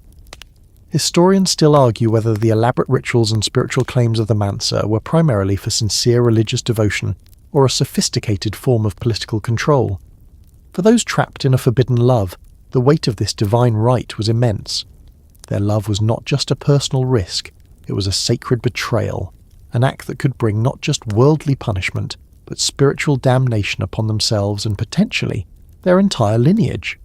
Historians still argue whether the elaborate rituals and spiritual claims of the Mansa were primarily for sincere religious devotion or a sophisticated form of political control. For those trapped in a forbidden love, the weight of this divine right was immense. Their love was not just a personal risk, it was a sacred betrayal, an act that could bring not just worldly punishment, but spiritual damnation upon themselves and potentially their entire lineage.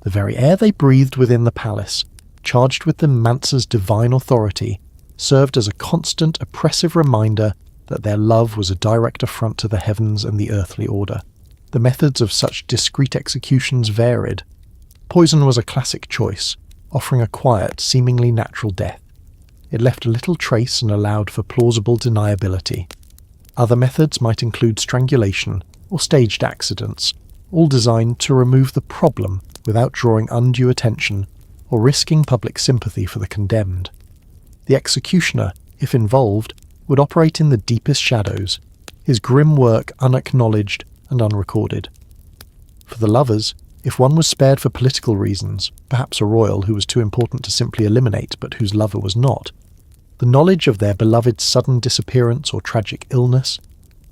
The very air they breathed within the palace, charged with the Mansa's divine authority, served as a constant oppressive reminder that their love was a direct affront to the heavens and the earthly order. The methods of such discreet executions varied. Poison was a classic choice, offering a quiet, seemingly natural death. It left little trace and allowed for plausible deniability. Other methods might include strangulation or staged accidents, all designed to remove the problem without drawing undue attention or risking public sympathy for the condemned. The executioner, if involved, would operate in the deepest shadows, his grim work unacknowledged and unrecorded. For the lovers, if one was spared for political reasons, perhaps a royal who was too important to simply eliminate but whose lover was not, the knowledge of their beloved's sudden disappearance or tragic illness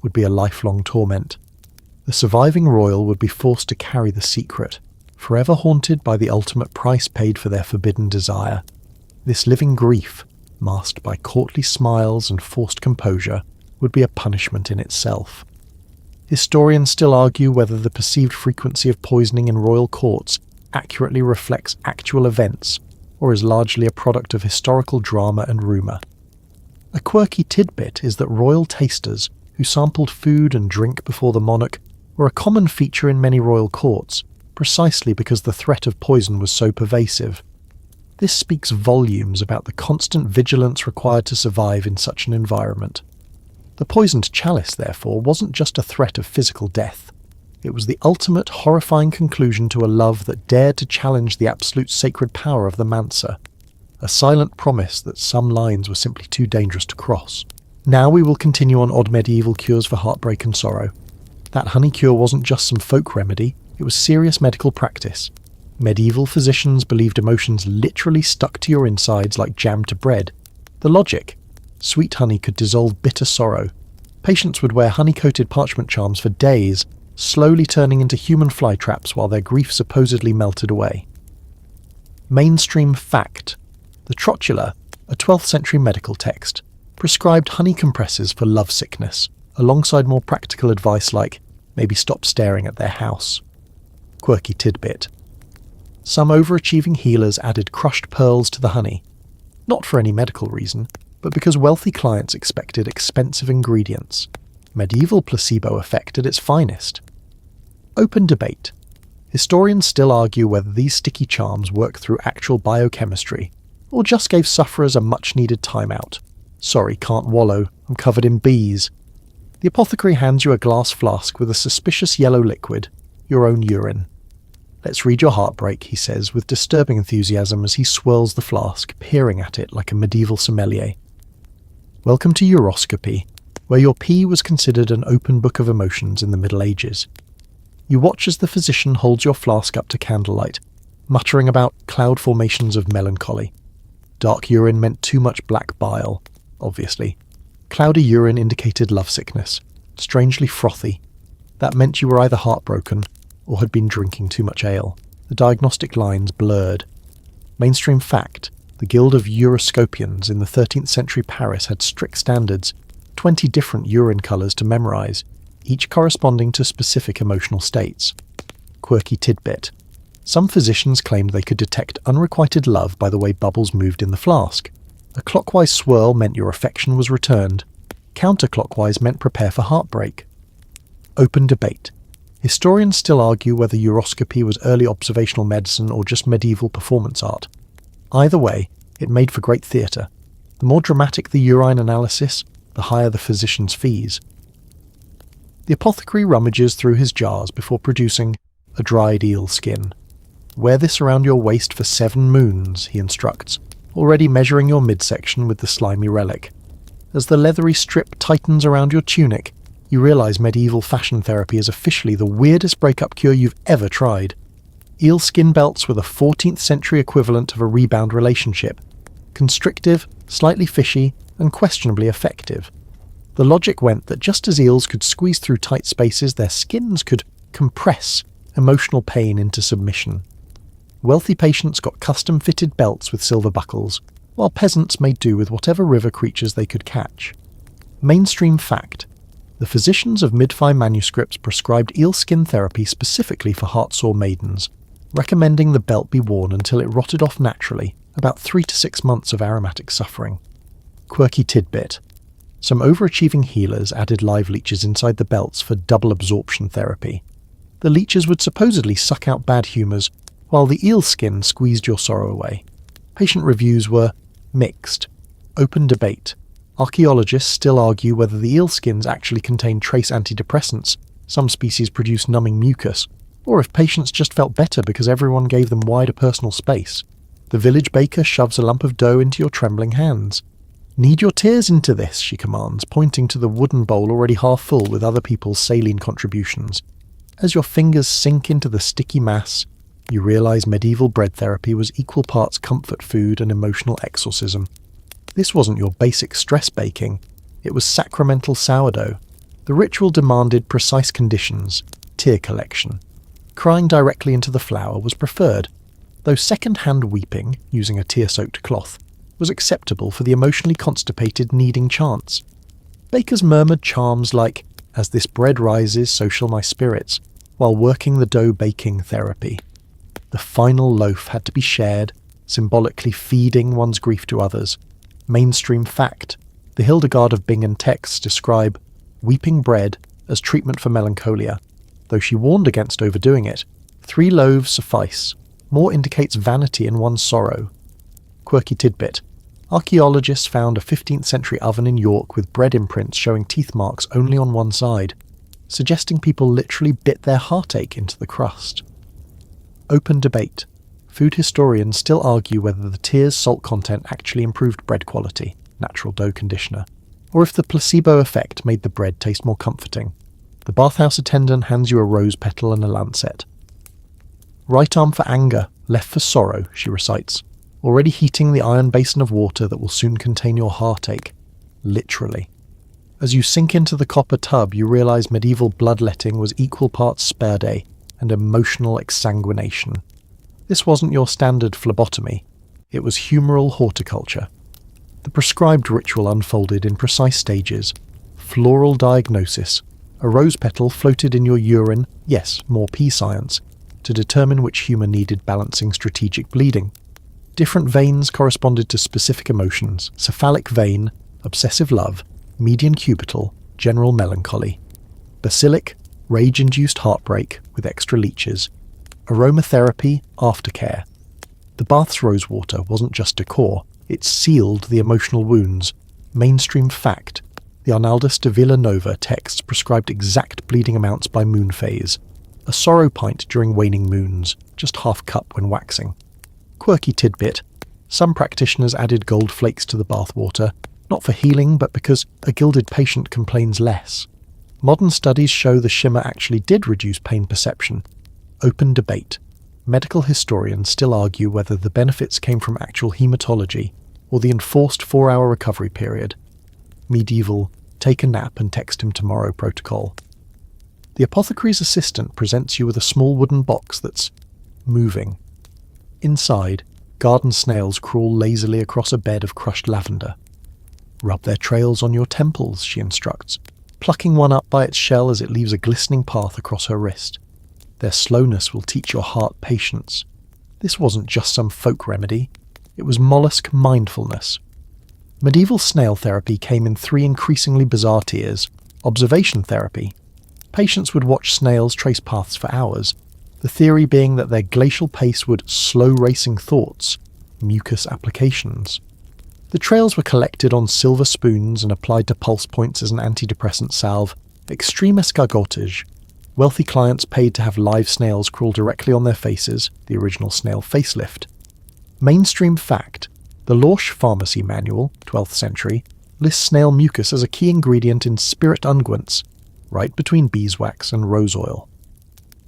would be a lifelong torment. The surviving royal would be forced to carry the secret, forever haunted by the ultimate price paid for their forbidden desire. This living grief, masked by courtly smiles and forced composure, would be a punishment in itself. Historians still argue whether the perceived frequency of poisoning in royal courts accurately reflects actual events or is largely a product of historical drama and rumour. A quirky tidbit is that royal tasters who sampled food and drink before the monarch were a common feature in many royal courts, precisely because the threat of poison was so pervasive. This speaks volumes about the constant vigilance required to survive in such an environment. The poisoned chalice, therefore, wasn't just a threat of physical death. It was the ultimate horrifying conclusion to a love that dared to challenge the absolute sacred power of the Mansa, a silent promise that some lines were simply too dangerous to cross. Now we will continue on odd medieval cures for heartbreak and sorrow. That honey cure wasn't just some folk remedy, it was serious medical practice. Medieval physicians believed emotions literally stuck to your insides like jam to bread. The logic: sweet honey could dissolve bitter sorrow. Patients would wear honey-coated parchment charms for days, slowly turning into human flytraps while their grief supposedly melted away. Mainstream fact: the Trotula, a 12th century medical text, prescribed honey compresses for lovesickness, alongside more practical advice like maybe stop staring at their house. Quirky tidbit: some overachieving healers added crushed pearls to the honey, not for any medical reason, but because wealthy clients expected expensive ingredients. Medieval placebo effect at its finest. Open debate. Historians still argue whether these sticky charms work through actual biochemistry, or just gave sufferers a much-needed timeout. Sorry, can't wallow, I'm covered in bees. The apothecary hands you a glass flask with a suspicious yellow liquid, your own urine. Let's read your heartbreak, he says with disturbing enthusiasm as he swirls the flask, peering at it like a medieval sommelier. Welcome to uroscopy, where your pee was considered an open book of emotions in the Middle Ages. You watch as the physician holds your flask up to candlelight, muttering about cloud formations of melancholy. Dark urine meant too much black bile, obviously. Cloudy urine indicated lovesickness, strangely frothy. That meant you were either heartbroken or had been drinking too much ale. The diagnostic lines blurred. Mainstream fact: the Guild of Uroscopians in the 13th century Paris had strict standards, 20 different urine colours to memorise, each corresponding to specific emotional states. Quirky tidbit. Some physicians claimed they could detect unrequited love by the way bubbles moved in the flask. A clockwise swirl meant your affection was returned. Counterclockwise meant prepare for heartbreak. Open debate. Historians still argue whether uroscopy was early observational medicine or just medieval performance art. Either way, it made for great theatre. The more dramatic the urine analysis, the higher the physician's fees. The apothecary rummages through his jars before producing a dried eel skin. Wear this around your waist for 7 moons, he instructs, already measuring your midsection with the slimy relic. As the leathery strip tightens around your tunic, you realise medieval fashion therapy is officially the weirdest breakup cure you've ever tried. Eel skin belts were the 14th century equivalent of a rebound relationship. Constrictive, slightly fishy, and questionably effective. The logic went that just as eels could squeeze through tight spaces, their skins could compress emotional pain into submission. Wealthy patients got custom-fitted belts with silver buckles, while peasants made do with whatever river creatures they could catch. Mainstream fact. The physicians of mid-fi manuscripts prescribed eel skin therapy specifically for heart-sore maidens, recommending the belt be worn until it rotted off naturally, about 3 to 6 months of aromatic suffering. Quirky tidbit. Some overachieving healers added live leeches inside the belts for double absorption therapy. The leeches would supposedly suck out bad humours, while the eel skin squeezed your sorrow away. Patient reviews were mixed. Open debate. Archaeologists still argue whether the eel skins actually contain trace antidepressants, some species produce numbing mucus, or if patients just felt better because everyone gave them wider personal space. The village baker shoves a lump of dough into your trembling hands. "Knead your tears into this," she commands, pointing to the wooden bowl already half full with other people's saline contributions. As your fingers sink into the sticky mass, you realise medieval bread therapy was equal parts comfort food and emotional exorcism. This wasn't your basic stress baking, it was sacramental sourdough. The ritual demanded precise conditions, tear collection. Crying directly into the flour was preferred, though second-hand weeping, using a tear-soaked cloth, was acceptable for the emotionally constipated kneading chants. Bakers murmured charms like, "As this bread rises, so shall my spirits," while working the dough baking therapy. The final loaf had to be shared, symbolically feeding one's grief to others. Mainstream fact. The Hildegard of Bingen texts describe weeping bread as treatment for melancholia, though she warned against overdoing it. 3 loaves suffice. More indicates vanity in one's sorrow. Quirky tidbit. Archaeologists found a 15th century oven in York with bread imprints showing teeth marks only on one side, suggesting people literally bit their heartache into the crust. Open debate. Food historians still argue whether the tear's salt content actually improved bread quality, natural dough conditioner, or if the placebo effect made the bread taste more comforting. The bathhouse attendant hands you a rose petal and a lancet. "Right arm for anger, left for sorrow," she recites, already heating the iron basin of water that will soon contain your heartache. Literally. As you sink into the copper tub, you realise medieval bloodletting was equal parts sperde and emotional exsanguination. This wasn't your standard phlebotomy, it was humoral horticulture. The prescribed ritual unfolded in precise stages. Floral diagnosis. A rose petal floated in your urine, yes, more pea science, to determine which humour needed balancing strategic bleeding. Different veins corresponded to specific emotions: cephalic vein, obsessive love; median cubital, general melancholy; basilic, rage-induced heartbreak with extra leeches; aromatherapy, aftercare. The bath's rosewater wasn't just decor, it sealed the emotional wounds. Mainstream fact. The Arnaldus de Villanova texts prescribed exact bleeding amounts by moon phase. A sorrow pint during waning moons, just half cup when waxing. Quirky tidbit. Some practitioners added gold flakes to the bathwater, not for healing but because a gilded patient complains less. Modern studies show the shimmer actually did reduce pain perception. Open debate. Medical historians still argue whether the benefits came from actual hematology or the enforced 4-hour recovery period. Medieval, take a nap and text him tomorrow protocol. The apothecary's assistant presents you with a small wooden box that's moving. Inside, garden snails crawl lazily across a bed of crushed lavender. Rub their trails on your temples, she instructs, plucking one up by its shell as it leaves a glistening path across her wrist. Their slowness will teach your heart patience. This wasn't just some folk remedy, it was mollusk mindfulness. Medieval snail therapy came in 3 increasingly bizarre tiers. Observation therapy. Patients would watch snails trace paths for hours, the theory being that their glacial pace would slow racing thoughts, mucus applications. The trails were collected on silver spoons and applied to pulse points as an antidepressant salve. Extreme escargotage. Wealthy clients paid to have live snails crawl directly on their faces, the original snail facelift. Mainstream fact. The Lorsch Pharmacy Manual, 12th century, lists snail mucus as a key ingredient in spirit unguents, right between beeswax and rose oil.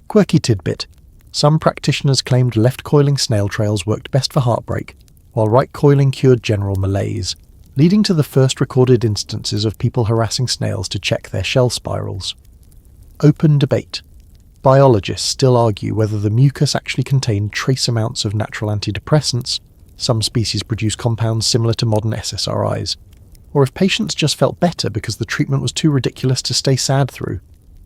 Quirky tidbit. Some practitioners claimed left-coiling snail trails worked best for heartbreak, while right-coiling cured general malaise, leading to the first recorded instances of people harassing snails to check their shell spirals. Open debate. Biologists still argue whether the mucus actually contained trace amounts of natural antidepressants, some species produce compounds similar to modern SSRIs, or if patients just felt better because the treatment was too ridiculous to stay sad through.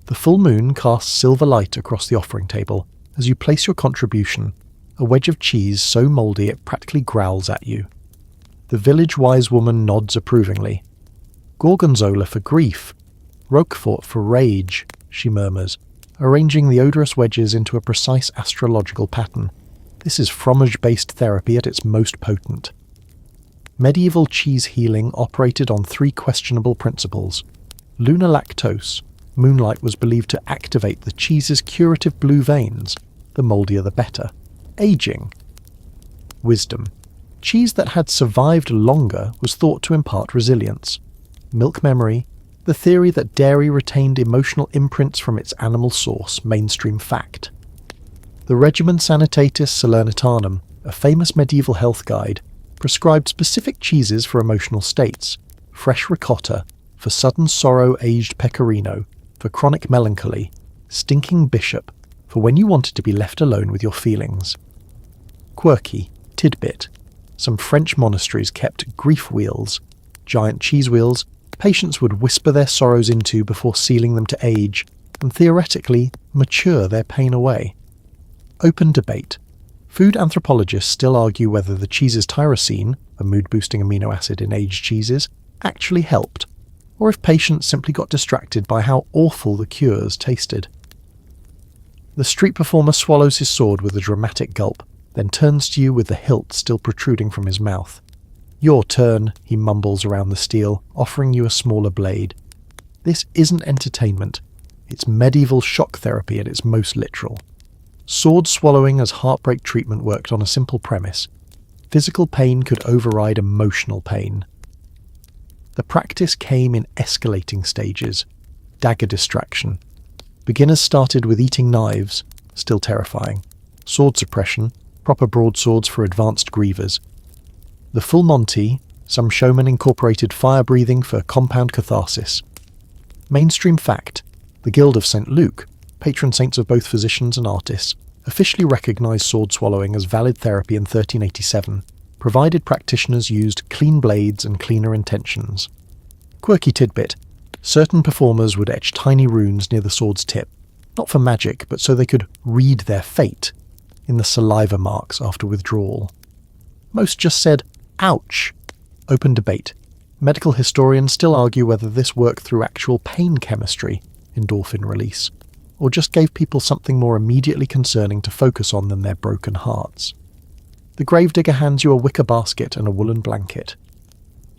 The full moon casts silver light across the offering table as you place your contribution, a wedge of cheese so mouldy it practically growls at you. The village wise woman nods approvingly. Gorgonzola for grief, Roquefort for rage, she murmurs, arranging the odorous wedges into a precise astrological pattern. This is fromage-based therapy at its most potent. Medieval cheese healing operated on 3 questionable principles. Lunar lactose. Moonlight was believed to activate the cheese's curative blue veins. The mouldier the better. Aging. Wisdom. Cheese that had survived longer was thought to impart resilience. Milk memory. The theory that dairy retained emotional imprints from its animal source. Mainstream fact. The Regimen Sanitatis Salernitanum, a famous medieval health guide, prescribed specific cheeses for emotional states. Fresh ricotta, for sudden sorrow aged pecorino, for chronic melancholy. Stinking bishop, for when you wanted to be left alone with your feelings. Quirky, tidbit. Some French monasteries kept grief wheels, giant cheese wheels, patients would whisper their sorrows into before sealing them to age, and theoretically mature their pain away. Open debate. Food anthropologists still argue whether the cheese's tyrosine, a mood-boosting amino acid in aged cheeses, actually helped, or if patients simply got distracted by how awful the cures tasted. The street performer swallows his sword with a dramatic gulp, then turns to you with the hilt still protruding from his mouth. Your turn, he mumbles around the steel, offering you a smaller blade. This isn't entertainment. It's medieval shock therapy at its most literal. Sword swallowing as heartbreak treatment worked on a simple premise. Physical pain could override emotional pain. The practice came in escalating stages. Dagger distraction. Beginners started with eating knives, still terrifying. Sword suppression, proper broadswords for advanced grievers. The full Monty, some showmen incorporated fire breathing for compound catharsis. Mainstream fact, the Guild of St. Luke, patron saints of both physicians and artists, officially recognised sword swallowing as valid therapy in 1387, provided practitioners used clean blades and cleaner intentions. Quirky tidbit, certain performers would etch tiny runes near the sword's tip, not for magic, but so they could read their fate in the saliva marks after withdrawal. Most just said, ouch. Open debate. Medical historians still argue whether this worked through actual pain chemistry, endorphin release, or just gave people something more immediately concerning to focus on than their broken hearts. The gravedigger hands you a wicker basket and a woolen blanket.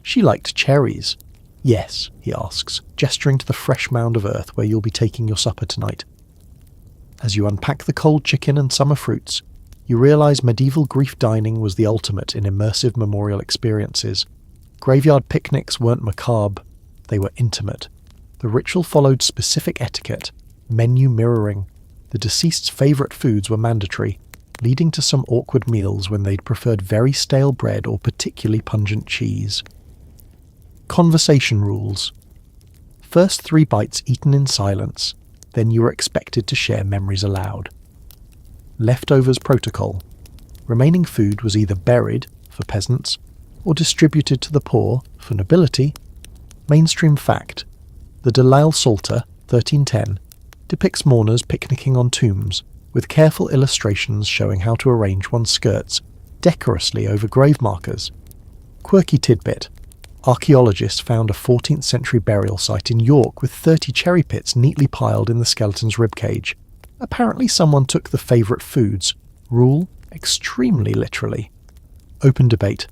She liked cherries. Yes, he asks, gesturing to the fresh mound of earth where you'll be taking your supper tonight. As you unpack the cold chicken and summer fruits, you realise medieval grief dining was the ultimate in immersive memorial experiences. Graveyard picnics weren't macabre, they were intimate. The ritual followed specific etiquette, menu mirroring. The deceased's favourite foods were mandatory, leading to some awkward meals when they'd preferred very stale bread or particularly pungent cheese. Conversation rules. First 3 bites eaten in silence, then you were expected to share memories aloud. Leftovers protocol. Remaining food was either buried, for peasants, or distributed to the poor, for nobility. Mainstream fact. The Delisle Psalter, 1310, depicts mourners picnicking on tombs, with careful illustrations showing how to arrange one's skirts decorously over grave markers. Quirky tidbit. Archaeologists found a 14th century burial site in York with 30 cherry pits neatly piled in the skeleton's ribcage. Apparently someone took the favourite foods rule extremely literally. Open debate.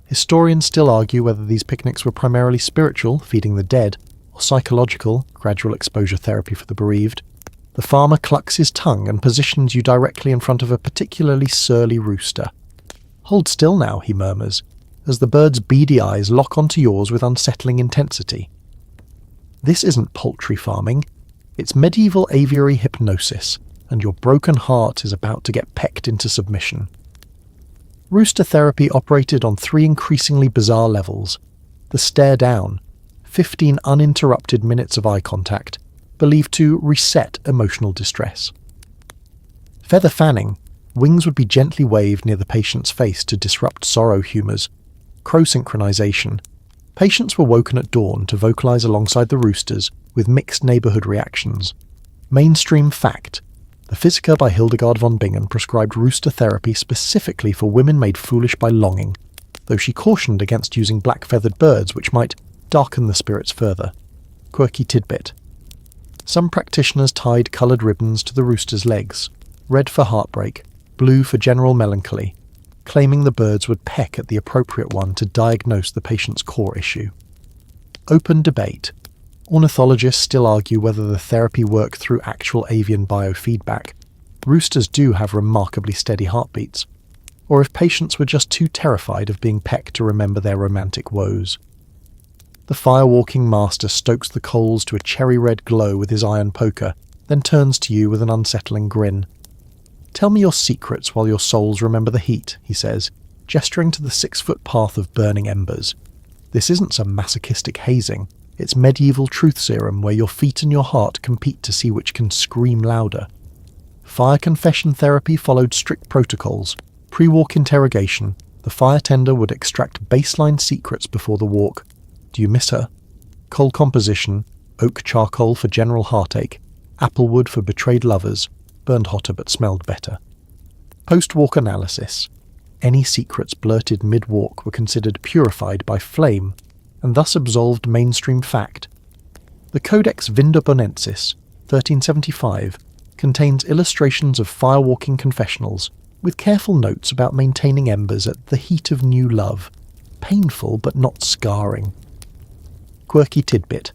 Historians still argue whether these picnics were primarily spiritual, feeding the dead, or psychological, gradual exposure therapy for the bereaved. The farmer clucks his tongue and positions you directly in front of a particularly surly rooster. "Hold still now," he murmurs, as the bird's beady eyes lock onto yours with unsettling intensity. This isn't poultry farming, it's medieval aviary hypnosis, and your broken heart is about to get pecked into submission. Rooster therapy operated on 3 increasingly bizarre levels. The stare down, 15 uninterrupted minutes of eye contact, believed to reset emotional distress. Feather fanning, wings would be gently waved near the patient's face to disrupt sorrow humours. Crow synchronization. Patients were woken at dawn to vocalize alongside the roosters with mixed neighborhood reactions. Mainstream fact. The Physica by Hildegard von Bingen prescribed rooster therapy specifically for women made foolish by longing, though she cautioned against using black-feathered birds which might darken the spirits further. Quirky tidbit. Some practitioners tied coloured ribbons to the rooster's legs, red for heartbreak, blue for general melancholy, claiming the birds would peck at the appropriate one to diagnose the patient's core issue. Open debate. Ornithologists still argue whether the therapy worked through actual avian biofeedback. Roosters do have remarkably steady heartbeats. Or if patients were just too terrified of being pecked to remember their romantic woes. The firewalking master stokes the coals to a cherry-red glow with his iron poker, then turns to you with an unsettling grin. "Tell me your secrets while your souls remember the heat," he says, gesturing to the 6-foot path of burning embers. This isn't some masochistic hazing, it's medieval truth serum where your feet and your heart compete to see which can scream louder. Fire confession therapy followed strict protocols. Pre-walk interrogation, the fire tender would extract baseline secrets before the walk. Do you miss her? Coal composition, oak charcoal for general heartache, applewood for betrayed lovers, burned hotter but smelled better. Post-walk analysis. Any secrets blurted mid-walk were considered purified by flame, and thus absolved mainstream fact. The Codex Vindobonensis, 1375, contains illustrations of firewalking confessionals, with careful notes about maintaining embers at the heat of new love. Painful but not scarring. Quirky tidbit.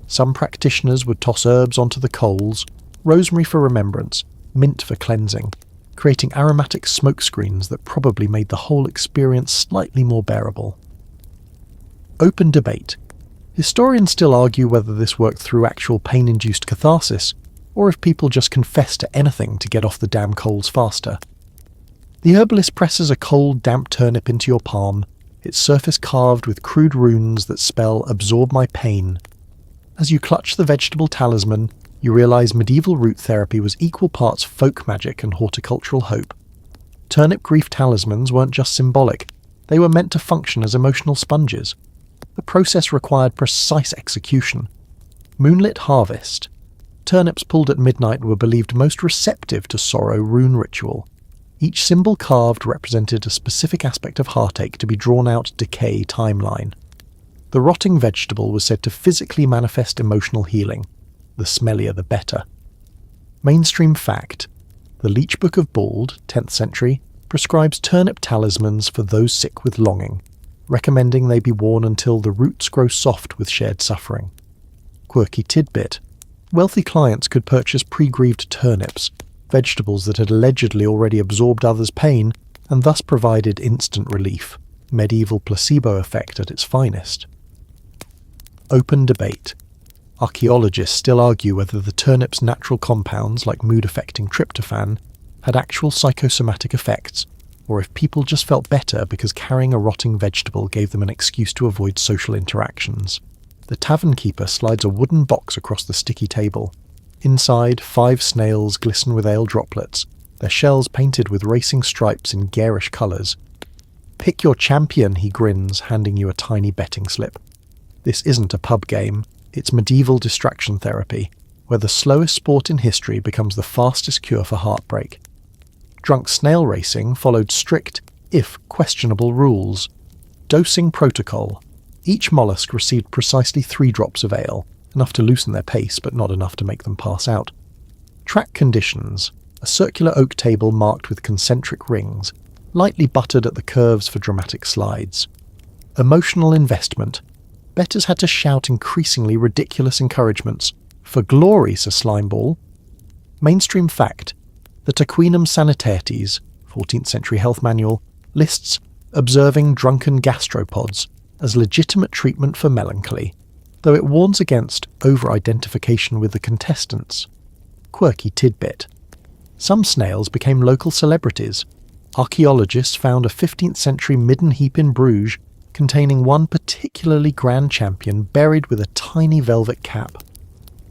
Some practitioners would toss herbs onto the coals, rosemary for remembrance, mint for cleansing, creating aromatic smoke screens that probably made the whole experience slightly more bearable. Open debate. Historians still argue whether this worked through actual pain-induced catharsis, or if people just confessed to anything to get off the damn coals faster. The herbalist presses a cold, damp turnip into your palm, its surface carved with crude runes that spell "absorb my pain." As you clutch the vegetable talisman, you realise medieval root therapy was equal parts folk magic and horticultural hope. Turnip grief talismans weren't just symbolic, they were meant to function as emotional sponges. The process required precise execution. Moonlit harvest. Turnips pulled at midnight were believed most receptive to sorrow rune ritual. Each symbol carved represented a specific aspect of heartache to be drawn out decay timeline. The rotting vegetable was said to physically manifest emotional healing. The smellier the better. Mainstream fact. The Leech Book of Bald, 10th century, prescribes turnip talismans for those sick with longing, recommending they be worn until the roots grow soft with shared suffering. Quirky tidbit. Wealthy clients could purchase pre-grieved turnips, vegetables that had allegedly already absorbed others' pain and thus provided instant relief, medieval placebo effect at its finest. Open debate. Archaeologists still argue whether the turnip's natural compounds, like mood-affecting tryptophan, had actual psychosomatic effects, or if people just felt better because carrying a rotting vegetable gave them an excuse to avoid social interactions. The tavern keeper slides a wooden box across the sticky table. Inside, 5 snails glisten with ale droplets, their shells painted with racing stripes in garish colours. "Pick your champion," he grins, handing you a tiny betting slip. This isn't a pub game, it's medieval distraction therapy, where the slowest sport in history becomes the fastest cure for heartbreak. Drunk snail racing followed strict, if questionable, rules. Dosing protocol. Each mollusk received precisely 3 drops of ale, enough to loosen their pace but not enough to make them pass out. Track conditions. A circular oak table marked with concentric rings, lightly buttered at the curves for dramatic slides. Emotional investment. Bettors had to shout increasingly ridiculous encouragements. For glory, Sir Slimeball. Mainstream fact. The Taquinum Sanitatis, 14th century health manual, lists observing drunken gastropods as legitimate treatment for melancholy, though it warns against over-identification with the contestants. Quirky tidbit. Some snails became local celebrities. Archaeologists found a 15th century midden heap in Bruges containing one particularly grand champion buried with a tiny velvet cap.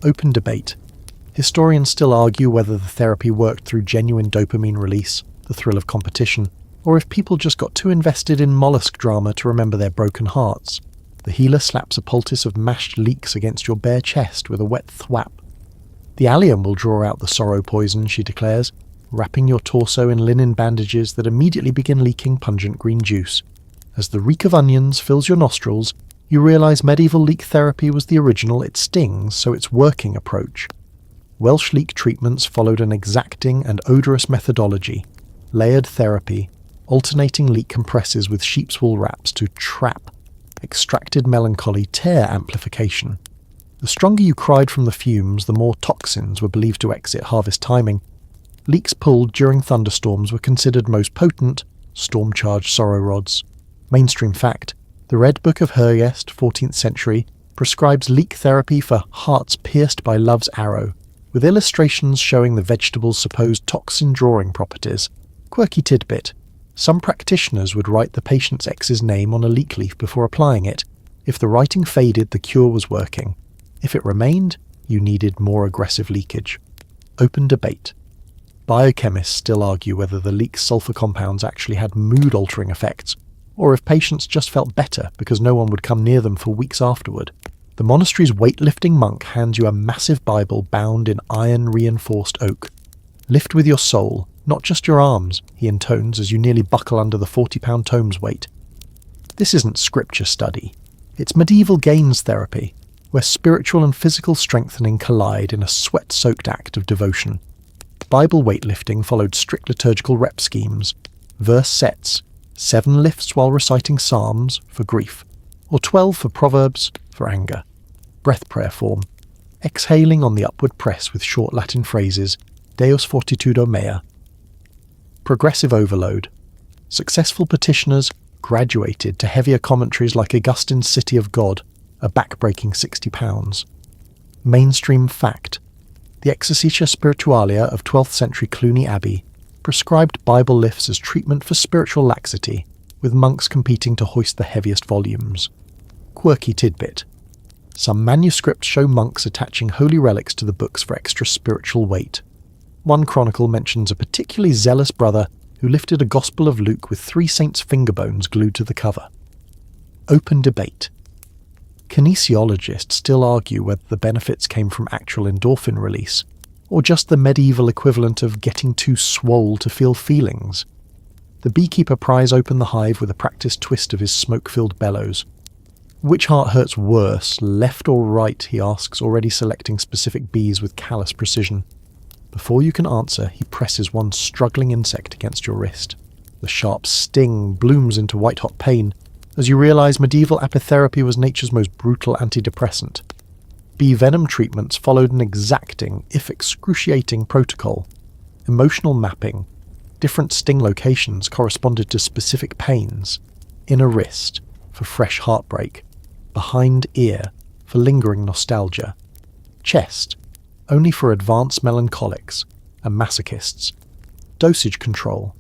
Open debate. Historians still argue whether the therapy worked through genuine dopamine release, the thrill of competition, or if people just got too invested in mollusk drama to remember their broken hearts. The healer slaps a poultice of mashed leeks against your bare chest with a wet thwap. The allium will draw out the sorrow poison, she declares, wrapping your torso in linen bandages that immediately begin leaking pungent green juice. As the reek of onions fills your nostrils, you realise medieval leek therapy was the original it stings, so its working approach. Welsh leek treatments followed an exacting and odorous methodology, layered therapy, alternating leek compresses with sheep's wool wraps to trap, extracted melancholy tear amplification. The stronger you cried from the fumes, the more toxins were believed to exit harvest timing. Leeks pulled during thunderstorms were considered most potent, storm-charged sorrow rods. Mainstream fact, the Red Book of Hergest, 14th century, prescribes leek therapy for hearts pierced by love's arrow, with illustrations showing the vegetable's supposed toxin-drawing properties. Quirky tidbit. Some practitioners would write the patient's ex's name on a leek leaf before applying it. If the writing faded, the cure was working. If it remained, you needed more aggressive leakage. Open debate. Biochemists still argue whether the leek's sulfur compounds actually had mood-altering effects, or if patients just felt better because no one would come near them for weeks afterward. The monastery's weightlifting monk hands you a massive Bible bound in iron-reinforced oak. Lift with your soul, not just your arms, he intones as you nearly buckle under the 40-pound tome's weight. This isn't scripture study. It's medieval gains therapy, where spiritual and physical strengthening collide in a sweat-soaked act of devotion. Bible weightlifting followed strict liturgical rep schemes, verse sets, 7 lifts while reciting psalms for grief, or 12 for proverbs for anger. Breath prayer form, exhaling on the upward press with short Latin phrases, Deus fortitudo mea. Progressive overload. Successful petitioners graduated to heavier commentaries like Augustine's City of God, a back-breaking 60 pounds. Mainstream fact. The Exercitia Spiritualia of 12th century Cluny Abbey prescribed Bible lifts as treatment for spiritual laxity, with monks competing to hoist the heaviest volumes. Quirky tidbit. Some manuscripts show monks attaching holy relics to the books for extra spiritual weight. One chronicle mentions a particularly zealous brother who lifted a Gospel of Luke with 3 saints' finger bones glued to the cover. Open debate. Kinesiologists still argue whether the benefits came from actual endorphin release, or just the medieval equivalent of getting too swole to feel feelings. The beekeeper pries open the hive with a practiced twist of his smoke-filled bellows. Which heart hurts worse, left or right, he asks, already selecting specific bees with callous precision. Before you can answer, he presses one struggling insect against your wrist. The sharp sting blooms into white-hot pain, as you realise medieval apitherapy was nature's most brutal antidepressant. Bee venom treatments followed an exacting, if excruciating, protocol. Emotional mapping. Different sting locations corresponded to specific pains. Inner wrist, for fresh heartbreak. Behind ear, for lingering nostalgia. Chest, only for advanced melancholics and masochists. Dosage control.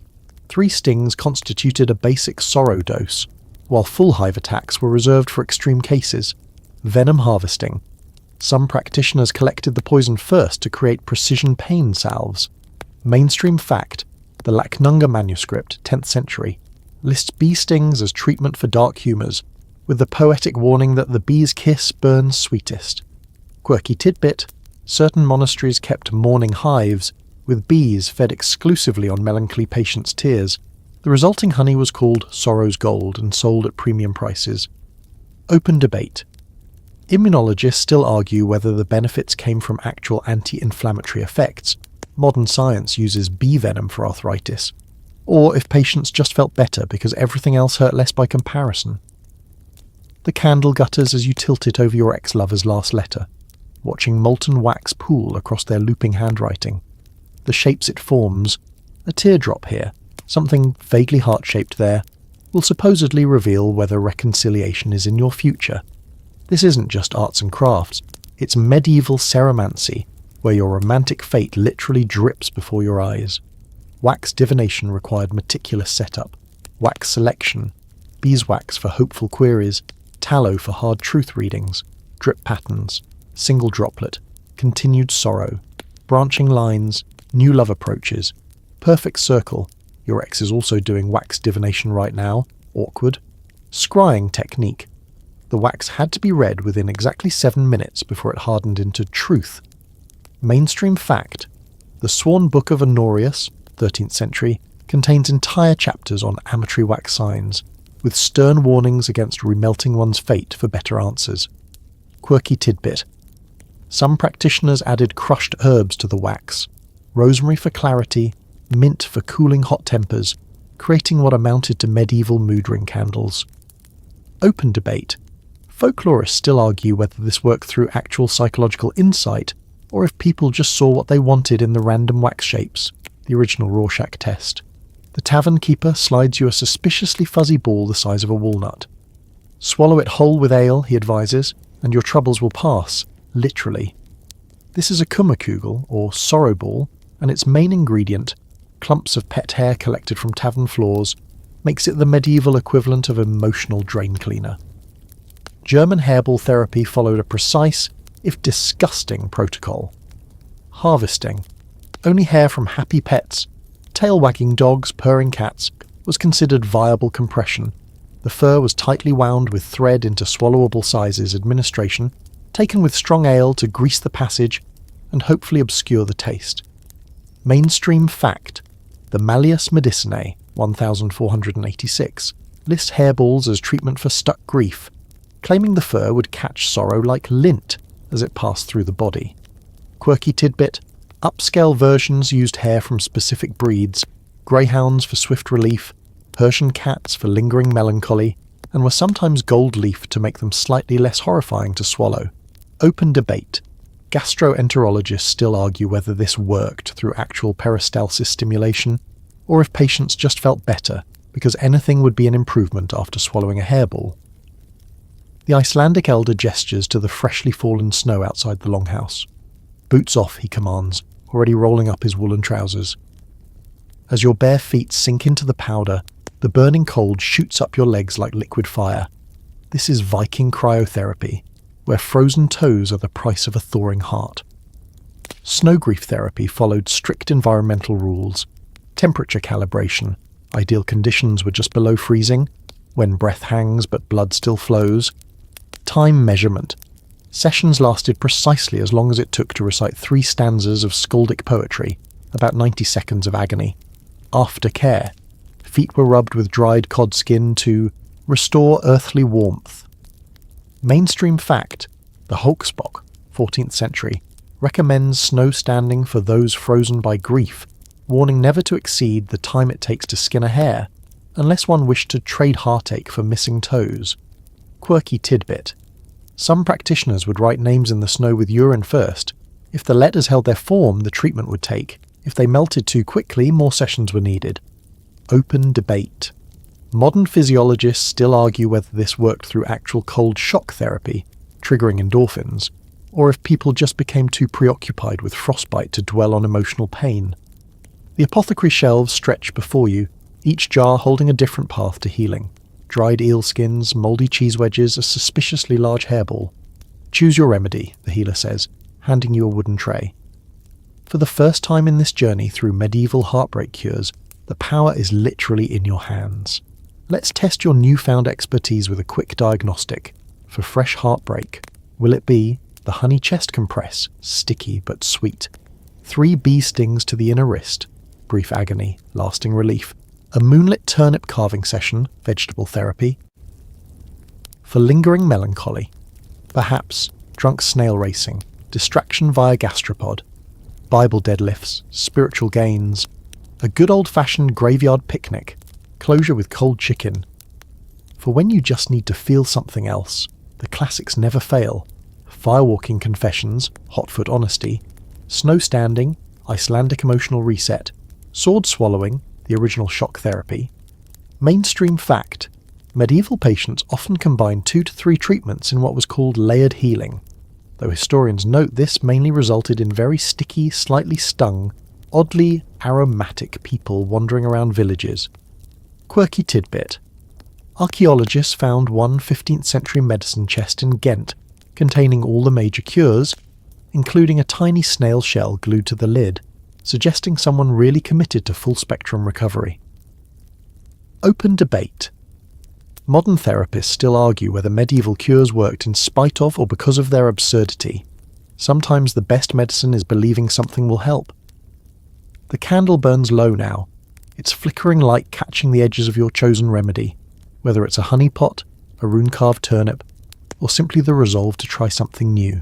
3 stings constituted a basic sorrow dose, while full hive attacks were reserved for extreme cases. Venom harvesting. Some practitioners collected the poison first to create precision pain salves. Mainstream fact, the Lachnunga manuscript, 10th century, lists bee stings as treatment for dark humours, with the poetic warning that the bee's kiss burns sweetest. Quirky tidbit, Certain monasteries kept mourning hives, with bees fed exclusively on melancholy patients' tears. The resulting honey was called sorrow's gold and sold at premium prices. Open debate. Immunologists still argue whether the benefits came from actual anti-inflammatory effects. Modern science uses bee venom for arthritis. Or if patients just felt better because everything else hurt less by comparison. The candle gutters as you tilt it over your ex-lover's last letter, watching molten wax pool across their looping handwriting. The shapes it forms, a teardrop here, something vaguely heart-shaped there, will supposedly reveal whether reconciliation is in your future. This isn't just arts and crafts, it's medieval ceromancy, where your romantic fate literally drips before your eyes. Wax divination required meticulous setup, wax selection, beeswax for hopeful queries, tallow for hard truth readings, drip patterns, single droplet, continued sorrow, branching lines, new love approaches, perfect circle, your ex is also doing wax divination right now, awkward, scrying technique. The wax had to be read within exactly 7 minutes before it hardened into truth. Mainstream fact. The Sworn Book of Honorius, 13th century, contains entire chapters on amatory wax signs, with stern warnings against remelting one's fate for better answers. Quirky tidbit. Some practitioners added crushed herbs to the wax, rosemary for clarity, mint for cooling hot tempers, creating what amounted to medieval mood ring candles. Open debate. Folklorists still argue whether this worked through actual psychological insight, or if people just saw what they wanted in the random wax shapes, the original Rorschach test. The tavern keeper slides you a suspiciously fuzzy ball the size of a walnut. Swallow it whole with ale, he advises, and your troubles will pass, literally. This is a kummerkugel, or sorrow ball, and its main ingredient, clumps of pet hair collected from tavern floors, makes it the medieval equivalent of emotional drain cleaner. German herbal therapy followed a precise, if disgusting, protocol. Harvesting. Only hair from happy pets, tail-wagging dogs, purring cats, was considered viable compression. The fur was tightly wound with thread into swallowable sizes. Administration, taken with strong ale to grease the passage and hopefully obscure the taste. Mainstream fact. The Malleus Medicinae, 1486, lists hairballs as treatment for stuck grief, claiming the fur would catch sorrow like lint as it passed through the body. Quirky tidbit. Upscale versions used hair from specific breeds, greyhounds for swift relief, Persian cats for lingering melancholy, and were sometimes gold-leafed to make them slightly less horrifying to swallow. Open debate. Gastroenterologists still argue whether this worked through actual peristalsis stimulation, or if patients just felt better, because anything would be an improvement after swallowing a hairball. The Icelandic elder gestures to the freshly fallen snow outside the longhouse. Boots off, he commands, already rolling up his woolen trousers. As your bare feet sink into the powder, the burning cold shoots up your legs like liquid fire. This is Viking cryotherapy, where frozen toes are the price of a thawing heart. Snow grief therapy followed strict environmental rules. Temperature calibration. Ideal conditions were just below freezing, when breath hangs but blood still flows. Time measurement. Sessions lasted precisely as long as it took to recite 3 stanzas of skaldic poetry, about 90 seconds of agony. Aftercare. Feet were rubbed with dried cod skin to restore earthly warmth. Mainstream fact. The Holksbock, 14th century, recommends snow standing for those frozen by grief, warning never to exceed the time it takes to skin a hair, unless one wished to trade heartache for missing toes. Quirky tidbit. Some practitioners would write names in the snow with urine first. If the letters held their form, the treatment would take. If they melted too quickly, more sessions were needed. Open debate. Modern physiologists still argue whether this worked through actual cold shock therapy, triggering endorphins, or if people just became too preoccupied with frostbite to dwell on emotional pain. The apothecary shelves stretch before you, each jar holding a different path to healing. Dried eel skins, mouldy cheese wedges, a suspiciously large hairball. Choose your remedy, the healer says, handing you a wooden tray. For the first time in this journey through medieval heartbreak cures, the power is literally in your hands. Let's test your newfound expertise with a quick diagnostic. For fresh heartbreak, will it be The honey chest compress, sticky but sweet. 3 bee stings to the inner wrist, brief agony, lasting relief. A moonlit turnip carving session, vegetable therapy. For lingering melancholy, perhaps drunk snail racing, distraction via gastropod, Bible deadlifts, spiritual gains, a good old-fashioned graveyard picnic, closure with cold chicken. For when you just need to feel something else, the classics never fail. Firewalking confessions, hotfoot honesty, snow standing, Icelandic emotional reset, sword swallowing, the original shock therapy. Mainstream fact, medieval patients often combined 2 to 3 treatments in what was called layered healing, though historians note this mainly resulted in very sticky, slightly stung, oddly aromatic people wandering around villages. Quirky tidbit. Archaeologists found one 15th century medicine chest in Ghent containing all the major cures, including a tiny snail shell glued to the lid, suggesting someone really committed to full-spectrum recovery. Open debate. Modern therapists still argue whether medieval cures worked in spite of or because of their absurdity. Sometimes the best medicine is believing something will help. The candle burns low now, its flickering light catching the edges of your chosen remedy, whether it's a honey pot, a rune-carved turnip, or simply the resolve to try something new.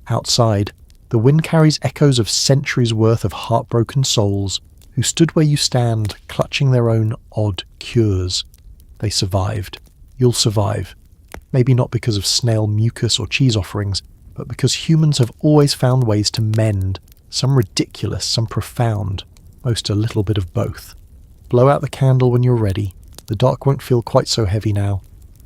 Outside, the wind carries echoes of centuries' worth of heartbroken souls who stood where you stand, clutching their own odd cures. They survived. You'll survive. Maybe not because of snail mucus or cheese offerings, but because humans have always found ways to mend, some ridiculous, some profound, most a little bit of both. Blow out the candle when you're ready. The dark won't feel quite so heavy now.